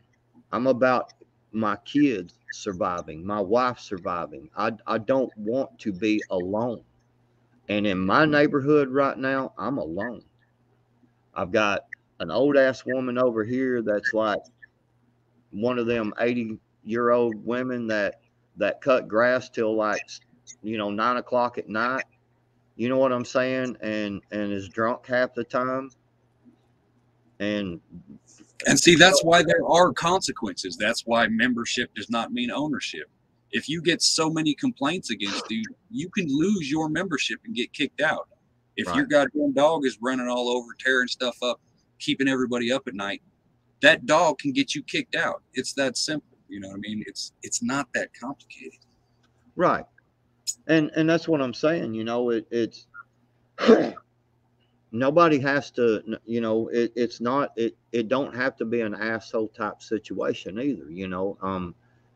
I'm about my kids surviving, my wife surviving. I don't want to be alone. And in my neighborhood right now, I'm alone. I've got an old ass woman over here that's like one of them 80-year-old women that cut grass till like, you know, 9 o'clock at night. You know what I'm saying? And is drunk half the time. And see, that's why there are consequences. That's why membership does not mean ownership. If you get so many complaints against you, you can lose your membership and get kicked out. If your goddamn dog is running all over, tearing stuff up, keeping everybody up at night, that dog can get you kicked out. It's that simple. You know what I mean? It's not that complicated. Right. And that's what I'm saying. You know, it's nobody has to, you know, it's not, it don't have to be an asshole type situation either. You know,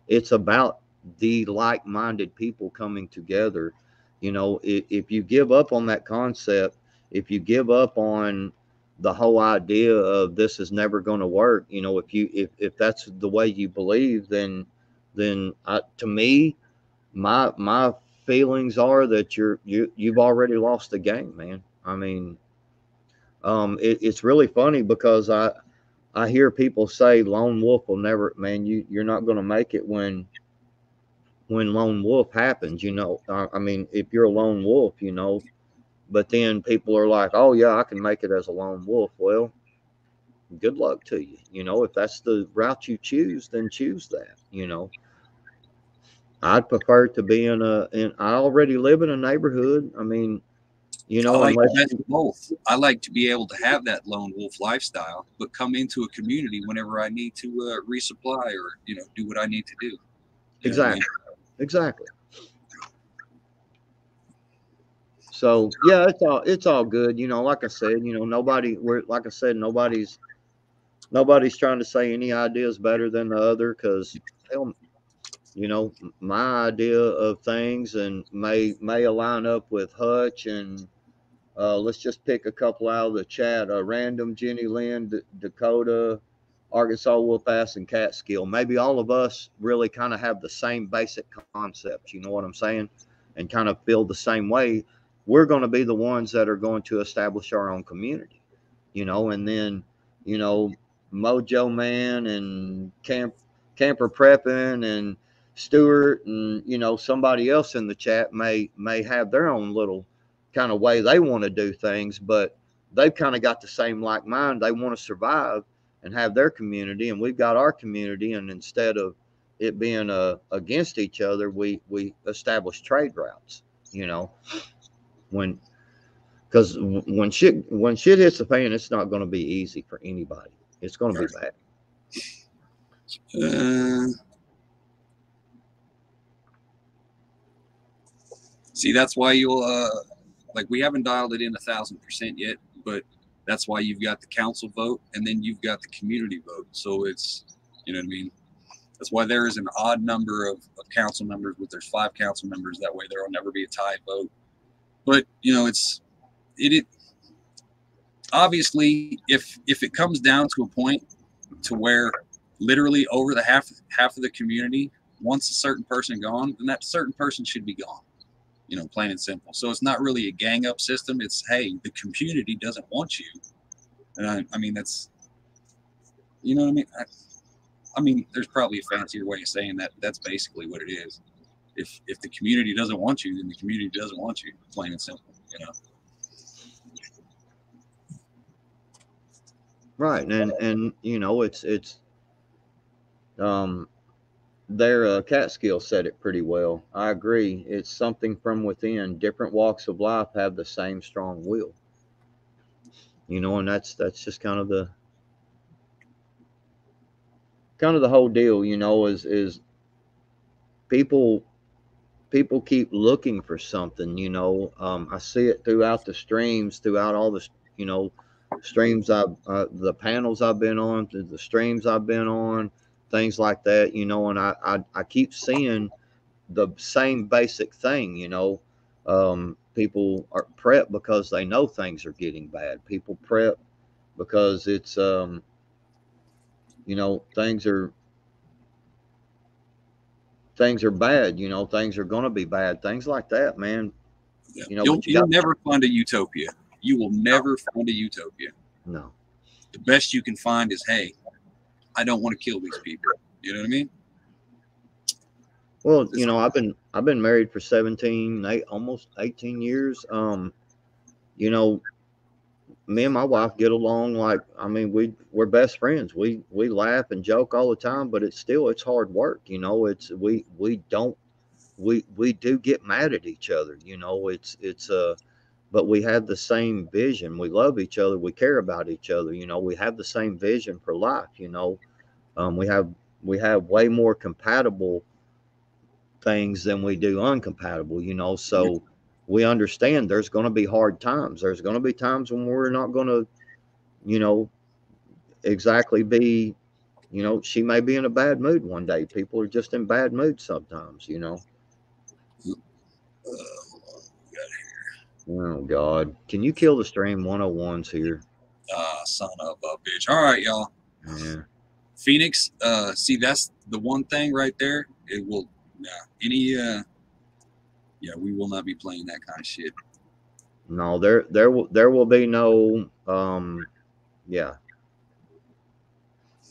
it's about the like-minded people coming together. You know, if you give up on that concept, if you give up on the whole idea of this is never going to work, you know, if that's the way you believe, then to me, my feelings are that you've already lost the game, man. I mean, it's really funny because I hear people say Lone Wolf will never, man, you're not going to make it when Lone Wolf happens, you know. I mean, if you're a lone wolf, you know, but then people are like, oh yeah, I can make it as a lone wolf. Well, good luck to you. You know, if that's the route you choose, then choose that. You know, I'd prefer to be I already live in a neighborhood. I mean, you know, I like both. I like to be able to have that lone wolf lifestyle, but come into a community whenever I need to resupply or, you know, do what I need to do. Exactly. Exactly. So yeah, it's all good. You know, like I said, you know, nobody's trying to say any idea is better than the other, because you know, my idea of things and may align up with Hutch, and let's just pick a couple out of the chat. Random, Jenny Lynn, Dakota, Arkansas Wolf Ass, and Catskill. Maybe all of us really kind of have the same basic concepts, you know what I'm saying? And kind of feel the same way. We're going to be the ones that are going to establish our own community, you know, and then, you know, Mojo Man and Camper Prepping and Stuart and, you know, somebody else in the chat may have their own little kind of way they want to do things, but they've kind of got the same like mind. They want to survive and have their community, and we've got our community, and instead of it being against each other, we establish trade routes, you know. when because when shit hits the fan, it's not going to be easy for anybody. It's going to be bad. See, that's why you'll like, we haven't dialed it in 1,000% yet, but that's why you've got the council vote and then you've got the community vote. So it's, you know what I mean? That's why there is an odd number of council members, but there's 5 council members. That way there will never be a tie vote. But, you know, it obviously, if it comes down to a point to where literally over the half of the community wants a certain person gone, then that certain person should be gone. You know, plain and simple. So it's not really a gang up system. It's, hey, the community doesn't want you. And I mean, that's, you know what I mean? I mean, there's probably a fancier way of saying that. That's basically what it is. If the community doesn't want you, then the community doesn't want you. Plain and simple, you know. Right, and you know, it's their Catskill said it pretty well. I agree. It's something from within. Different walks of life have the same strong will. You know, and that's just kind of the whole deal. You know, is people keep looking for something. You know, I see it throughout the streams, throughout all the, you know, streams the panels I've been on, the streams I've been on, things like that, you know, and I keep seeing the same basic thing, you know. People are prep because they know things are getting bad. People prep because it's you know, things are bad, you know, things are going to be bad, things like that, man. Yeah. You know, you'll never find a utopia. You will never find a utopia. No. The best you can find is, hey, I don't want to kill these people. You know what I mean? Well, you know, I've been married for 17, almost 18 years. You know, me and my wife get along like, I mean, we're best friends. We laugh and joke all the time, but it's hard work. You know, it's we do get mad at each other. You know, but we have the same vision. We love each other. We care about each other. You know, we have the same vision for life. You know, we have way more compatible things than we do uncompatible. You know, so we understand there's going to be hard times. There's going to be times when we're not going to, you know, exactly be, you know, she may be in a bad mood one day. People are just in bad moods sometimes. You know. Oh God! Can you kill the stream? 101's here. Son of a bitch! All right, y'all. Yeah. Phoenix. See, that's the one thing right there. It will. Yeah. We will not be playing that kind of shit. No, there will be no.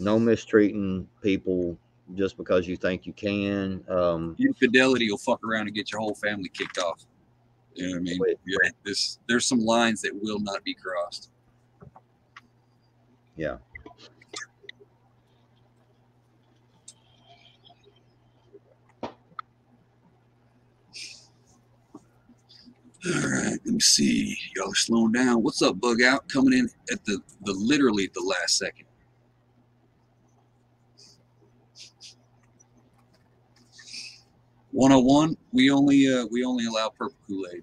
No mistreating people just because you think you can. Infidelity will fuck around and get your whole family kicked off. You know what I mean? Yeah, there's some lines that will not be crossed. Yeah. All right, let me see. Y'all are slowing down. What's up, Bug Out? Coming in at the literally the last second. $101. We only allow purple Kool-Aid.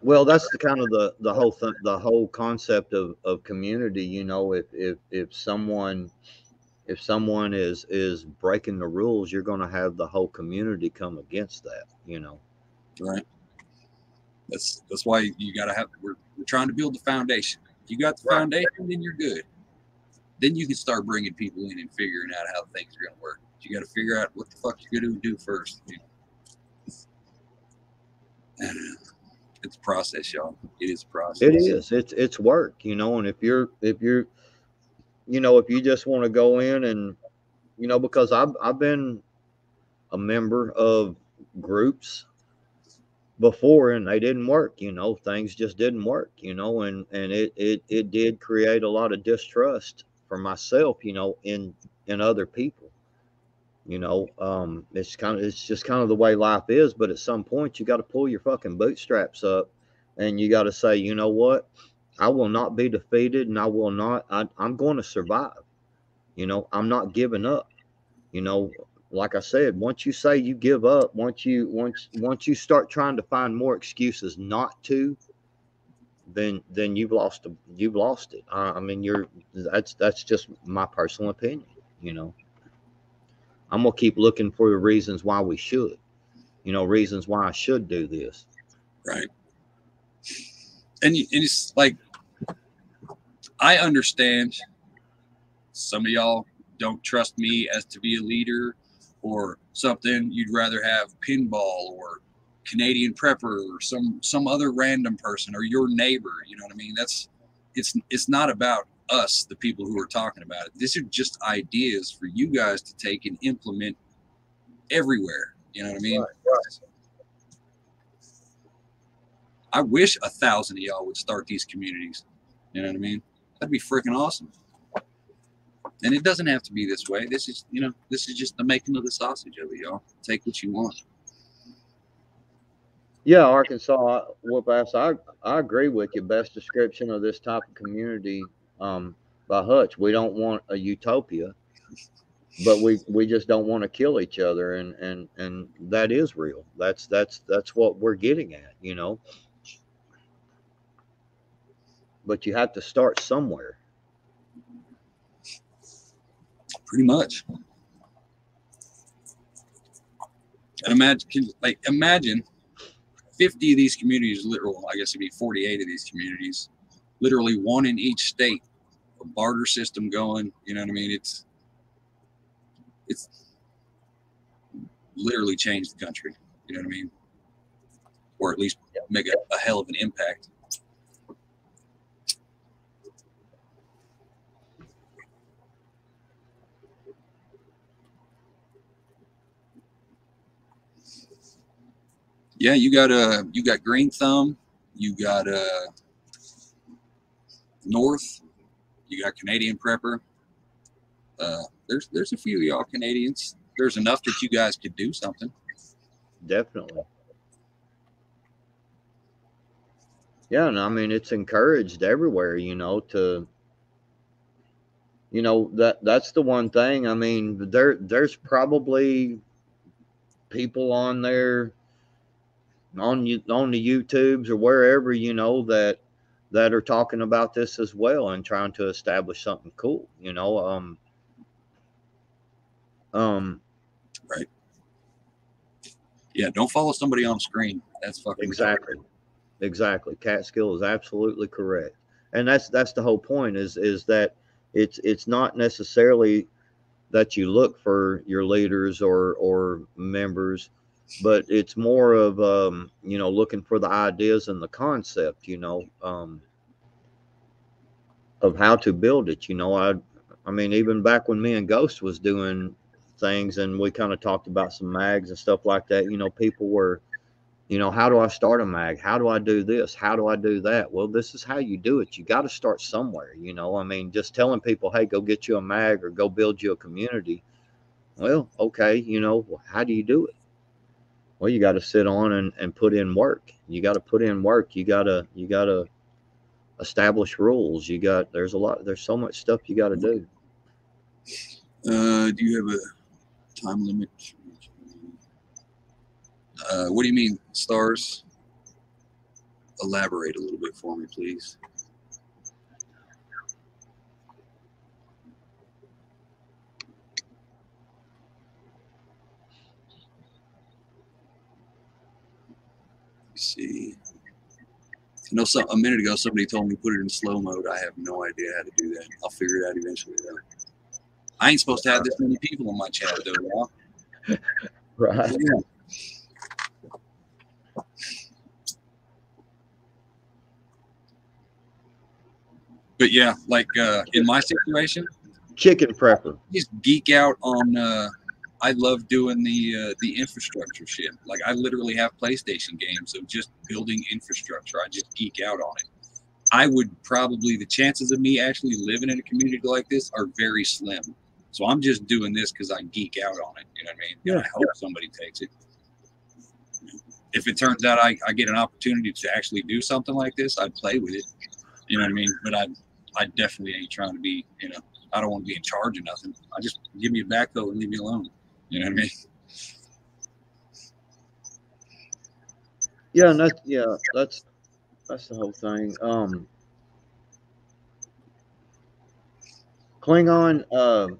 Well, that's the kind of the whole thing, the whole concept of community. You know, if someone is breaking the rules, you're going to have the whole community come against that. You know, right? That's why you got to have. We're trying to build the foundation. If you got the foundation, then you're good. Then you can start bringing people in and figuring out how things are going to work. But you got to figure out what the fuck you're going to do first. You know? It's a process, y'all. It is a process. It is. It's work, you know. And if you're, you know, if you just want to go in and, you know, because I've been a member of groups before and they didn't work, you know, things just didn't work, you know, and it did create a lot of distrust for myself, you know, in other people. You know, it's just kind of the way life is. But at some point, you got to pull your fucking bootstraps up, and you got to say, you know what, I will not be defeated, and I will not. I'm going to survive. You know, I'm not giving up. You know, like I said, once you say you give up, once you start trying to find more excuses not to, then you've lost it. I mean, that's just my personal opinion. You know, I'm gonna keep looking for the reasons why we should. You know, reasons why I should do this. Right. And it's like, I understand some of y'all don't trust me as to be a leader or something. You'd rather have pinball or Canadian Prepper or some other random person or your neighbor. You know what I mean? It's not about us, the people who are talking about it. These are just ideas for you guys to take and implement everywhere. You know what I mean? Right. I wish 1,000 of y'all would start these communities. You know what I mean? That'd be freaking awesome. And it doesn't have to be this way. This is just the making of the sausage of it, y'all. Take what you want. Yeah, Arkansas, Whoop-ass, I agree with you. Best description of this type of community by Hutch. We don't want a utopia, but we just don't want to kill each other, and that is real. That's what we're getting at, you know. But you have to start somewhere. Pretty much. And imagine 50 of these communities, I guess it'd be 48 of these communities, literally one in each state, a barter system going. You know what I mean? It's literally changed the country. You know what I mean? Or at least make a hell of an impact. Yeah, you got Green Thumb, you got North, you got Canadian Prepper. There's a few of y'all Canadians. There's enough that you guys could do something. Definitely. Yeah, and I mean, it's encouraged everywhere, you know, that's the one thing. I mean, there's probably people on there on the YouTubes or wherever, you know, that are talking about this as well and trying to establish something cool, you know. Right. Yeah, don't follow somebody on screen. That's fucking exactly retarded. Exactly. Catskill is absolutely correct. And that's the whole point is that it's not necessarily that you look for your leaders or members, but it's more of you know, looking for the ideas and the concept, you know, of how to build it. You know, I mean, even back when me and Ghost was doing things and we kind of talked about some mags and stuff like that, you know, people were, you know, how do I start a mag? How do I do this? How do I do that? Well, this is how you do it. You got to start somewhere, you know. I mean, just telling people, hey, go get you a mag or go build you a community. Well, okay, you know, how do you do it? Well, you got to sit on and put in work. You got to put in work. You got to establish rules. There's so much stuff you got to do. Do you have a time limit? What do you mean, stars? Elaborate a little bit for me, please. Let's see. You know, a minute ago, somebody told me put it in slow mode. I have no idea how to do that. I'll figure it out eventually, though. I ain't supposed to have this many people on my chat, though, y'all. Right. Yeah. But yeah, like in my situation, Chicken Prepper. Just geek out on. I love doing the infrastructure shit. Like I literally have PlayStation games of just building infrastructure. I just geek out on it. I would probably, the chances of me actually living in a community like this are very slim. So I'm just doing this because I geek out on it. You know what I mean? Yeah. And I hope somebody takes it. If it turns out I get an opportunity to actually do something like this, I'd play with it. You know what I mean? But I definitely ain't trying to be, you know, I don't want to be in charge of nothing. I just give me a backhoe and leave me alone. You know what I mean? Yeah, and that's the whole thing. Klingon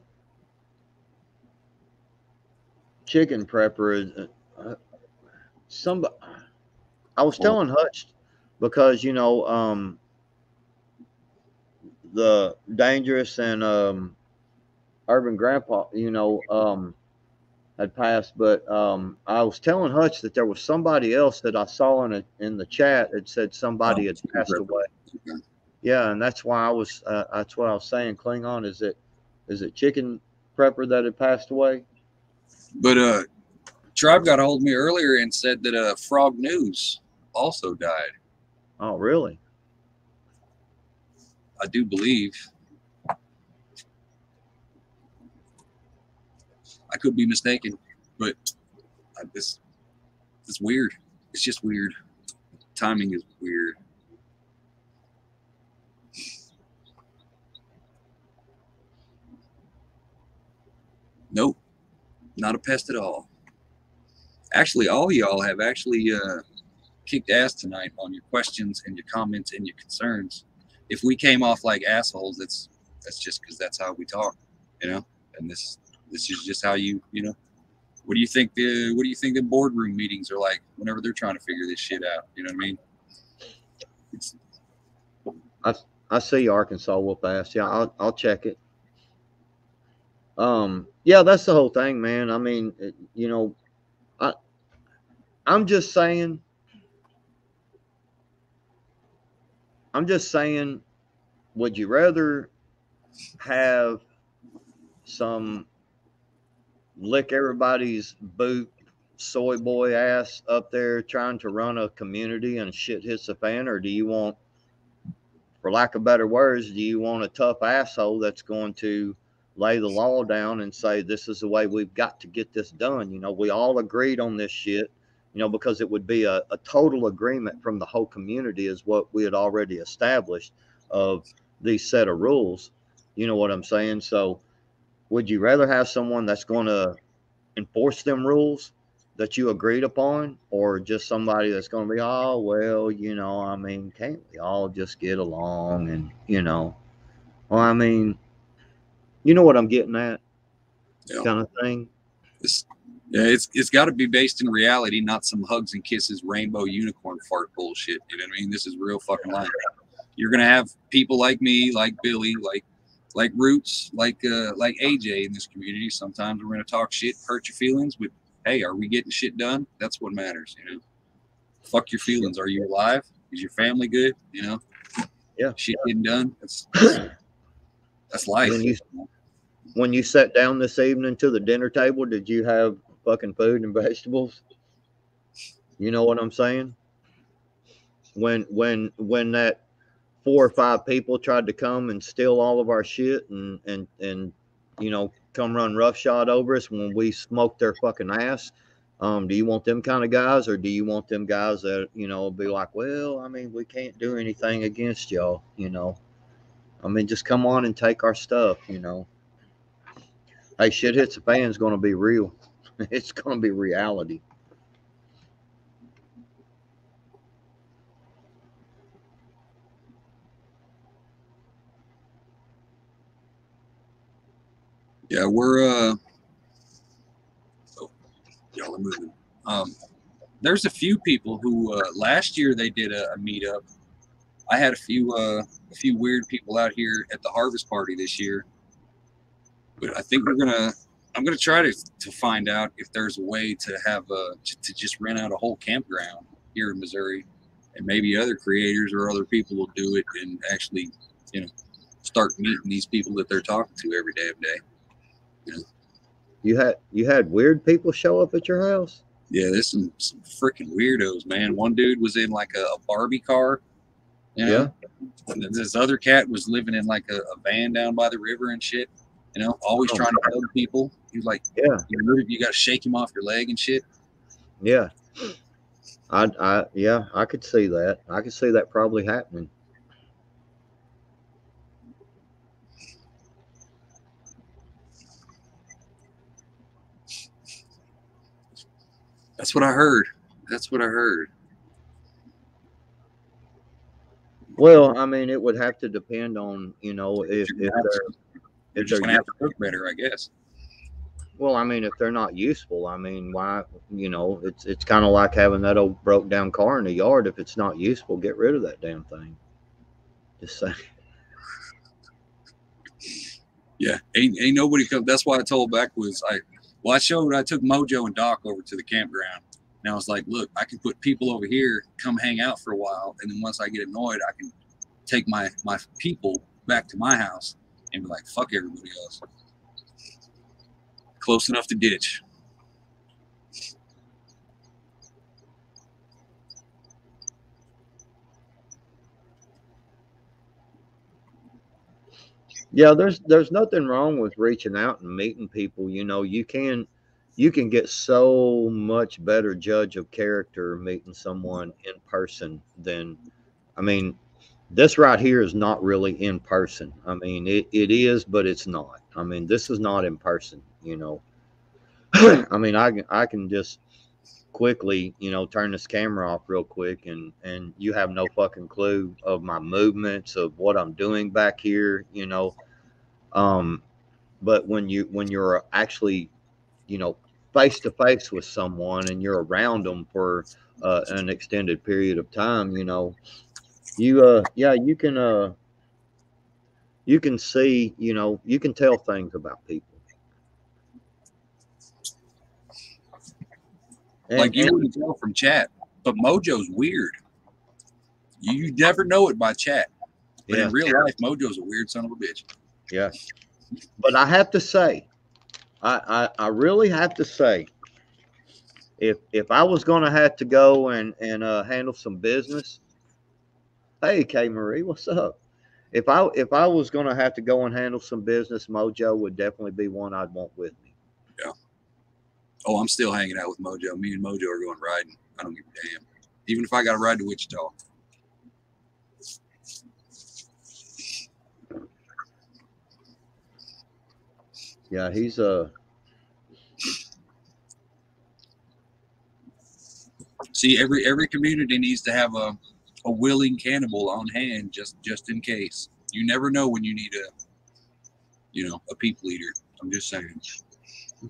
chicken prepper. Somebody, I was telling Hutch because the Dangerous and Urban Grandpa, had passed, but I was telling Hutch that there was somebody else that I saw in the chat that said somebody had passed away. Okay. Yeah, and that's why that's what I was saying. Klingon, is it chicken prepper that had passed away? But Tribe got a hold of me earlier and said that Frog News also died. Oh, really? I do believe. I could be mistaken, but it's weird. It's just weird. Timing is weird. Nope, not a pest at all. Actually, all y'all have actually kicked ass tonight on your questions and your comments and your concerns. If we came off like assholes, that's just because that's how we talk, you know. And this is just how you know. What do you think the boardroom meetings are like whenever they're trying to figure this shit out? You know what I mean? I see Arkansas whoop ass. Yeah, I'll check it. Yeah, that's the whole thing, man. I mean, I'm just saying, would you rather have some lick everybody's boot soy boy ass up there trying to run a community and shit hits the fan, or do you want, for lack of better words, do you want a tough asshole that's going to lay the law down and say, this is the way we've got to get this done? We all agreed on this shit, because it would be a total agreement from the whole community is what we had already established of these set of rules. You know what I'm saying? So would you rather have someone that's going to enforce them rules that you agreed upon, or just somebody that's going to be, oh, well, I mean, can't we all just get along? And, well, I mean, you know what I'm getting at? Yeah. Kind of thing. It's got to be based in reality, not some hugs and kisses, rainbow unicorn fart bullshit. You know what I mean? This is real fucking life. You're gonna have people like me, like Billy, like Roots, like AJ in this community. Sometimes we're gonna talk shit, hurt your feelings, but hey, are we getting shit done? That's what matters, Fuck your feelings. Are you alive? Is your family good? Yeah. Shit getting done. That's life. When you sat down this evening to the dinner table, did you have fucking food and vegetables? You know what I'm saying? When that 4 or 5 people tried to come and steal all of our shit and come run roughshod over us when we smoked their fucking ass, do you want them kind of guys, or do you want them guys that be like, well, I mean, we can't do anything against y'all, I mean, just come on and take our stuff, Hey, shit hits the fan is going to be real. It's going to be reality. Yeah, we're y'all are moving. There's a few people who last year they did a meetup. I had a few weird people out here at the harvest party this year. But I think I'm gonna try to find out if there's a way to have to just rent out a whole campground here in Missouri, and maybe other creators or other people will do it and actually, start meeting these people that they're talking to every day of day. You had weird people show up at your house? Yeah, there's some freaking weirdos, man. One dude was in like a Barbie car, You know? And then this other cat was living in like a van down by the river and shit. You know, always trying to hug people. He was like, Yeah. You got to shake him off your leg and shit. Yeah. I could see that. I could see that probably happening. That's what I heard. That's what I heard. Well, I mean, it would have to depend on, you know, if You're just gonna have to cook better, I guess. well, I mean, if they're not useful, I mean, why, you know, it's kind of like having that old broke down car in the yard. If it's not useful, get rid of that damn thing. Just saying. Yeah, ain't nobody come. That's why I told Beck was I took Mojo and Doc over to the campground. And I was like, look, I can put people over here, come hang out for a while, and then once I get annoyed, I can take my people back to my house and be like, fuck everybody else. Close enough to ditch. Yeah, there's nothing wrong with reaching out and meeting people. You know, you can get so much better judge of character meeting someone in person than, I mean, this right here is not really in person. I mean, it is, but it's not. I mean, this is not in person, you know. I mean, I can just quickly, you know, turn this camera off real quick and you have no fucking clue of my movements, of what I'm doing back here, you know. But when you're actually, you know, face to face with someone and you're around them for an extended period of time, you know, you can see, you know, you can tell things about people. Like you wouldn't tell from chat, but Mojo's weird. You never know it by chat, but in real life, Mojo's a weird son of a bitch. Yeah, but I have to say, I really have to say, if I was going to have to go and handle some business, hey K Marie, what's up? If I was going to have to go and handle some business, Mojo would definitely be one I'd want with me. Yeah. Oh, I'm still hanging out with Mojo. Me and Mojo are going riding. I don't give a damn. Even if I got to ride to Wichita. Yeah, he's See, every community needs to have a willing cannibal on hand just in case. You never know when you need a people eater. I'm just saying.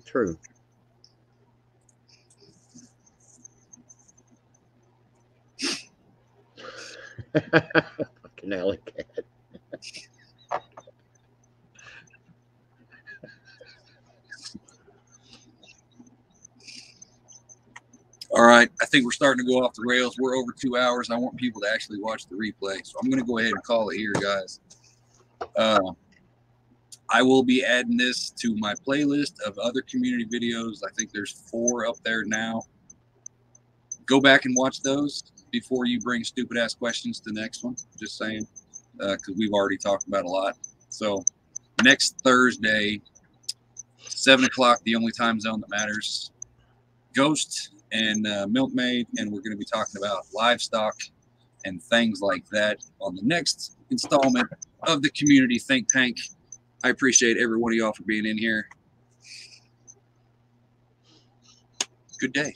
True. Fucking alley cat. All right, I think we're starting to go off the rails. We're over 2 hours. I want people to actually watch the replay, so I'm going to go ahead and call it here, guys. I will be adding this to my playlist of other community videos. I think there's 4 up there now. Go back and watch those before you bring stupid-ass questions to the next one. Just saying, because we've already talked about a lot. So next Thursday, 7 o'clock, the only time zone that matters, Ghost and Milkmaid, and we're going to be talking about livestock and things like that on the next installment of the Community Think Tank. I appreciate every one of y'all for being in here. Good day.